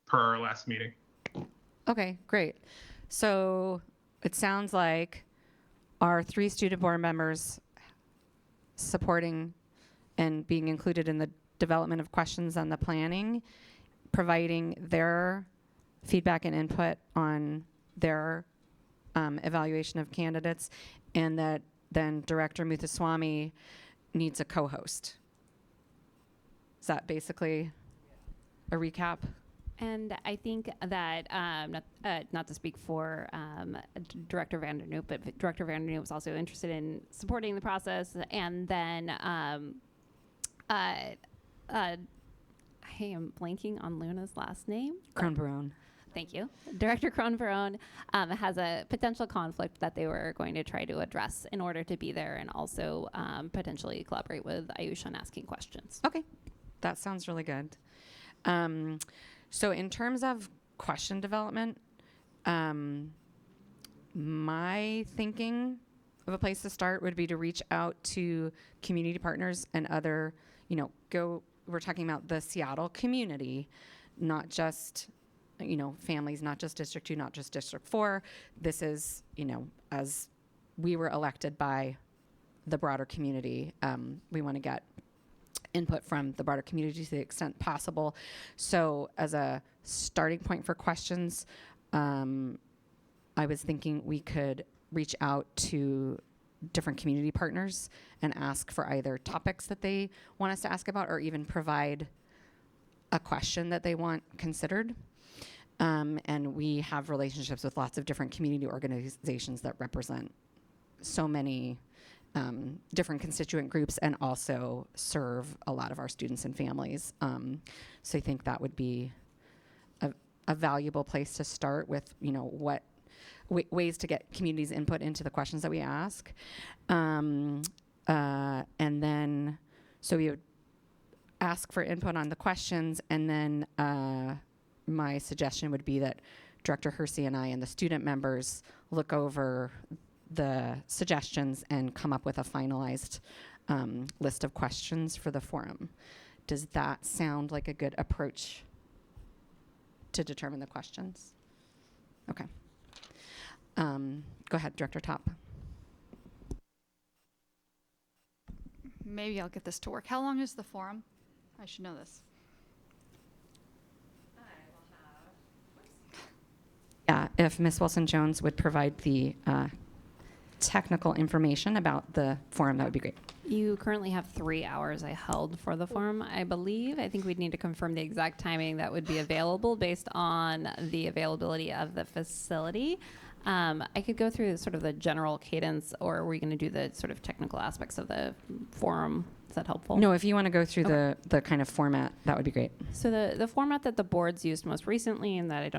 per our last meeting. Okay, great. So it sounds like our 3 student board members supporting and being included in the development of questions on the planning, providing their feedback and input on their evaluation of candidates, and that then Director Muthuswamy needs a co-host. Is that basically a recap? And I think that, not to speak for Director Vandernoot, but Director Vandernoot was also interested in supporting the process. And then I am blanking on Luna's last name. Kronbarone. Thank you. Director Kronbarone has a potential conflict that they were going to try to address in order to be there, and also potentially collaborate with Ayush on asking questions. Okay, that sounds really good. So in terms of question development, my thinking of a place to start would be to reach out to community partners and other, we're talking about the Seattle community, not just, families, not just District 2, not just District 4. This is, as we were elected by the broader community, we want to get input from the broader community to the extent possible. So as a starting point for questions, I was thinking we could reach out to different community partners and ask for either topics that they want us to ask about, or even provide a question that they want considered. And we have relationships with lots of different community organizations that represent so many different constituent groups, and also serve a lot of our students and families. So I think that would be a valuable place to start with, what ways to get communities' input into the questions that we ask. And then, so we would ask for input on the questions, and then my suggestion would be that Director Hersey and I and the student members look over the suggestions and come up with a finalized list of questions for the forum. Does that sound like a good approach to determine the questions? Okay. Go ahead, Director Top. Maybe I'll get this to work. How long is the forum? I should know this. Yeah, if Ms. Wilson-Jones would provide the technical information about the forum, that would be great. You currently have 3 hours I held for the forum, I believe. I think we'd need to confirm the exact timing that would be available based on the availability of the facility. I could go through sort of the general cadence, or are we going to do the sort of technical aspects of the forum? Is that helpful? No, if you want to go through the kind of format, that would be great. So the format that the boards used most recently, and that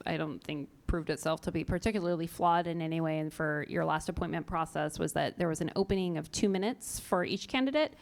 I don't think proved itself to be particularly flawed in any way, and for your last appointment process, was that there was an opening of 2 minutes for each candidate.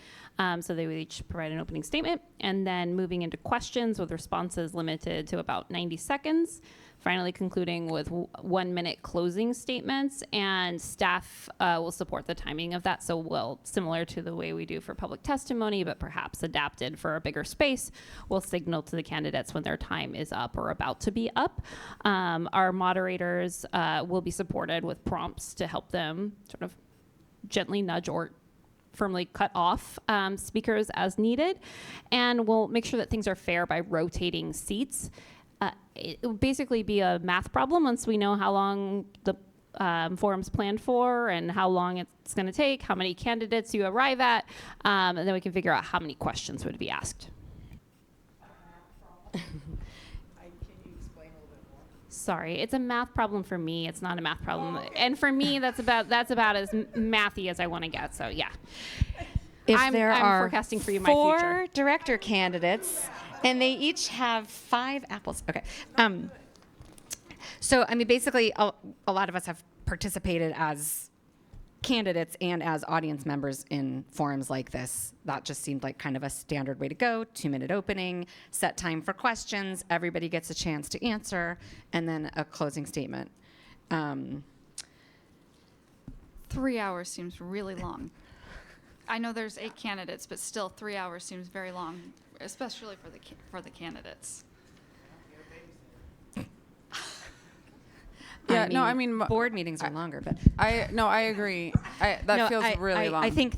So they would each provide an opening statement, and then moving into questions with responses limited to about 90 seconds. Finally concluding with 1 minute closing statements, and staff will support the timing of that. So similar to the way we do for public testimony, but perhaps adapted for a bigger space, we'll signal to the candidates when their time is up or about to be up. Our moderators will be supported with prompts to help them sort of gently nudge or firmly cut off speakers as needed. And we'll make sure that things are fair by rotating seats. It will basically be a math problem once we know how long the forum's planned for and how long it's going to take, how many candidates you arrive at, and then we can figure out how many questions would be asked. Sorry, it's a math problem for me. It's not a math problem, and for me, that's about as mathy as I want to get. So yeah, If I'm are forecasting for you my 4 future. director candidates, and they each have 5 apples. Okay. So, I mean, basically, a lot of us have participated as candidates and as audience members in forums like this. That just seemed like kind of a standard way to go. 2-minute opening, set time for questions, everybody gets a chance to answer, and then a closing statement. 3 hours seems really long. I know there's 8 candidates, but still 3 hours seems very long, especially for the candidates. Yeah, no, I mean, board meetings are longer, but I agree. That No, feels really long. I think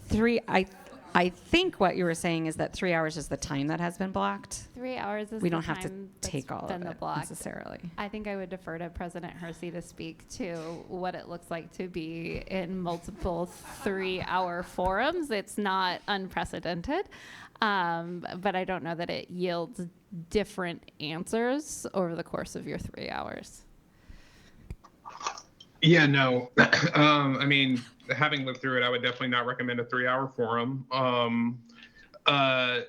I think what you were saying is that 3 hours is the time that has been blocked. 3 hours is We the don't have to time take all been of the it block. necessarily. I think I would defer to President Hersey to speak to what it looks like to be in multiple 3-hour forums. It's not unprecedented, but I don't know that it yields different answers over the course of your 3 hours. Yeah, no. I mean, having lived through it, I would definitely not recommend a 3-hour forum.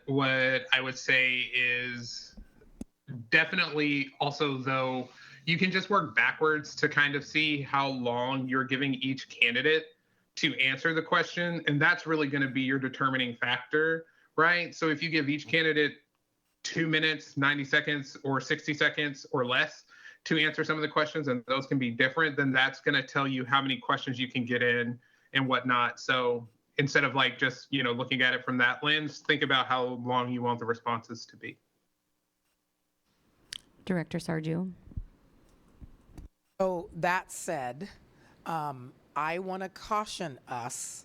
What I would say is definitely also, though, you can just work backwards to kind of see how long you're giving each candidate to answer the question. And that's really going to be your determining factor, right? So if you give each candidate 2 minutes, 90 seconds, or 60 seconds or less to answer some of the questions, and those can be different, then that's going to tell you how many questions you can get in and whatnot. So instead of like just, looking at it from that lens, think about how long you want the responses to be. Director Sarju. So that said, I want to caution us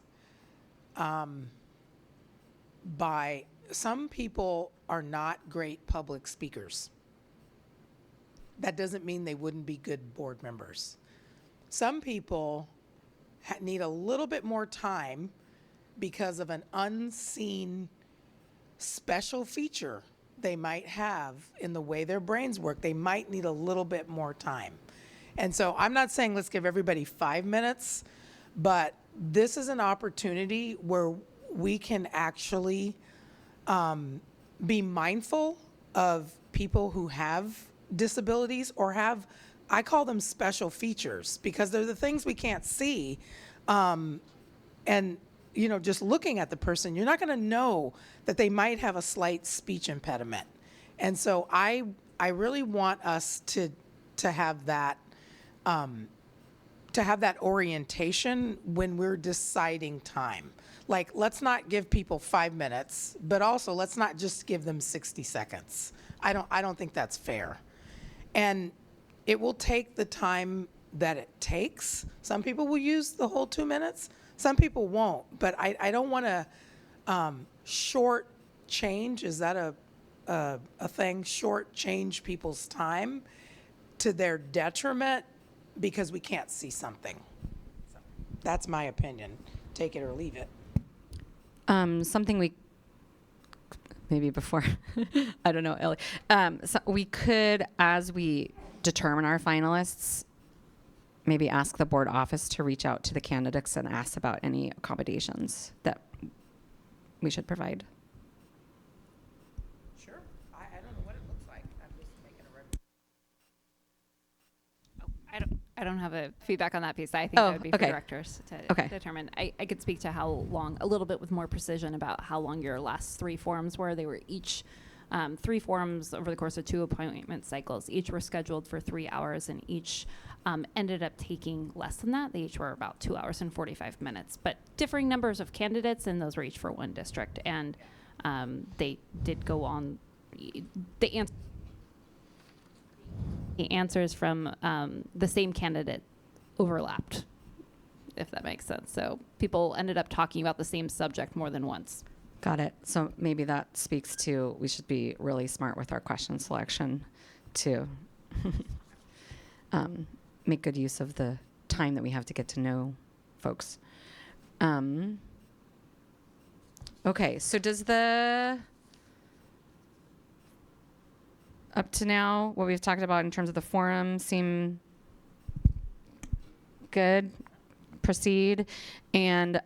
by some people are not great public speakers. That doesn't mean they wouldn't be good board members. Some people need a little bit more time because of an unseen special feature they might have in the way their brains work. They might need a little bit more time. And so I'm not saying let's give everybody 5 minutes, but this is an opportunity where we can actually be mindful of people who have disabilities or have, I call them special features, because they're the things we can't see. And just looking at the person, you're not going to know that they might have a slight speech impediment. And so I really want us to have that orientation when we're deciding time. Like, let's not give people 5 minutes, but also let's not just give them 60 seconds. I don't think that's fair. And it will take the time that it takes. Some people will use the whole 2 minutes. Some people won't. But I don't want to short change. Is that a thing? Short change people's time to their detriment because we can't see something. That's my opinion. Take it or leave it. Something we maybe before, I don't know, Ellie. So we could, as we determine our finalists, maybe ask the board office to reach out to the candidates and ask about any accommodations that we should provide. Sure. I don't know what it looks like. I'm just making a recommendation. I don't have a feedback on that piece. I think that would be for okay. directors to determine. I could speak to how long, a little bit with more precision about how long your last 3 forums were. They were each 3 forums over the course of 2 appointment cycles. Each were scheduled for 3 hours, and each ended up taking less than that. They each were about 2 hours and 45 minutes, but differing numbers of candidates, and those were each for 1 district. And they did go on. The answers from the same candidate overlapped, if that makes sense. So people ended up talking about the same subject more than once. Got it. So maybe that speaks to we should be really smart with our question selection to make good use of the time that we have to get to know folks. Okay, so does up to now, what we've talked about in terms of the forum seem good? Proceed. And,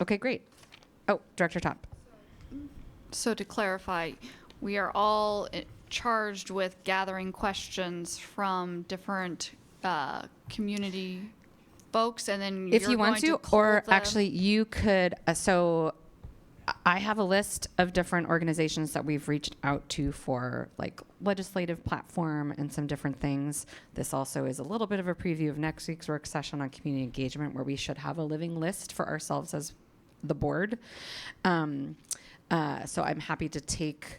okay, great. Oh, Director Top. So to clarify, we are all charged with gathering questions from different community folks, and then If you're you want going to, call or the- actually you could, so I have a list of different organizations that we've reached out to for like legislative platform and some different things. This also is a little bit of a preview of next week's work session on community engagement, where we should have a living list for ourselves as the board. So I'm happy to take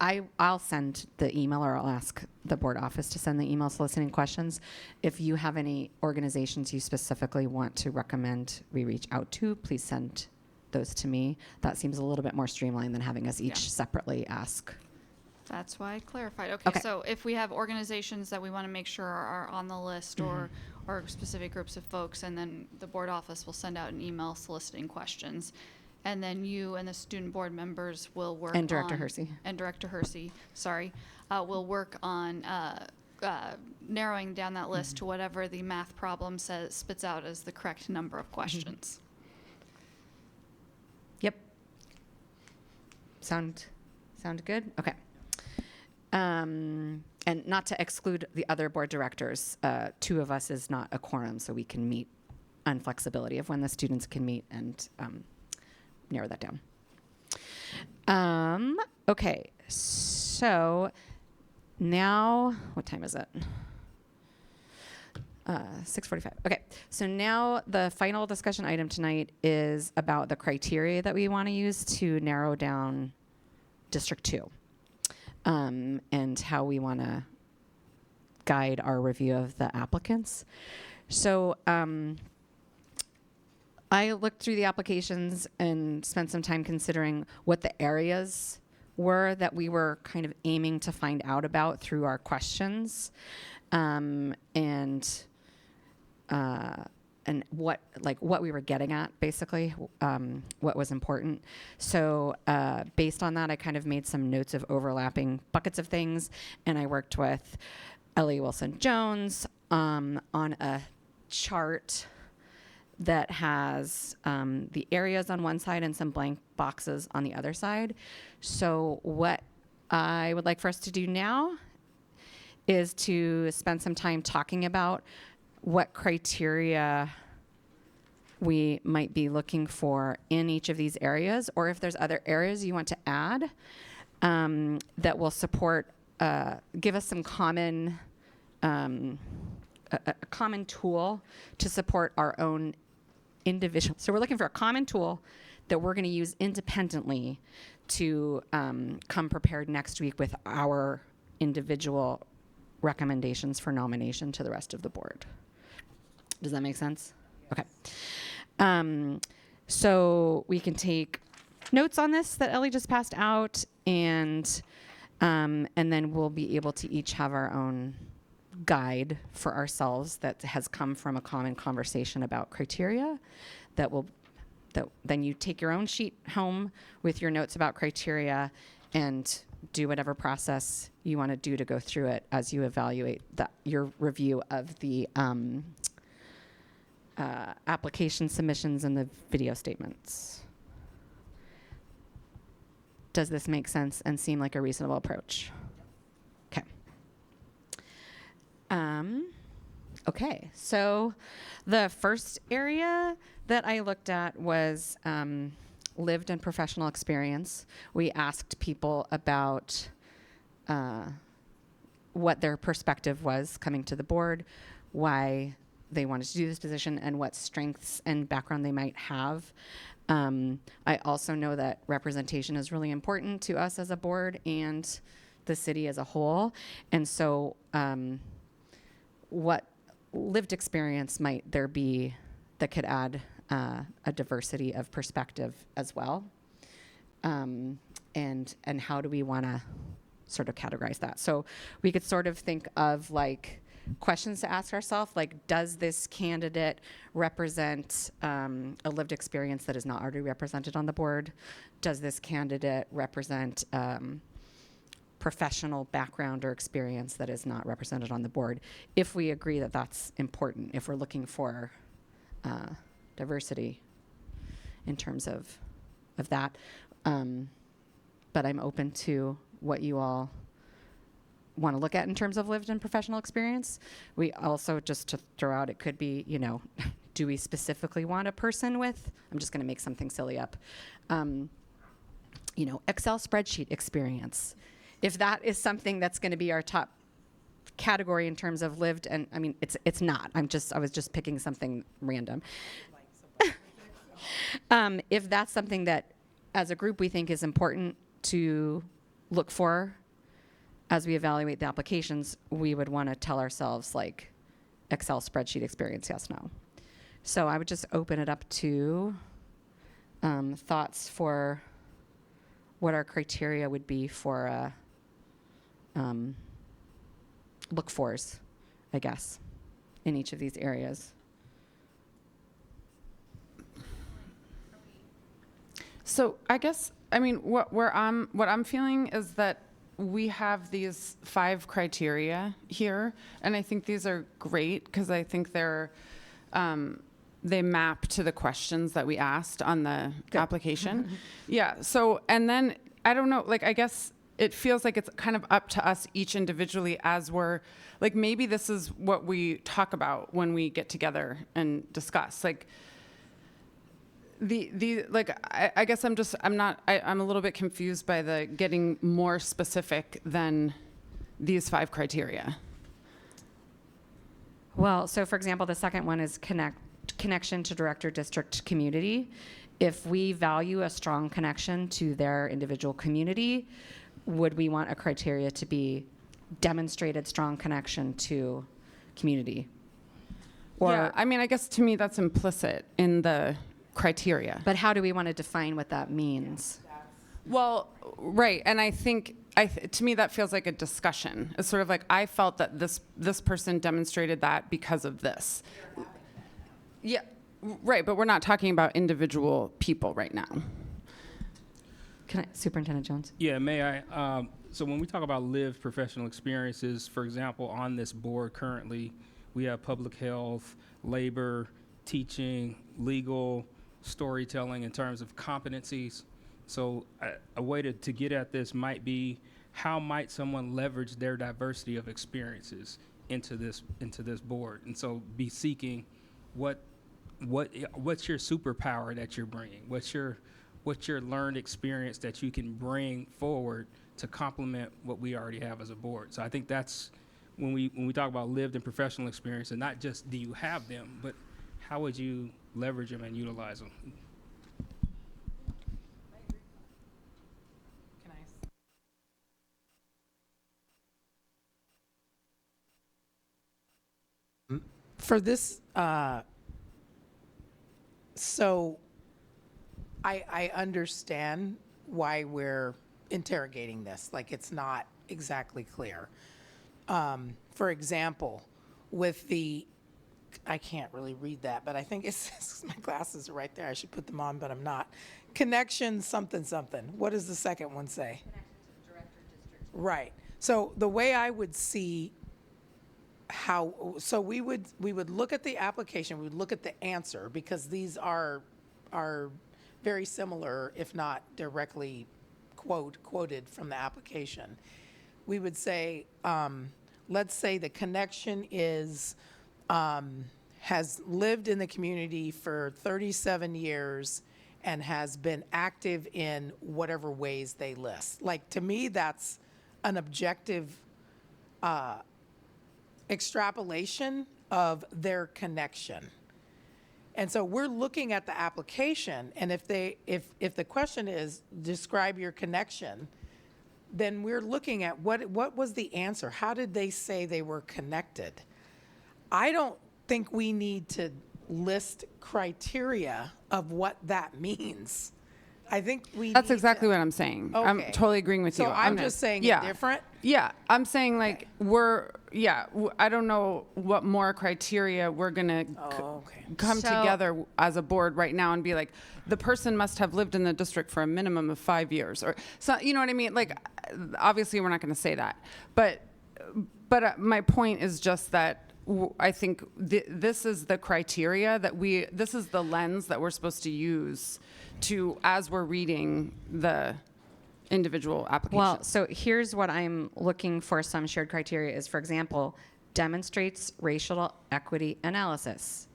I'll send the email, or I'll ask the board office to send the email soliciting questions. If you have any organizations you specifically want to recommend we reach out to, please send those to me. That seems a little bit more streamlined than having us each separately ask. That's why I clarified. Okay, Okay. so if we have organizations that we want to make sure are on the list or specific groups of folks, and then the board office will send out an email soliciting questions. And then you and the student board members will work And Director on- Hersey. And Director Hersey, sorry, will work on narrowing down that list to whatever the math problem spits out as the correct number of questions. Yep. Sound good? Okay. And not to exclude the other board directors, 2 of us is not a quorum, so we can meet on flexibility of when the students can meet and narrow that down. Okay, so now, what time is it? 6:45. Okay, so now the final discussion item tonight is about the criteria that we want to use to narrow down District 2, and how we want to guide our review of the applicants. So I looked through the applications and spent some time considering what the areas were that we were kind of aiming to find out about through our questions, and what we were getting at, basically, what was important. So based on that, I kind of made some notes of overlapping buckets of things, and I worked with Ellie Wilson-Jones on a chart that has the areas on one side and some blank boxes on the other side. So what I would like for us to do now is to spend some time talking about what criteria we might be looking for in each of these areas, or if there's other areas you want to add that will support, give us some common, a common tool to support our own individual. So we're looking for a common tool that we're going to use independently to come prepared next week with our individual recommendations for nomination to the rest of the board. Does that make sense? Okay. So we can take notes on this that Ellie just passed out, and then we'll be able to each have our own guide for ourselves that has come from a common conversation about criteria that then you take your own sheet home with your notes about criteria and do whatever process you want to do to go through it as you evaluate your review of the application submissions and the video statements. Does this make sense and seem like a reasonable approach? Okay. Okay, so the first area that I looked at was lived and professional experience. We asked people about what their perspective was coming to the board, why they wanted to do this position, and what strengths and background they might have. I also know that representation is really important to us as a board and the city as a whole. And so what lived experience might there be that could add a diversity of perspective as well? And how do we want to sort of categorize that? So we could sort of think of like questions to ask ourselves, like, does this candidate represent a lived experience that is not already represented on the board? Does this candidate represent professional background or experience that is not represented on the board? If we agree that that's important, if we're looking for diversity in terms of that. But I'm open to what you all want to look at in terms of lived and professional experience. We also, just to throw out, it could be, do we specifically want a person with, I'm just going to make something silly up, Excel spreadsheet experience. If that is something that's going to be our top category in terms of lived, and I mean, it's not. I was just picking something random. If that's something that, as a group, we think is important to look for as we evaluate the applications, we would want to tell ourselves like Excel spreadsheet experience, yes, no. So I would just open it up to thoughts for what our criteria would be for look fors, I guess, in each of these areas. So I guess, I mean, what I'm feeling is that we have these 5 criteria here, and I think these are great because I think they map to the questions that we asked on the application. Yeah. So, and then I don't know, like, I guess it feels like it's kind of up to us each individually as we're, like, maybe this is what we talk about when we get together and discuss. Like, I guess I'm a little bit confused by the getting more specific than these 5 criteria. Well, so for example, the second one is connection to director district community. If we value a strong connection to their individual community, would we want a criteria to be demonstrated strong connection to community? Or, yeah, I mean, I guess to me that's implicit in the criteria. But how do we want to define what that means? Well, right, and I think to me that feels like a discussion. It's sort of like I felt that this person demonstrated that because of this. Yeah, right, but we're not talking about individual people right now. Superintendent Jones? Yeah, may I? So when we talk about lived professional experiences, for example, on this board currently, we have public health, labor, teaching, legal, storytelling in terms of competencies. So a way to get at this might be, how might someone leverage their diversity of experiences into this board? And so be seeking what's your superpower that you're bringing? What's your learned experience that you can bring forward to complement what we already have as a board? So I think that's when we talk about lived and professional experience, and not just do you have them, but how would you leverage them and utilize them? For this, so I understand why we're interrogating this. Like, it's not exactly clear. For example, with the, I can't really read that, but I think it says, my glasses are right there. I should put them on, but I'm not. Connection something something. What does the second one say? Connection to director district. Right. So the way I would see how, so we would look at the application, we would look at the answer, because these are very similar, if not directly quoted from the application. We would say, let's say the connection is, has lived in the community for 37 years and has been active in whatever ways they list. Like, to me, that's an objective extrapolation of their connection. And so we're looking at the application, and if the question is describe your connection, then we're looking at what was the answer? How did they say they were connected? I don't think we need to list criteria of what that means. I think That's exactly what I'm saying. Okay. I'm totally agreeing with you. So I'm just saying it different? Yeah, I'm saying like I don't know what more criteria we're gonna come together as a board right now and be like, the person must have lived in the district for a minimum of 5 years, or so, you know what I mean? Like, obviously we're not gonna say that, but my point is just that I think this is the criteria that this is the lens that we're supposed to use as we're reading the individual application. Well, so here's what I'm looking for. Some shared criteria is, for example, demonstrates racial equity analysis.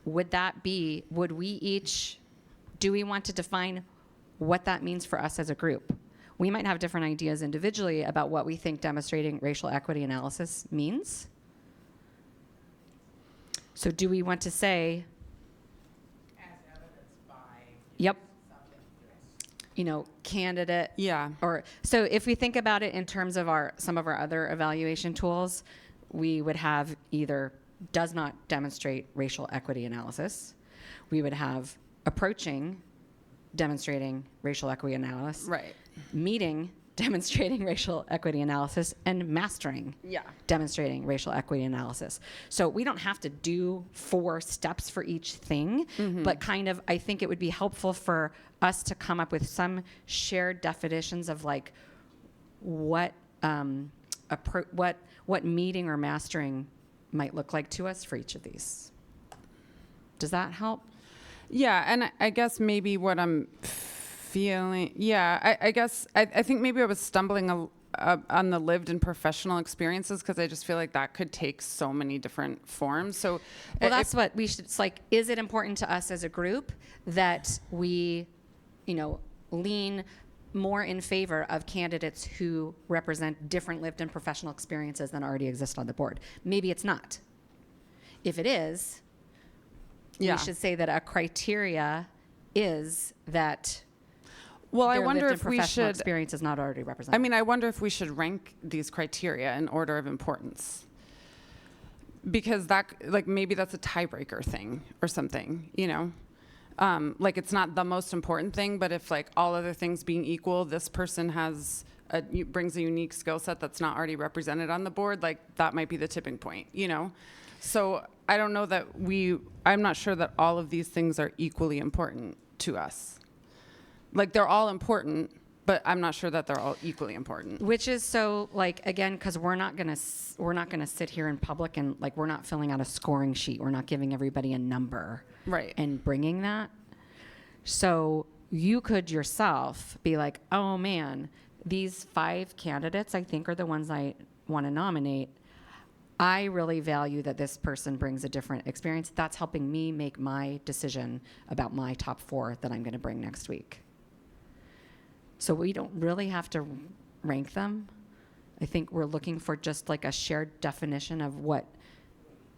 Would we each, do we want to define what that means for us as a group? We might have different ideas individually about what we think demonstrating racial equity analysis means. So do we want to say, as evidenced by, yep. candidate. Yeah. Or so if we think about it in terms of some of our other evaluation tools, we would have either does not demonstrate racial equity analysis. We would have approaching demonstrating racial equity analysis. Right. Meeting demonstrating racial equity analysis, and mastering demonstrating racial equity analysis. So we don't have to do 4 steps for each thing, but kind of, I think it would be helpful for us to come up with some shared definitions of like what meeting or mastering might look like to us for each of these. Does that help? Yeah, and I guess maybe what I'm feeling, I guess, I think maybe I was stumbling on the lived and professional experiences because I just feel like that could take so many different forms. So, well, that's what we should, it's like, is it important to us as a group that we, lean more in favor of candidates who represent different lived and professional experiences than already exist on the board? Maybe it's not. If it is, we should say that a criteria is that well, I their wonder lived if and we professional should experience is not already represented. I mean, I wonder if we should rank these criteria in order of importance. Because that, like, maybe that's a tiebreaker thing or something, like it's not the most important thing, but if like all other things being equal, this person brings a unique skill set that's not already represented on the board, like that might be the tipping point, So I don't know that I'm not sure that all of these things are equally important to us. Like they're all important, but I'm not sure that they're all equally important. Which is so, like, again, because we're not gonna sit here in public and like we're not filling out a scoring sheet. We're not giving everybody a number, right? And bringing that. So you could yourself be like, oh man, these 5 candidates I think are the ones I want to nominate. I really value that this person brings a different experience. That's helping me make my decision about my top 4 that I'm going to bring next week. So we don't really have to rank them. I think we're looking for just like a shared definition of what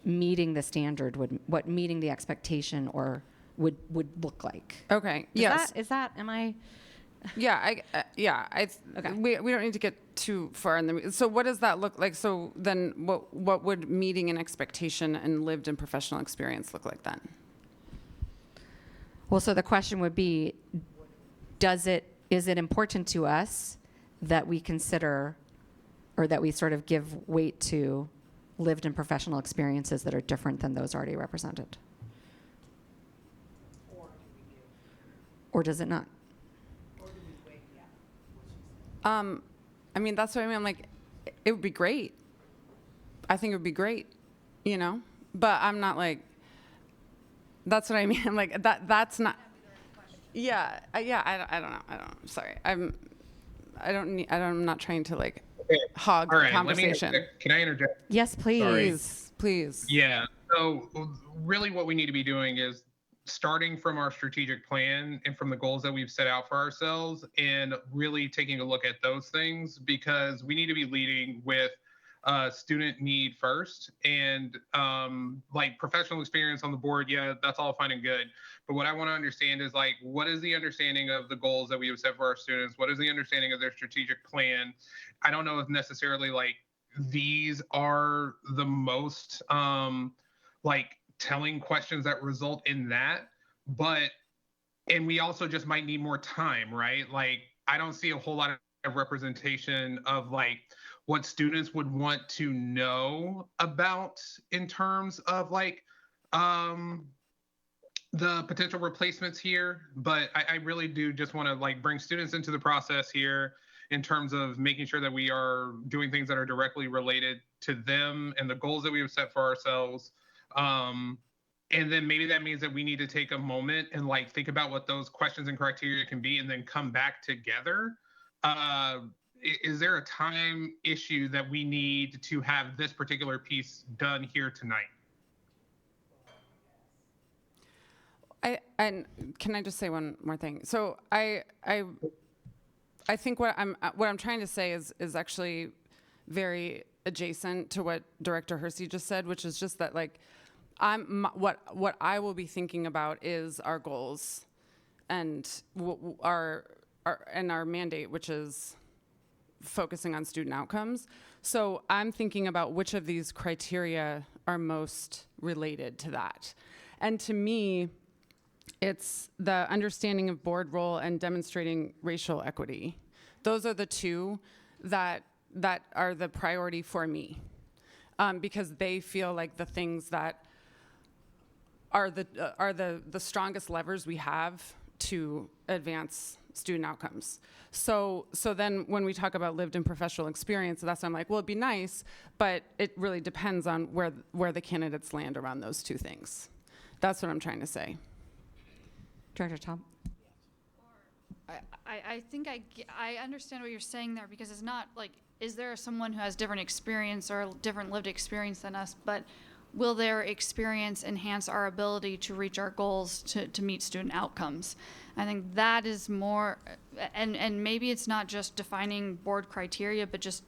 meeting the standard what meeting the expectation or would look like. Okay. Is that, am I? Yeah, okay. We don't need to get too far in the. So what does that look like? So then, what would meeting an expectation and lived and professional experience look like then? Well, so the question would be, is it important to us that we consider, or that we sort of give weight to, lived and professional experiences that are different than those already represented? Or does it not? I mean, that's what I mean. I'm like, it would be great. I think it would be great, but I'm not like, that's what I mean. I'm like, that's not, I don't know. Sorry. I'm not trying to like hog the conversation. Can I interject? Yes, please. Please. Yeah. So really what we need to be doing is starting from our strategic plan and from the goals that we've set out for ourselves and really taking a look at those things, because we need to be leading with student need first. And like professional experience on the board, that's all fine and good. But what I want to understand is like, what is the understanding of the goals that we have set for our students? What is the understanding of their strategic plan? I don't know if necessarily like these are the most like telling questions that result in that, and we also just might need more time, right? Like, I don't see a whole lot of representation of like what students would want to know about in terms of like the potential replacements here. But I really do just want to like bring students into the process here in terms of making sure that we are doing things that are directly related to them and the goals that we have set for ourselves. And then maybe that means that we need to take a moment and like think about what those questions and criteria can be and then come back together. Is there a time issue that we need to have this particular piece done here tonight? And can I just say one more thing? So I think what I'm trying to say is actually very adjacent to what Director Hersey just said, which is just that like what I will be thinking about is our goals and our our mandate, which is focusing on student outcomes. So I'm thinking about which of these criteria are most related to that. And to me, it's the understanding of board role and demonstrating racial equity. Those are the two that are the priority for me, because they feel like the things that are the strongest levers we have to advance student outcomes. So then when we talk about lived and professional experience, that's when I'm like, well, it'd be nice, but it really depends on where the candidates land around those two things. That's what I'm trying to say. Director Tom? I think I understand what you're saying there, because it's not like, is there someone who has different experience or different lived experience than us, but will their experience enhance our ability to reach our goals to meet student outcomes? I think that is more, and maybe it's not just defining board criteria, but just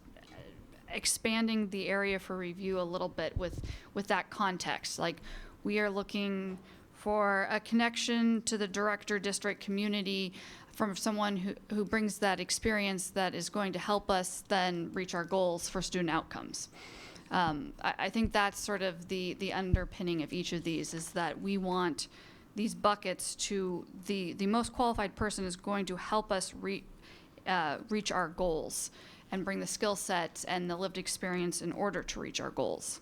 expanding the area for review a little bit with that context. Like, we are looking for a connection to the director district community from someone who brings that experience that is going to help us then reach our goals for student outcomes. I think that's sort of the underpinning of each of these, is that we want these buckets to the most qualified person is going to help us reach our goals and bring the skill sets and the lived experience in order to reach our goals.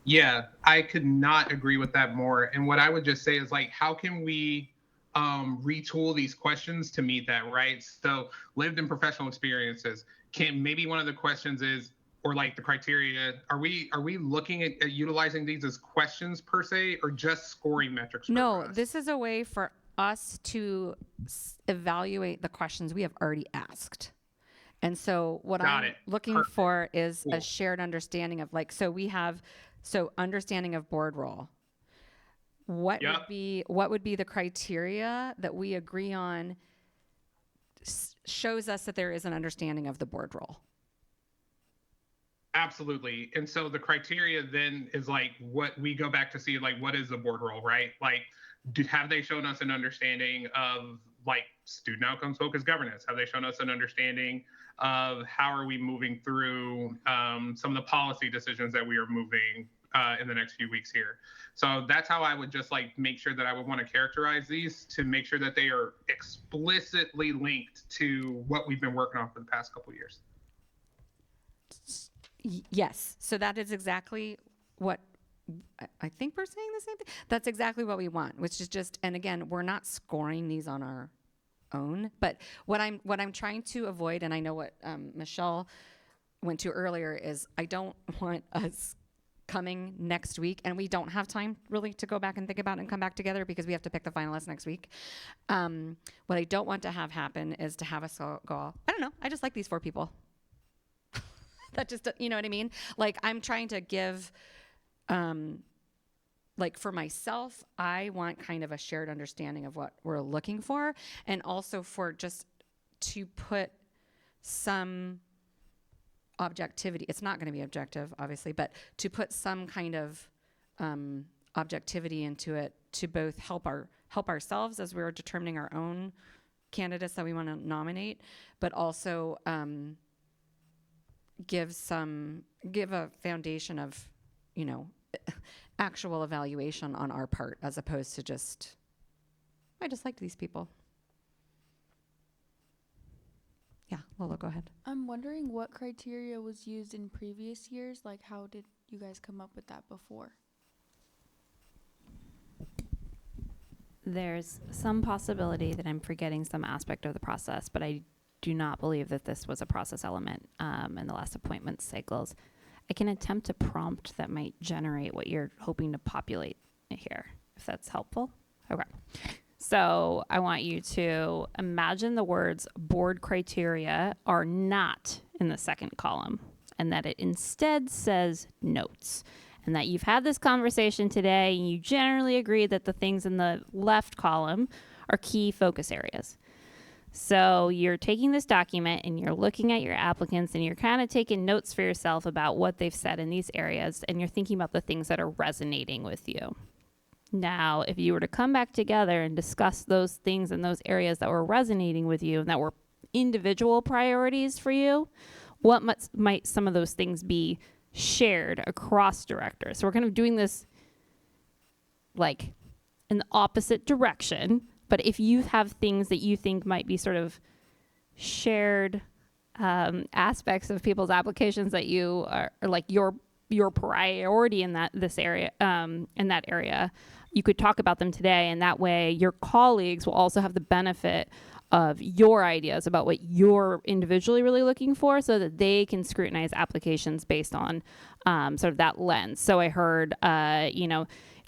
Yeah, I could not agree with that more. And what I would just say is, like, how can we retool these questions to meet that, right? So lived and professional experiences, maybe one of the questions is, or like the criteria, are we looking at utilizing these as questions per se, or just scoring metrics? No, this is a way for us to evaluate the questions we have already asked. And so what I'm looking for is a shared understanding of, like, so understanding of board role. What would be the criteria that we agree on shows us that there is an understanding of the board role? Absolutely. And so the criteria then is like what we go back to see, like, what is the board role, right? Like, have they shown us an understanding of, like, student outcomes focused governance? Have they shown us an understanding of how are we moving through some of the policy decisions that we are moving in the next few weeks here? So that's how I would just, like, make sure that I would want to characterize these, to make sure that they are explicitly linked to what we've been working on for the past couple of years. Yes. So that is exactly what I think we're saying the same thing. That's exactly what we want, which is just, and again, we're not scoring these on our own, but what I'm trying to avoid, and I know what Michelle went to earlier, is I don't want us coming next week and we don't have time really to go back and think about and come back together because we have to pick the finalists next week. What I don't want to have happen is to have us go, I don't know, I just like these 4 people. That just, you know what I mean? Like, I'm trying to give, like, for myself, I want kind of a shared understanding of what we're looking for, and also for just to put some objectivity. It's not going to be objective, obviously, but to put some kind of objectivity into it to both help ourselves as we're determining our own candidates that we want to nominate, but also give a foundation of, you know, actual evaluation on our part, as opposed to just, I just liked these people. Yeah, Lola, go ahead. I'm wondering what criteria was used in previous years. Like, how did you guys come up with that before? There's some possibility that I'm forgetting some aspect of the process, but I do not believe that this was a process element in the last appointment cycles. I can attempt to prompt that might generate what you're hoping to populate here, if that's helpful. Okay. So I want you to imagine the words board criteria are not in the second column, and that it instead says notes. And that you've had this conversation today and you generally agree that the things in the left column are key focus areas. So you're taking this document and you're looking at your applicants and you're kind of taking notes for yourself about what they've said in these areas, and you're thinking about the things that are resonating with you. Now, if you were to come back together and discuss those things and those areas that were resonating with you and that were individual priorities for you, what might some of those things be shared across directors? So we're kind of doing this like in the opposite direction, but if you have things that you think might be sort of shared aspects of people's applications that you are like your priority in that area, you could talk about them today, and that way your colleagues will also have the benefit of your ideas about what you're individually really looking for, so that they can scrutinize applications based on sort of that lens. So I heard,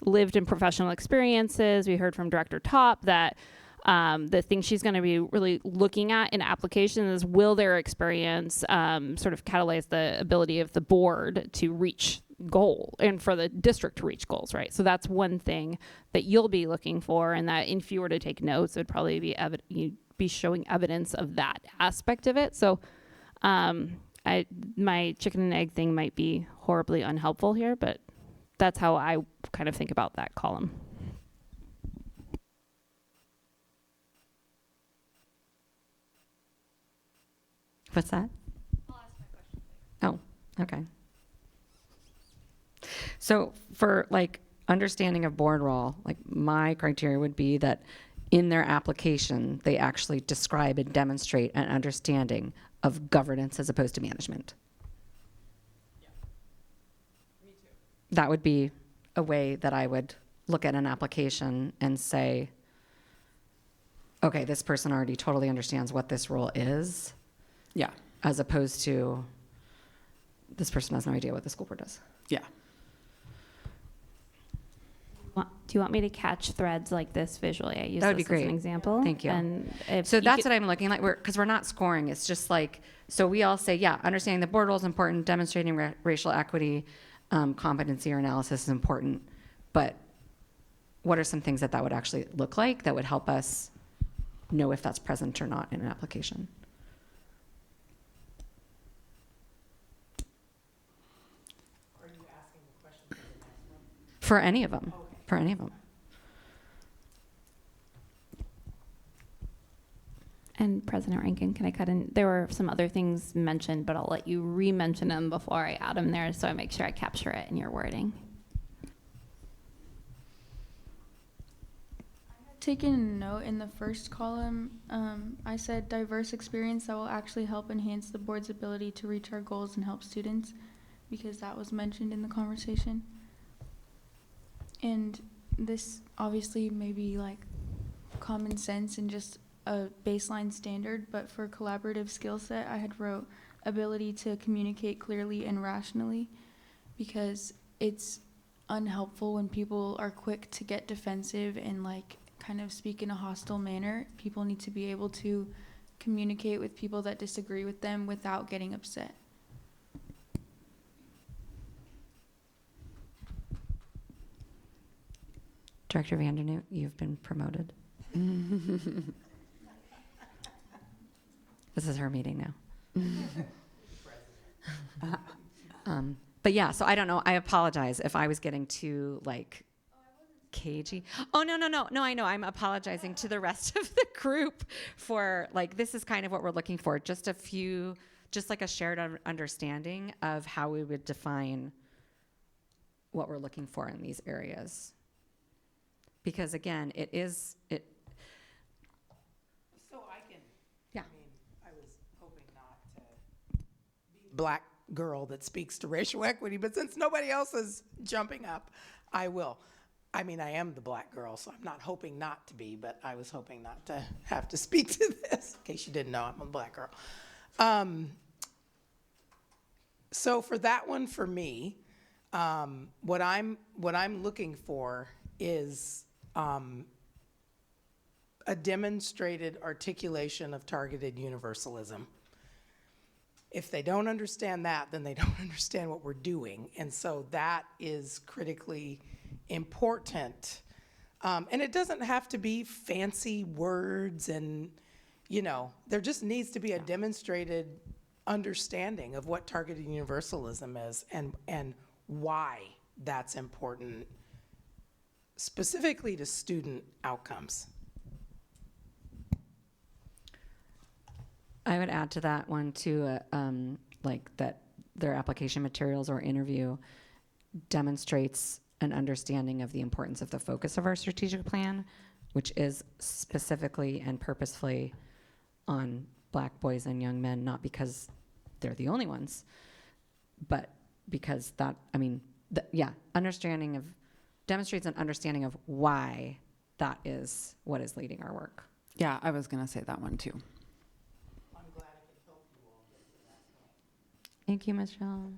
lived and professional experiences. We heard from Director Top that the thing she's going to be really looking at in applications is, will their experience sort of catalyze the ability of the board to reach goal and for the district to reach goals, right? So that's one thing that you'll be looking for, and that if you were to take notes, it would probably be you'd be showing evidence of that aspect of it. So my chicken and egg thing might be horribly unhelpful here, but that's how I kind of think about that column. What's that? I'll ask my question later. Oh, okay. So for like understanding of board role, like my criteria would be that in their application, they actually describe and demonstrate an understanding of governance as opposed to management. Yeah. Me too. That would be a way that I would look at an application and say, okay, this person already totally understands what this role is. Yeah. As opposed to this person has no idea what the school board does. Yeah. Do you want me to catch threads like this visually? I use That would this be great. as an example. Thank you. And if So you that's could- what I'm looking like, because we're not scoring. It's just like, so we all say, yeah, understanding the board role is important, demonstrating racial equity, competency or analysis is important. But what are some things that would actually look like that would help us know if that's present or not in an application? Are you asking the question for the next one? For any of them. Okay. For any of them. And President Rankin, can I cut in? There were some other things mentioned, but I'll let you re-mention them before I add them there, so I make sure I capture it in your wording. Taking a note in the first column, I said diverse experience that will actually help enhance the board's ability to reach our goals and help students, because that was mentioned in the conversation. And this obviously may be like common sense and just a baseline standard, but for collaborative skill set, I had wrote ability to communicate clearly and rationally, because it's unhelpful when people are quick to get defensive and like kind of speak in a hostile manner. People need to be able to communicate with people that disagree with them without getting upset. Director Vandernoot, you've been promoted. This is her meeting now. But yeah, so I don't know. I apologize if I was getting too like cagey. Oh, no, I know. I'm apologizing to the rest of the group for like, this is kind of what we're looking for. Just like a shared understanding of how we would define what we're looking for in these areas. Because again, So I can. Yeah. I mean, I was hoping not to be the black girl that speaks to racial equity, but since nobody else is jumping up, I will. I mean, I am the black girl, so I'm not hoping not to be, but I was hoping not to have to speak to this. In case you didn't know, I'm a black girl. So for that one, for me, what I'm looking for is a demonstrated articulation of targeted universalism. If they don't understand that, then they don't understand what we're doing. And so that is critically important. And it doesn't have to be fancy words and, there just needs to be a demonstrated understanding of what targeted universalism is and why that's important. specifically to student outcomes. I would add to that one too, like that their application materials or interview demonstrates an understanding of the importance of the focus of our strategic plan, which is specifically and purposefully on Black boys and young men, not because they're the only ones, but because that, I mean, understanding of, demonstrates an understanding of why that is what is leading our work. Yeah, I was going to say that one too. Thank you, Michelle.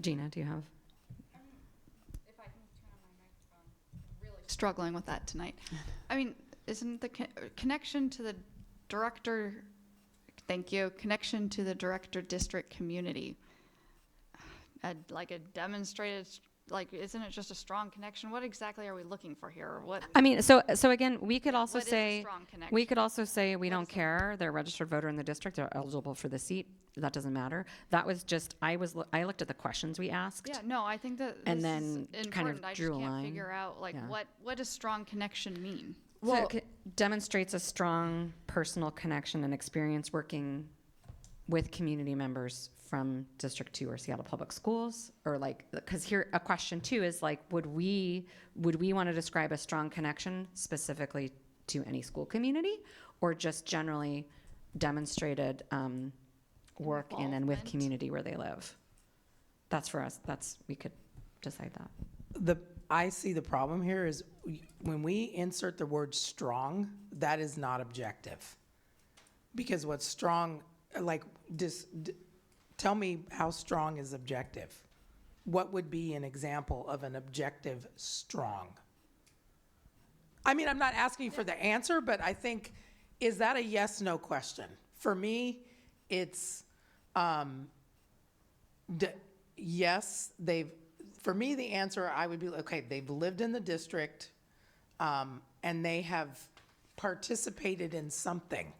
Gina, do you have? Struggling with that tonight. I mean, isn't the connection to the director, thank you, connection to the director district community, like a demonstrated, like, isn't it just a strong connection? What exactly are we looking for here? What? I mean, so again, we could also What is a say, strong connection? we could also say we don't care. They're a registered voter in the district. They're eligible for the seat. That doesn't matter. That was just, I looked at the questions we asked. Yeah, no, I think that And this then is kind of important. I drew just a can't line. figure out, like, Yeah. what does strong connection mean? Well, it demonstrates a strong personal connection and experience working with community members from District 2 or Seattle Public Schools, or like, because here a question too is like, would we want to describe a strong connection specifically to any school community, or just generally demonstrated work in and with Involvement. community where they live? That's for us. We could decide that. I see the problem here is when we insert the word strong, that is not objective. Because what's strong, like, tell me how strong is objective. What would be an example of an objective strong? I mean, I'm not asking for the answer, but I think, is that a yes, no question? For me, it's yes, for me, the answer, I would be, okay, they've lived in the district, and they have participated in something,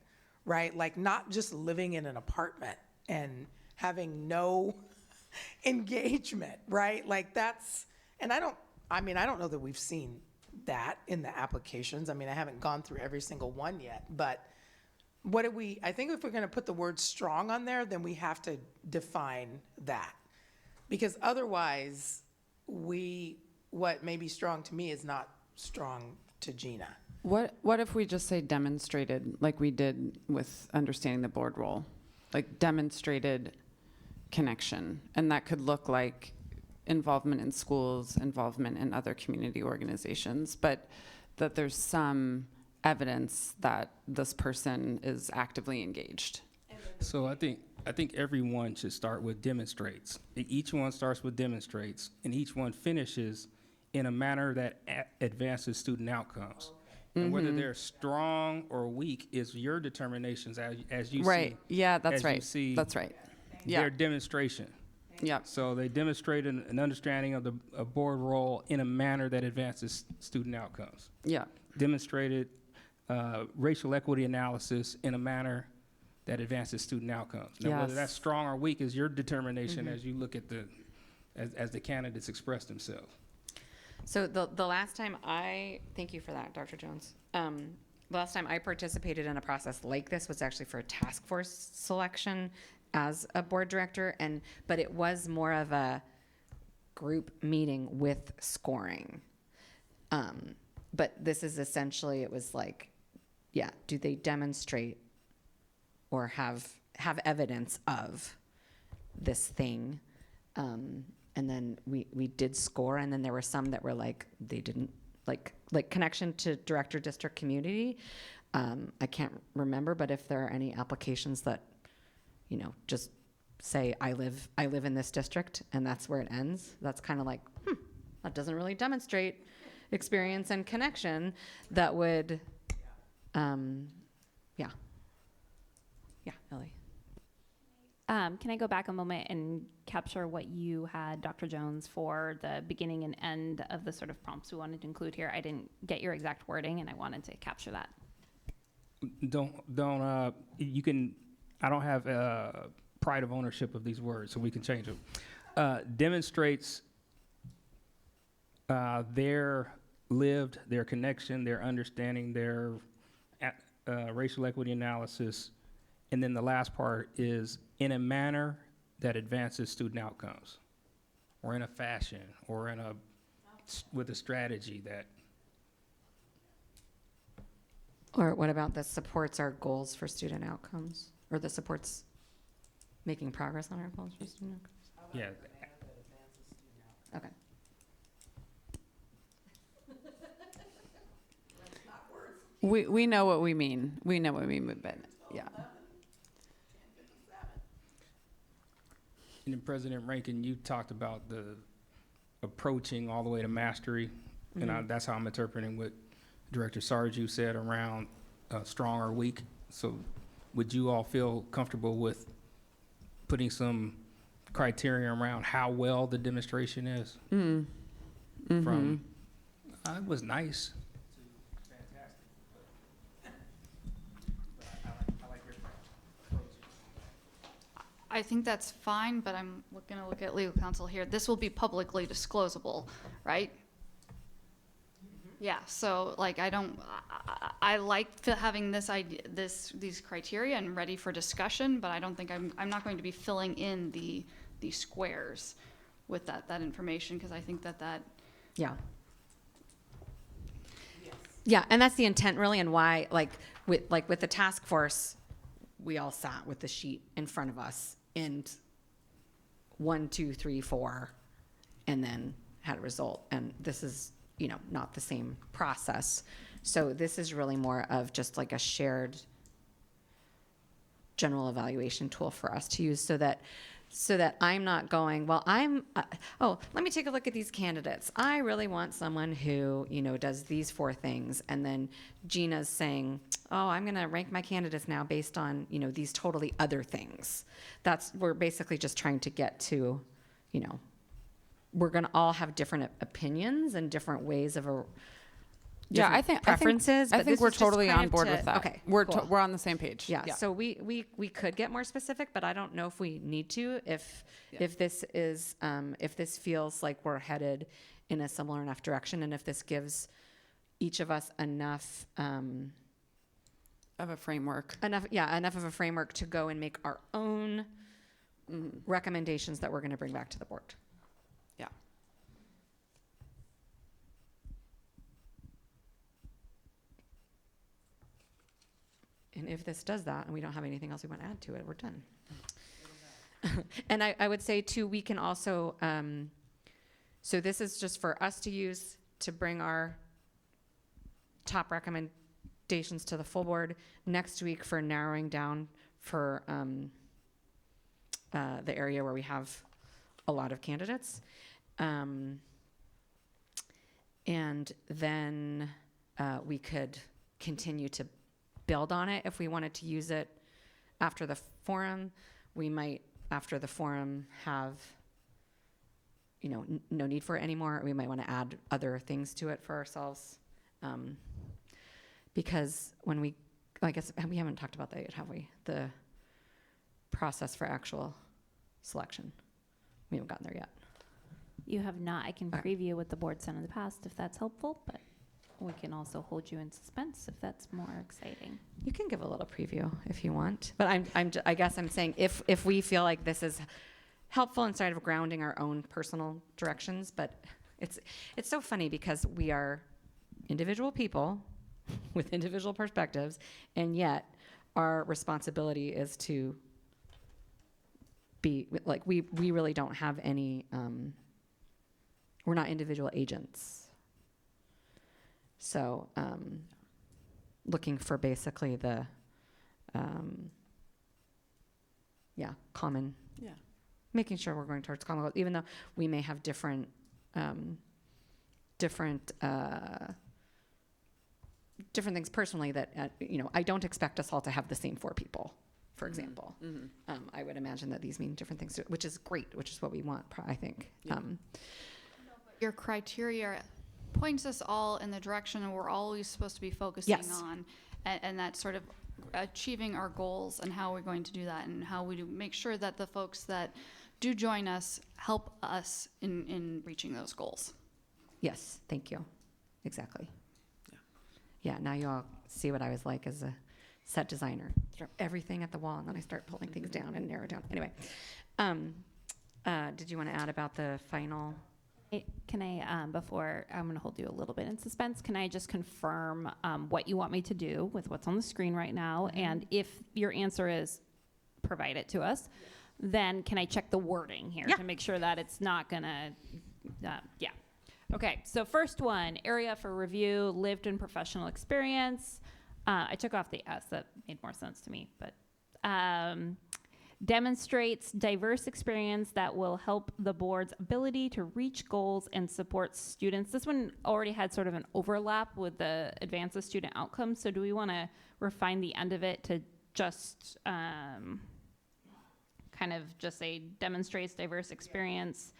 right? Like, not just living in an apartment and having no engagement, right? Like, that's, and I don't know that we've seen that in the applications. I mean, I haven't gone through every single one yet, but I think if we're gonna put the word strong on there, then we have to define that. Because otherwise, what may be strong to me is not strong to Gina. What if we just say demonstrated, like we did with understanding the board role? Like demonstrated connection, and that could look like involvement in schools, involvement in other community organizations, but that there's some evidence that this person is actively engaged. So I think everyone should start with demonstrates. Each one starts with demonstrates, and each one finishes in a manner that advances student outcomes. And whether they're strong or weak is your determinations as you see. Right. Yeah, that's as you right. see That's right. Yeah. Their demonstration. Yeah. So they demonstrate an understanding of the board role in a manner that advances student outcomes. Yeah. Demonstrated racial equity analysis in a manner that advances student outcomes. Now, whether that's strong or weak is your determination as you look at as the candidates express themselves. So the last time thank you for that, Dr. Jones. The last time I participated in a process like this was actually for a task force selection as a board director, but it was more of a group meeting with scoring. But this is essentially, it was like, do they demonstrate or have evidence of this thing? And then we did score, and then there were some that were like, they didn't, like connection to director district community. I can't remember, but if there are any applications that, just say, I live in this district, and that's where it ends, that's kind of like, that doesn't really demonstrate experience and connection that would, Ellie. Can I go back a moment and capture what you had, Dr. Jones, for the beginning and end of the sort of prompts we wanted to include here? I didn't get your exact wording, and I wanted to capture that. I don't have pride of ownership of these words, so we can change them. Demonstrates their connection, their understanding, their racial equity analysis. And then the last part is in a manner that advances student outcomes, or in a fashion, or with a strategy that. Or what about that supports our goals for student outcomes, or that supports making progress on our goals for student outcomes? Yeah. Okay. We know what we mean. We know what we mean, but yeah. And then President Rankin, you talked about the approaching all the way to mastery, and that's how I'm interpreting what Director Sarju said around strong or weak. So would you all feel comfortable with putting some criteria around how well the demonstration is? From, it was nice. I think that's fine, but I'm going to look at legal counsel here. This will be publicly disclosable, right? Yeah, so like I like having this idea, these criteria and ready for discussion, but I don't think I'm not going to be filling in the squares with that information, because I think that. Yeah. Yeah, and that's the intent really, and why with the task force, we all sat with the sheet in front of us and 1, 2, 3, 4, and then had a result. And this is, not the same process. So this is really more of just like a shared general evaluation tool for us to use, so that I'm not going, well, let me take a look at these candidates. I really want someone who, does these 4 things. And then Gina's saying, oh, I'm going to rank my candidates now based on, these totally other things. We're basically just trying to get to, we're going to all have different opinions and different ways of I think preferences. I but think this we're is just totally kind on of board to- with that. Okay, we're cool. we're on the same page. Yeah. So we could get more specific, but I don't know if we need to. If this is if this feels like we're headed in a similar enough direction, and if this gives each of us enough of a framework, enough of a framework to go and make our own recommendations that we're going to bring back to the board. Yeah. And if this does that, and we don't have anything else we want to add to it, we're done. And I would say too, we can also, so this is just for us to use to bring our top recommendations to the full board next week for narrowing down for the area where we have a lot of candidates. And then we could continue to build on it. If we wanted to use it after the forum, we might, after the forum, have no need for it anymore. We might want to add other things to it for ourselves, because I guess we haven't talked about that yet, have we? The process for actual selection. We haven't gotten there yet. You have not. I can Okay. preview what the board's done in the past if that's helpful, but we can also hold you in suspense if that's more exciting. You can give a little preview if you want, but I guess I'm saying if we feel like this is helpful instead of grounding our own personal directions, but it's so funny because we are individual people with individual perspectives, and yet our responsibility is to be like, we really don't have any, we're not individual agents. So looking for basically the, common, making sure we're going towards common goals, even though we may have different things personally that, I don't expect us all to have the same 4 people, for example. I would imagine that these mean different things, which is great, which is what we want, I think. Your criteria points us all in the direction we're always supposed to be focusing Yes. on, and that sort of achieving our goals and how we're going to do that and how we do make sure that the folks that do join us help us in reaching those goals. Yes, thank you. Exactly. Yeah, now you all see what I was like as a set designer. Throw everything at the wall, and then I start pulling things down and narrow down. Anyway, did you want to add about the final? Can I, before, I'm going to hold you a little bit in suspense, can I just confirm what you want me to do with what's on the screen right now? And if your answer is provide it to us, then can I check the wording here to make sure that it's not going to, yeah. Okay, so first one, area for review, lived and professional experience. I took off the S, that made more sense to me, but demonstrates diverse experience that will help the board's ability to reach goals and support students. This one already had sort of an overlap with the advance of student outcomes, so do we want to refine the end of it to just kind of just say demonstrates diverse experience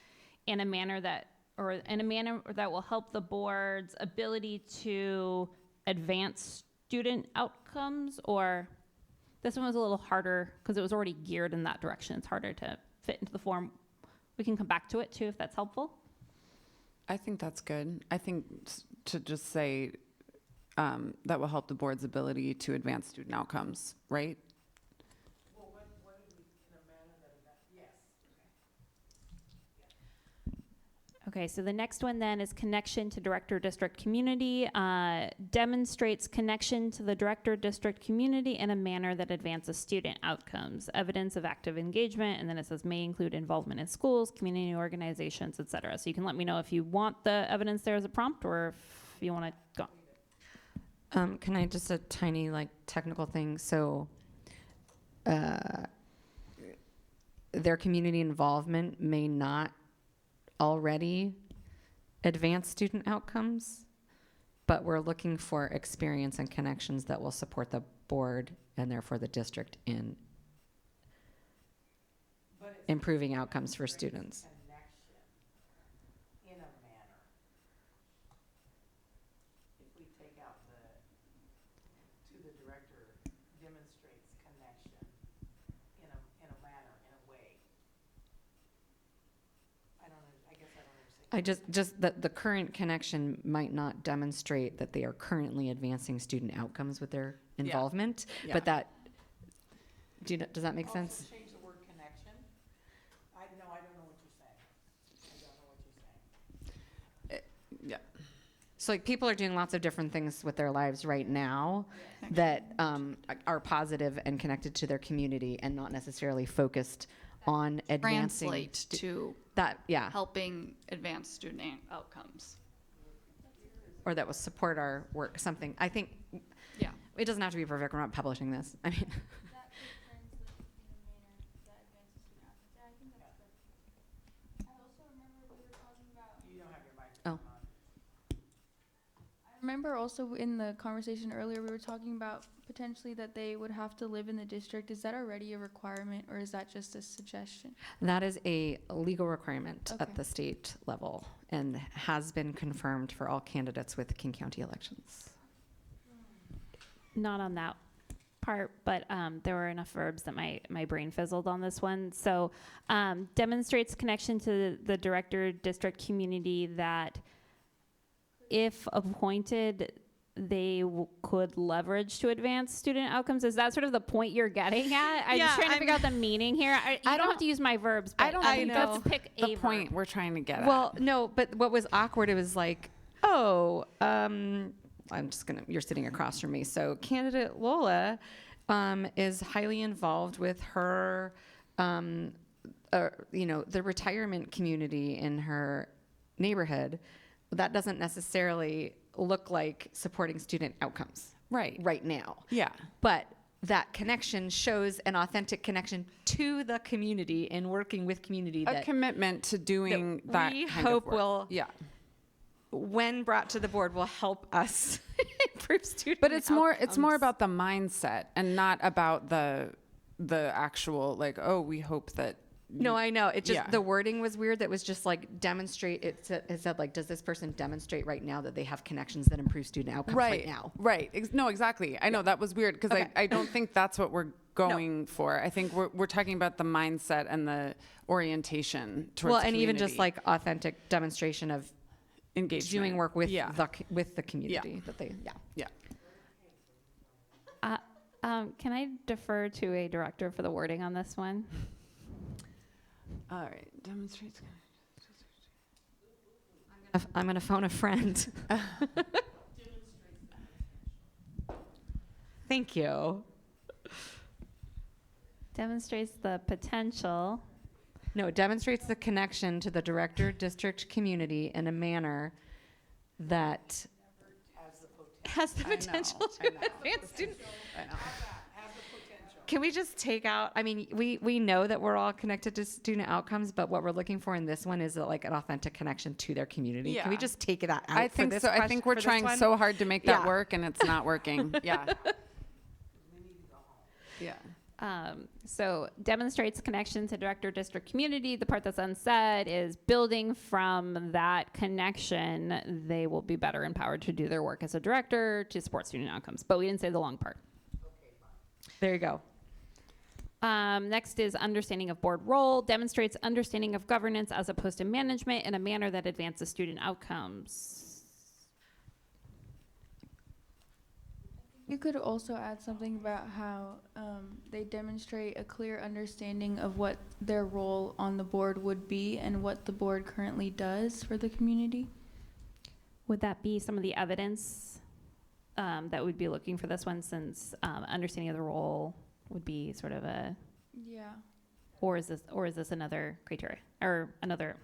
in a manner that will help the board's ability to advance student outcomes? Or this one was a little harder because it was already geared in that direction. It's harder to fit into the form. We can come back to it too if that's helpful. I think that's good. I think to just say that will help the board's ability to advance student outcomes, right? Okay, so the next one then is connection to director district community. Demonstrates connection to the director district community in a manner that advances student outcomes. Evidence of active engagement, and then it says may include involvement in schools, community organizations, etc. So you can let me know if you want the evidence there as a prompt or if you want to go. Can I just a tiny technical thing? So their community involvement may not already advance student outcomes, but we're looking for experience and connections that will support the board and therefore the district in improving outcomes for students. In a manner. If we take out to the director demonstrates connection in a manner, in a way. I guess I don't understand. Just that the current connection might not demonstrate that they are currently advancing student outcomes with their involvement, but that, does that make sense? Change the word connection. I don't know what you're saying. I don't know what you're saying. Yeah. So people are doing lots of different things with their lives right now that are positive and connected to their community and not necessarily focused on advancing. Translate to that, helping advance student outcomes. Or that will support our work, something. I think, it doesn't have to be perfect. We're not publishing this. I mean. Oh. I remember also in the conversation earlier, we were talking about potentially that they would have to live in the district. Is that already a requirement or is that just a suggestion? That is a legal requirement at the state level and has been confirmed for all candidates with King County elections. Not on that part, but there were enough verbs that my brain fizzled on this one. So demonstrates connection to the director district community that if appointed, they could leverage to advance student outcomes. Is that sort of the point you're getting at? I'm just trying to figure out the meaning here. I don't have to use my verbs, but I know let's pick the a point verb. we're trying to get at. Well, no, but what was awkward, it was like, you're sitting across from me. So candidate Lola is highly involved with her, the retirement community in her neighborhood. That doesn't necessarily look like supporting student outcomes right now. Yeah. But that connection shows an authentic connection to the community and working with community. A commitment to doing that we kind hope of work. will, when brought to the board, will help us improve student But it's more outcomes. about the mindset and not about the actual we hope that No, I know. It just, Yeah. the wording was weird. That was just like demonstrate. It said like, does this person demonstrate right now that they have connections that improve student outcomes right now? Right. No, exactly. I know that was weird because I don't think that's what we're going for. I think we're talking about the mindset and the orientation towards Well, and even just community. like authentic demonstration of engagement, doing work with Yeah. the community that they, Yeah. Can I defer to a director for the wording on this one? All right. Demonstrates. I'm going to phone a friend. Thank you. Demonstrates the potential. No, it demonstrates the connection to the director district community in a manner that has the potential to advance student. Can we just take out, I mean, we know that we're all connected to student outcomes, but what we're looking for in this one is like an authentic connection to their community. Can we Yeah. just take that out? I for think this so. I question- think we're for this trying one? so hard to make that Yeah. work, and it's not working. Yeah. Yeah. So demonstrates connection to director district community. The part that's unsaid is building from that connection, they will be better empowered to do their work as a director to support student outcomes. But we didn't say the long part. There you go. Next is understanding of board role. Demonstrates understanding of governance as opposed to management in a manner that advances student outcomes. You could also add something about how they demonstrate a clear understanding of what their role on the board would be and what the board currently does for the community. Would that be some of the evidence that we'd be looking for this one, since understanding of the role would be sort of a, Yeah. or is this another criteria or another?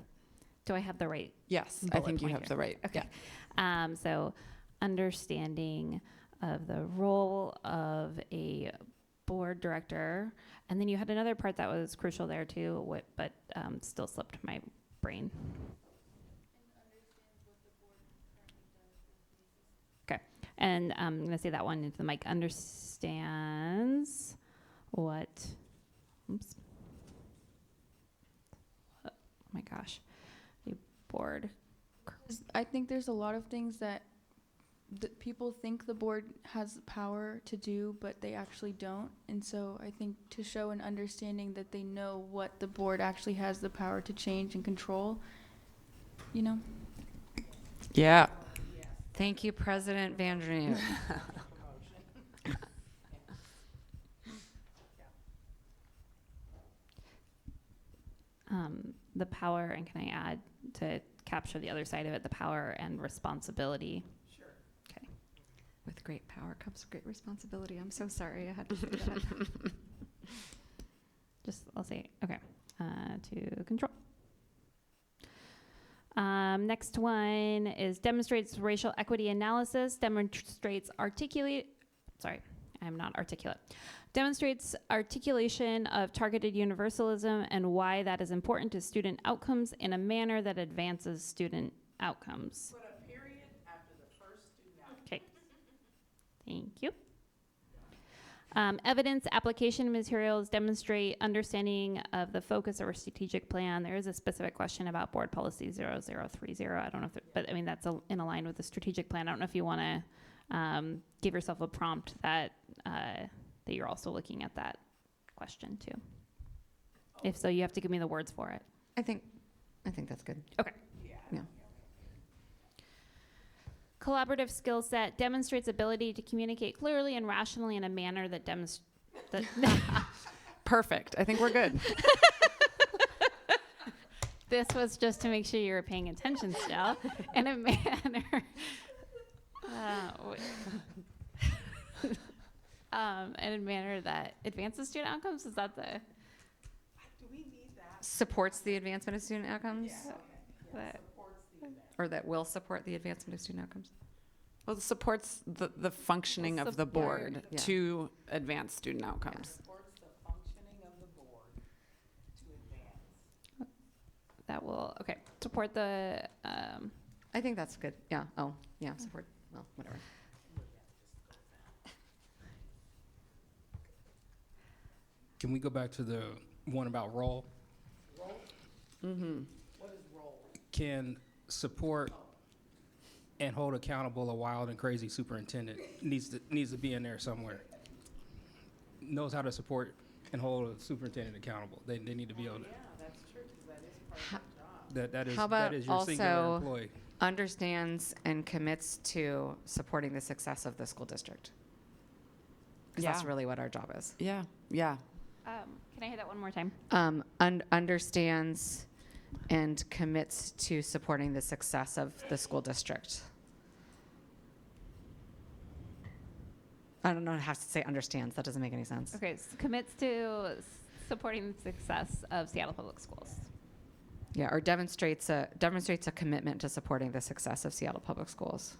Do I have the right? Yes, I bullet think you point have here? the right. Okay. So understanding of the role of a board director, and then you had another part that was crucial there too, but still slipped my brain. Okay, and I'm gonna say that one into the mic. Understands what? Oops. Oh my gosh, the board. I think there's a lot of things that people think the board has the power to do, but they actually don't. And so I think to show an understanding that they know what the board actually has the power to change and control, you know? Yeah. Thank you, President Vandrew. The power, and can I add to capture the other side of it, the power and responsibility? Sure. Okay. With great power comes great responsibility. I'm so sorry I had to say that. I'll say, okay, to control. Next one is demonstrates racial equity analysis, demonstrates demonstrates articulation of targeted universalism and why that is important to student outcomes in a manner that advances student outcomes. Put a period after the first student outcome. Okay. Thank you. Evidence application materials demonstrate understanding of the focus of our strategic plan. There is a specific question about board policy 0030. I don't know if, but I mean, that's in line with the strategic plan. I don't know if you want to give yourself a prompt that that you're also looking at that question too. If so, you have to give me the words for it. I think that's good. Okay. Yeah. Collaborative skill set demonstrates ability to communicate clearly and rationally in a manner that demonstrates. Perfect. I think we're good. This was just to make sure you were paying attention still in a manner. In a manner that advances student outcomes. Is that the? Do we need that? Supports the advancement of student outcomes? Yeah. That- Or that will support the advancement of student outcomes? Well, it supports the functioning of the board Yeah. to advance student outcomes. Supports the functioning of the board to advance. That will, okay, support the, I think that's good. Yeah. Oh, yeah. Support. Well, whatever. Can we go back to the one about role? can support and hold accountable a wild and crazy superintendent. Needs to be in there somewhere. Knows how to support and hold a superintendent accountable. They need to be able to. That's true, because That is How about that is your singular also employee. understands and commits to supporting the success of the school district? Because that's Yeah. really what our job is. Yeah, yeah. Can I hear that one more time? Understands and commits to supporting the success of the school district. I don't know how to say understands. That doesn't make any sense. Okay, commits to supporting the success of Seattle Public Schools. Yeah, or demonstrates a commitment to supporting the success of Seattle Public Schools.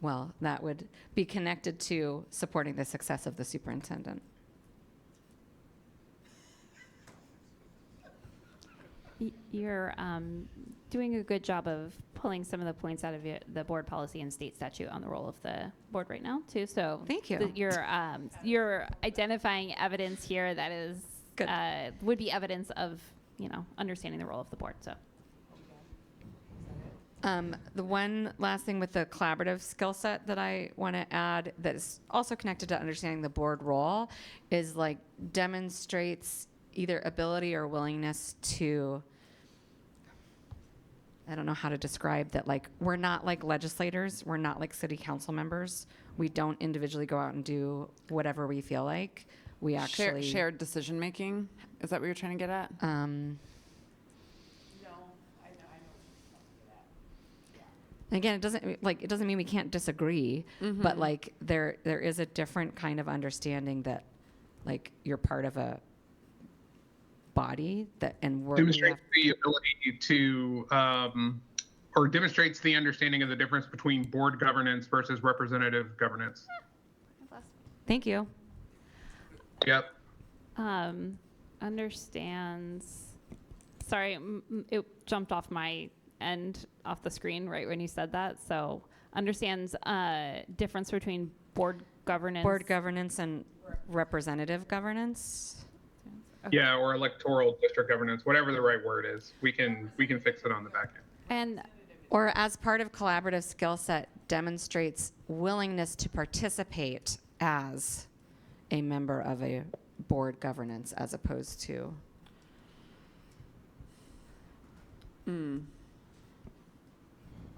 Well, that would be connected to supporting the success of the superintendent. You're doing a good job of pulling some of the points out of the board policy and state statute on the role of the board right now, too. So thank you. You're identifying evidence here that is would be evidence of understanding the role of the board. So. The one last thing with the collaborative skill set that I want to add that is also connected to understanding the board role is like demonstrates either ability or willingness to, I don't know how to describe that, like we're not like legislators, we're not like city council members. We don't individually go out and do whatever we feel like. We actually Shared decision making. Is that what you're trying to get at? Again, it doesn't mean we can't disagree, but like there is a different kind of understanding that like you're part of a body that and we're Demonstrates the ability to, or demonstrates the understanding of the difference between board governance versus representative governance. Thank you. Yep. Understands. Sorry, it jumped off my end off the screen right when you said that. So understands difference between board governance and representative governance. Okay. Yeah, or electoral district governance, whatever the right word is. We can fix it on the back end. Or as part of collaborative skill set, demonstrates willingness to participate as a member of a board governance as opposed to.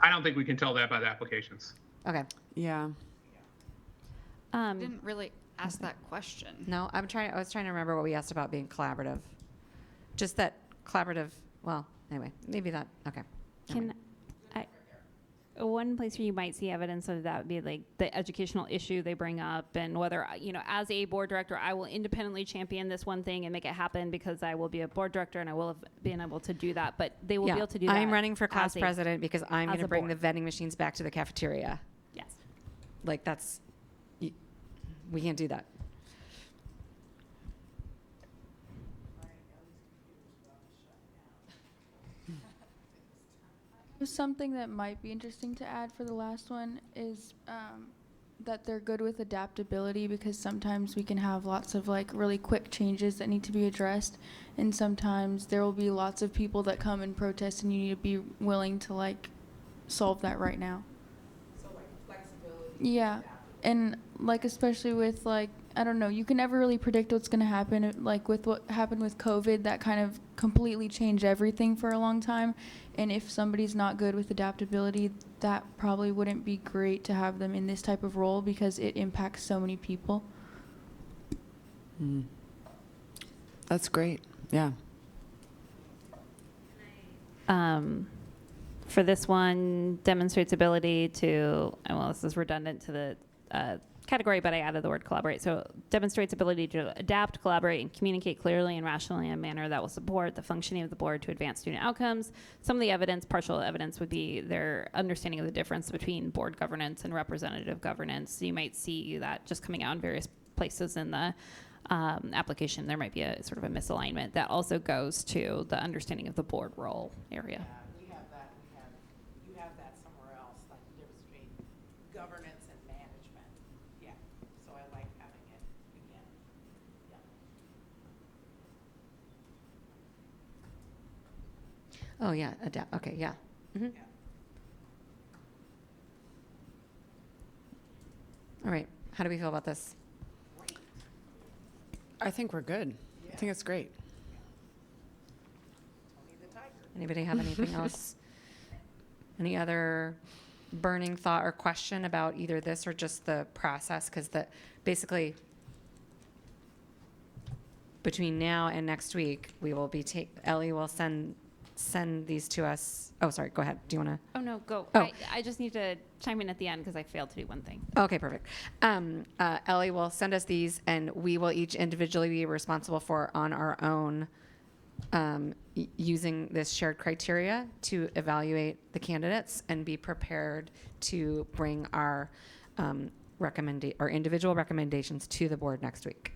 I don't think we can tell that by the applications. Okay. Yeah. Didn't really ask that question. No, I was trying to remember what we asked about being collaborative. Just that collaborative, well, anyway, maybe that, okay. One place where you might see evidence of that would be like the educational issue they bring up and whether, as a board director, I will independently champion this one thing and make it happen because I will be a board director and I will have been able to do that, but they will be able to do that. I'm running for class as president because I'm going to bring board. the vending machines back to the cafeteria. Yes. Like we can't do that. Something that might be interesting to add for the last one is that they're good with adaptability, because sometimes we can have lots of like really quick changes that need to be addressed, and sometimes there will be lots of people that come and protest and you need to be willing to like solve that right now. So like flexibility. Yeah, and like especially with like, I don't know, you can never really predict what's going to happen. Like with what happened with COVID, that kind of completely changed everything for a long time. And if somebody's not good with adaptability, that probably wouldn't be great to have them in this type of role because it impacts so many people. That's great. Yeah. For this one, demonstrates ability to, well, this is redundant to the category, but I added the word collaborate. So demonstrates ability to adapt, collaborate, and communicate clearly and rationally in a manner that will support the functioning of the board to advance student outcomes. Some of the evidence, partial evidence, would be their understanding of the difference between board governance and representative governance. You might see that just coming out in various places in the application. There might be a sort of a misalignment that also goes to the understanding of the board role area. We have that. You have that somewhere else, like the difference between governance and management. Yeah. So I like having it Oh, yeah, adapt, okay, yeah. Mhm. All right, how do we feel about this? I think we're good. I think it's great. Anybody have anything else? Any other burning thought or question about either this or just the process? Because basically, between now and next week, we will be Ellie will send these to us. Oh, sorry, go ahead. Do you want to? Oh, no, go. Oh. I just need to chime in at the end because I failed to do one thing. Okay, perfect. Ellie will send us these, and we will each individually be responsible for on our own using this shared criteria to evaluate the candidates and be prepared to bring our our individual recommendations to the board next week.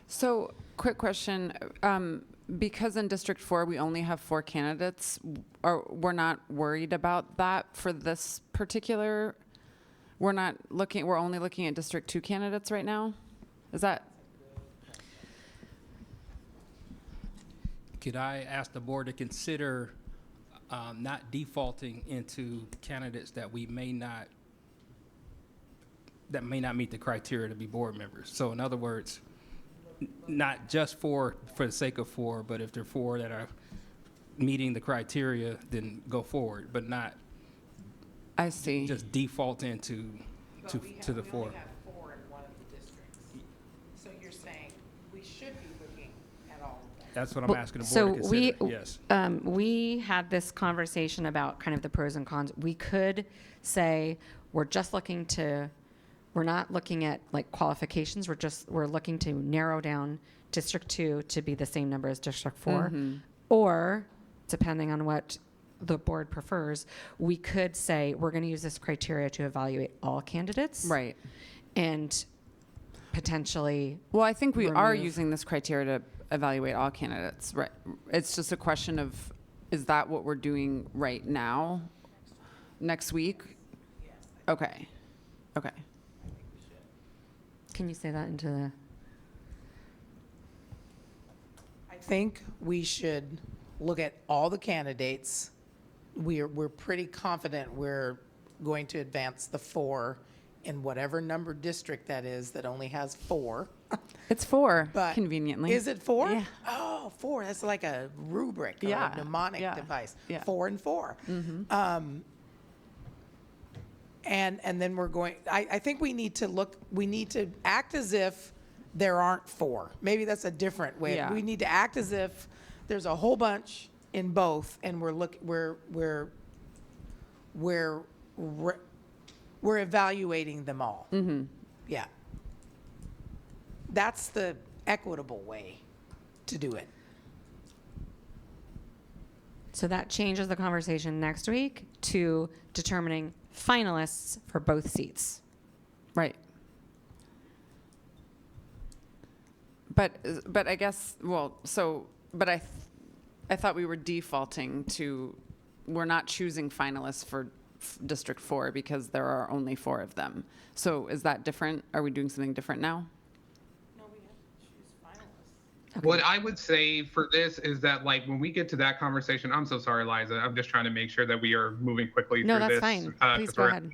So, quick question. Because in District 4 we only have 4 candidates, we're not worried about that for this particular. We're only looking at District 2 candidates right now. Is that? Could I ask the board to consider not defaulting into candidates that may not meet the criteria to be board members? So in other words, not just for the sake of 4, but if there are 4 that are meeting the criteria, then go forward, but not. I see. Just default into the 4. We only have 4 in one of the districts. So you're saying we should be looking at all of them. That's what I'm asking the board to consider. Yes. We had this conversation about kind of the pros and cons. We could say we're not looking at like qualifications. We're looking to narrow down District 2 to be the same number as District 4, or depending on what the board prefers, we could say we're going to use this criteria to evaluate all candidates. Right. And potentially. Well, I think we are using this criteria to evaluate all candidates. Right. It's just a question of, is that what we're doing right now? Next week? Yes. Okay. Okay. Can you say that into the? I think we should look at all the candidates. We're pretty confident we're going to advance the 4 in whatever number district that is that only has 4. It's 4, But conveniently. Is it 4? Yeah. Oh, 4. That's like a rubric or Yeah. a mnemonic Yeah. device. Yeah. 4 and 4. And then we're going, I think we need to act as if there aren't 4. Maybe that's a different way. Yeah. We need to act as if there's a whole bunch in both, and we're evaluating them all. Yeah. That's the equitable way to do it. So that changes the conversation next week to determining finalists for both seats. Right. But I guess, but I thought we were defaulting to, we're not choosing finalists for District 4 because there are only 4 of them. So is that different? Are we doing something different now? No, we have to choose finalists. What I would say for this is that, like, when we get to that conversation, I'm so sorry, Liza. I'm just trying to make sure that we are moving quickly No, through that's this. fine. Please 'cause go we're- ahead.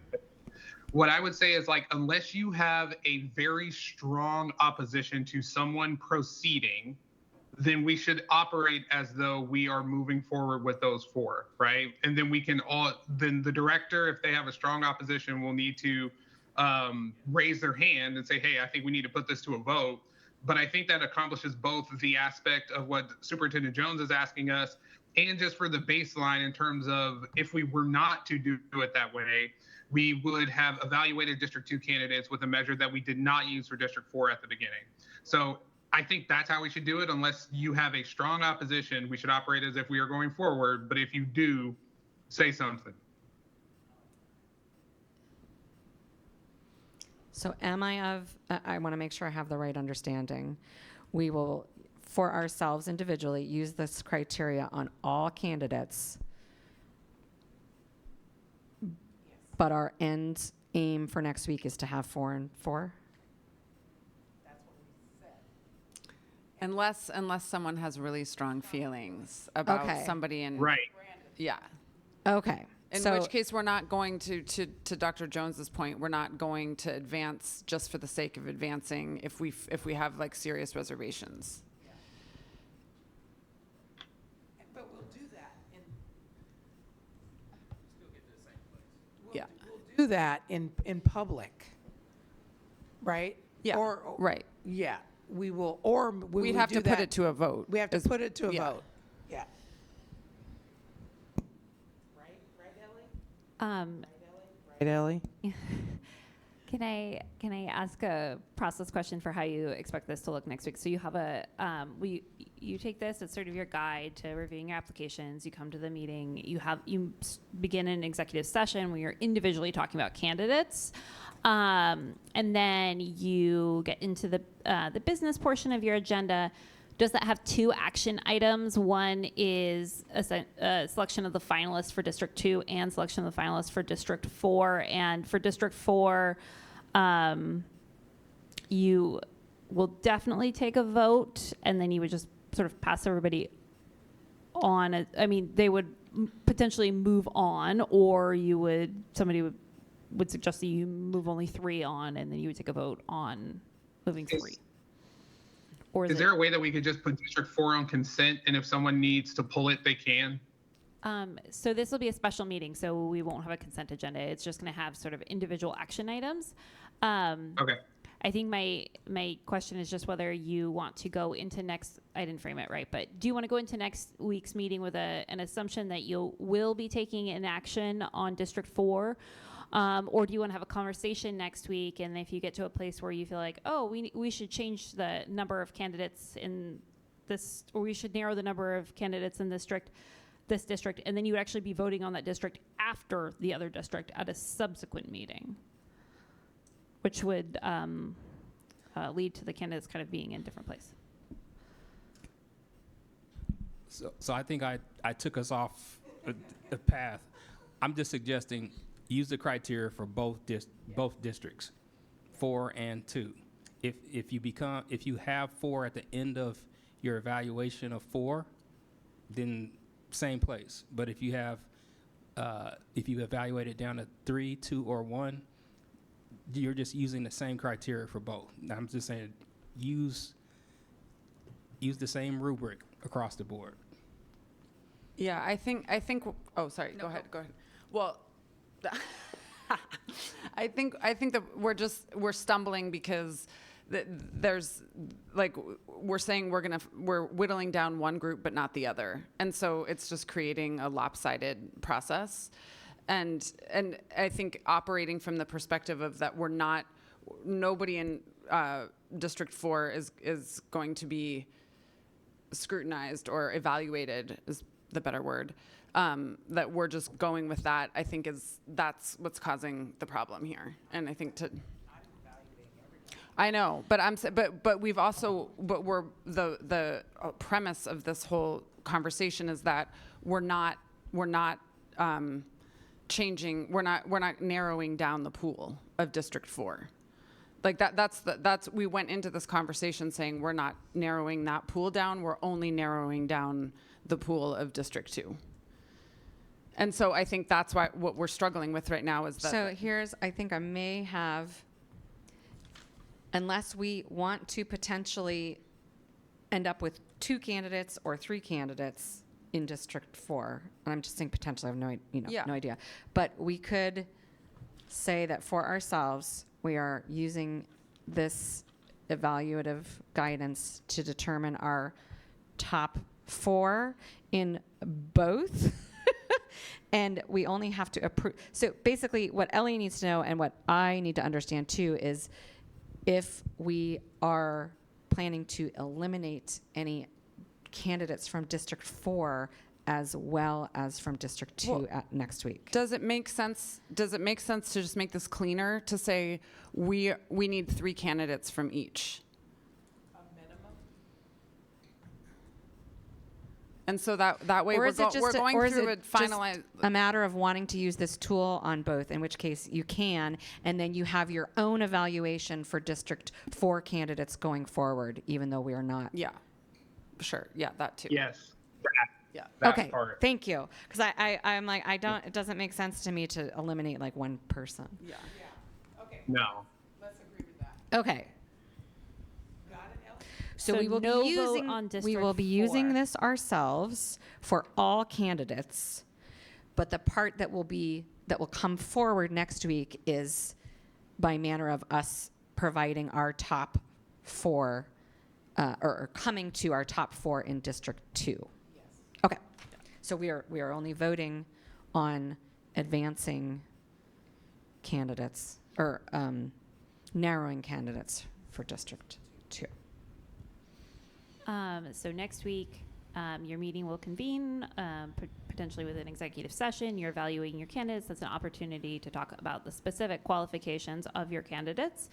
What I would say is, like, unless you have a very strong opposition to someone proceeding, then we should operate as though we are moving forward with those 4, right? And then then the director, if they have a strong opposition, will need to raise their hand and say, hey, I think we need to put this to a vote. But I think that accomplishes both the aspect of what Superintendent Jones is asking us, and just for the baseline in terms of, if we were not to do it that way, we would have evaluated District 2 candidates with a measure that we did not use for District 4 at the beginning. So I think that's how we should do it. Unless you have a strong opposition, we should operate as if we are going forward. But if you do, say something. So I want to make sure I have the right understanding. We will, for ourselves individually, use this criteria on all candidates. But our end aim for next week is to have 4 and 4? Unless someone has really strong feelings about Okay. somebody in. Right. Yeah. Okay. In so which case, we're not going to Dr. Jones's point, we're not going to advance just for the sake of advancing if we have like serious reservations. But we'll do that Yeah. do that in public, right? Yeah, Or right. Yeah, we will, or we We'd would have do to put that- it to a vote. We have to is- put it to a yeah. vote. Yeah. Right, Ellie? Can I ask a process question for how you expect this to look next week? So you have you take this as sort of your guide to reviewing your applications. You come to the meeting. You begin an executive session where you're individually talking about candidates, and then you get into the business portion of your agenda. Does that have two action items? One is a selection of the finalists for District 2 and selection of the finalists for District 4. And for District 4, you will definitely take a vote, and then you would just sort of pass everybody on. I mean, they would potentially move on, or somebody would suggest that you move only 3 on, and then you would take a vote on moving 3. Or Is there a way that we could just put District 4 on consent, and if someone needs to pull it, they can? So this will be a special meeting, so we won't have a consent agenda. It's just going to have sort of individual action items. Okay. I think my question is just whether you want to go into I didn't frame it right, but do you want to go into next week's meeting with an assumption that you will be taking an action on District 4? Or do you want to have a conversation next week, and if you get to a place where you feel like, oh, we should change the number of candidates in this, or we should narrow the number of candidates in this district, and then you would actually be voting on that district after the other district at a subsequent meeting, which would lead to the candidates kind of being in a different place. So I think I took us off a path. I'm just suggesting use the criteria for both districts, 4 and 2. If you have 4 at the end of your evaluation of 4, then same place. But if you evaluate it down to 3, 2, or 1, you're just using the same criteria for both. I'm just saying use the same rubric across the board. Yeah, I think. Oh, sorry. Go ahead. Well, I think that we're stumbling because there's like we're saying we're whittling down one group but not the other, and so it's just creating a lopsided process. And I think operating from the perspective of that nobody in District 4 is going to be scrutinized or evaluated is the better word. That we're just going with that, I think that's what's causing the problem here. And I think I know, but we've also, the premise of this whole conversation is that we're not changing, we're not narrowing down the pool of District 4. Like that's we went into this conversation saying we're not narrowing that pool down, we're only narrowing down the pool of District 2. And so I think that's what we're struggling with right now is that. So I think I may have, unless we want to potentially end up with 2 candidates or 3 candidates in District 4, and I'm just saying potentially, I have no idea. But we could say that for ourselves, we are using this evaluative guidance to determine our top 4 in both. And we only have to approve. So basically what Ellie needs to know and what I need to understand too is if we are planning to eliminate any candidates from District 4 as well as from District 2 next week. Does it make sense to just make this cleaner to say we need 3 candidates from each? And so that way we're going through a finalized. A matter of wanting to use this tool on both, in which case you can, and then you have your own evaluation for District 4 candidates going forward, even though we are not. Yeah, sure. Yeah, that too. Yes. Yeah. that Okay, part. thank you. Because I'm like, I don't, it doesn't make sense to me to eliminate like one person. Yeah. Okay. No. Let's agree with that. Okay. Got it, Ellie? So, So we will no be vote using on we will District be using 4. this ourselves for all candidates, but the part that will come forward next week is by manner of us providing our top 4 or coming to our top 4 in District 2. Yes. Okay. So we are only voting on advancing candidates or narrowing candidates for District 2. So next week, your meeting will convene, potentially with an executive session. You're evaluating your candidates. That's an opportunity to talk about the specific qualifications of your candidates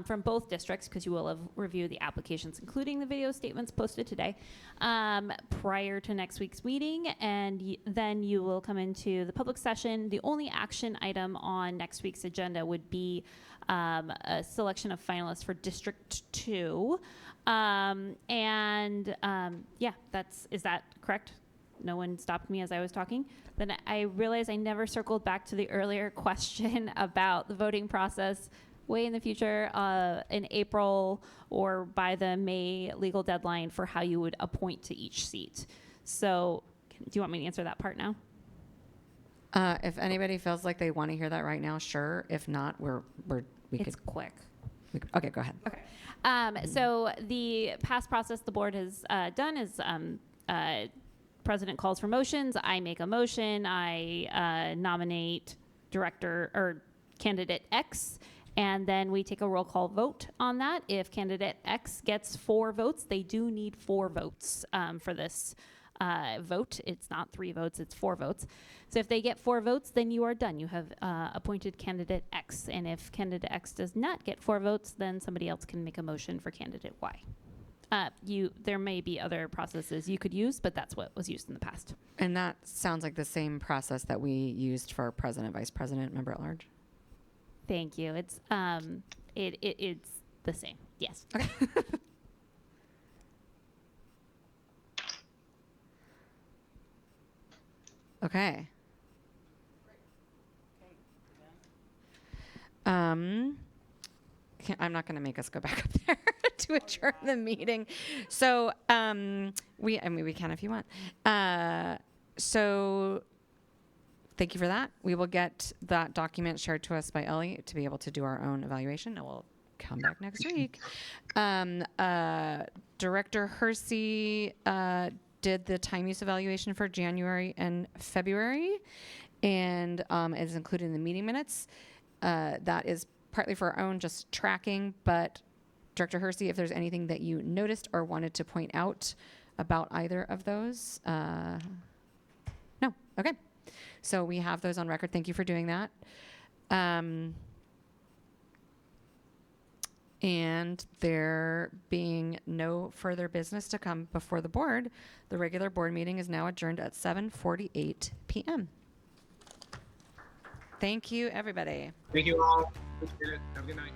from both districts, because you will have reviewed the applications, including the video statements posted today, prior to next week's meeting. And then you will come into the public session. The only action item on next week's agenda would be a selection of finalists for District 2. Yeah, is that correct? No one stopped me as I was talking. Then I realized I never circled back to the earlier question about the voting process way in the future, in April or by the May legal deadline for how you would appoint to each seat. So do you want me to answer that part now? If anybody feels like they want to hear that right now, sure. If not, It's quick. Okay, go ahead. Okay. So the past process the board has done is president calls for motions. I make a motion. I nominate director or candidate X, and then we take a roll call vote on that. If candidate X gets 4 votes, they do need 4 votes for this vote. It's not 3 votes, it's 4 votes. So if they get 4 votes, then you are done. You have appointed candidate X. And if candidate X does not get 4 votes, then somebody else can make a motion for candidate Y. There may be other processes you could use, but that's what was used in the past. And that sounds like the same process that we used for president, vice president, member at large. Thank you. It's it's the same. Yes. Okay. Okay. I'm not going to make us go back up there to adjourn the meeting. So we can if you want. So thank you for that. We will get that document shared to us by Ellie to be able to do our own evaluation, and we'll come back next week. Director Hersey did the time use evaluation for January and February, and is included in the meeting minutes. That is partly for our own just tracking, but Director Hersey, if there's anything that you noticed or wanted to point out about either of those. No, okay. So we have those on record. Thank you for doing that. And there being no further business to come before the board, the regular board meeting is now adjourned at 7:48 p.m. Thank you, everybody. Thank you all. Appreciate it. Have a good night.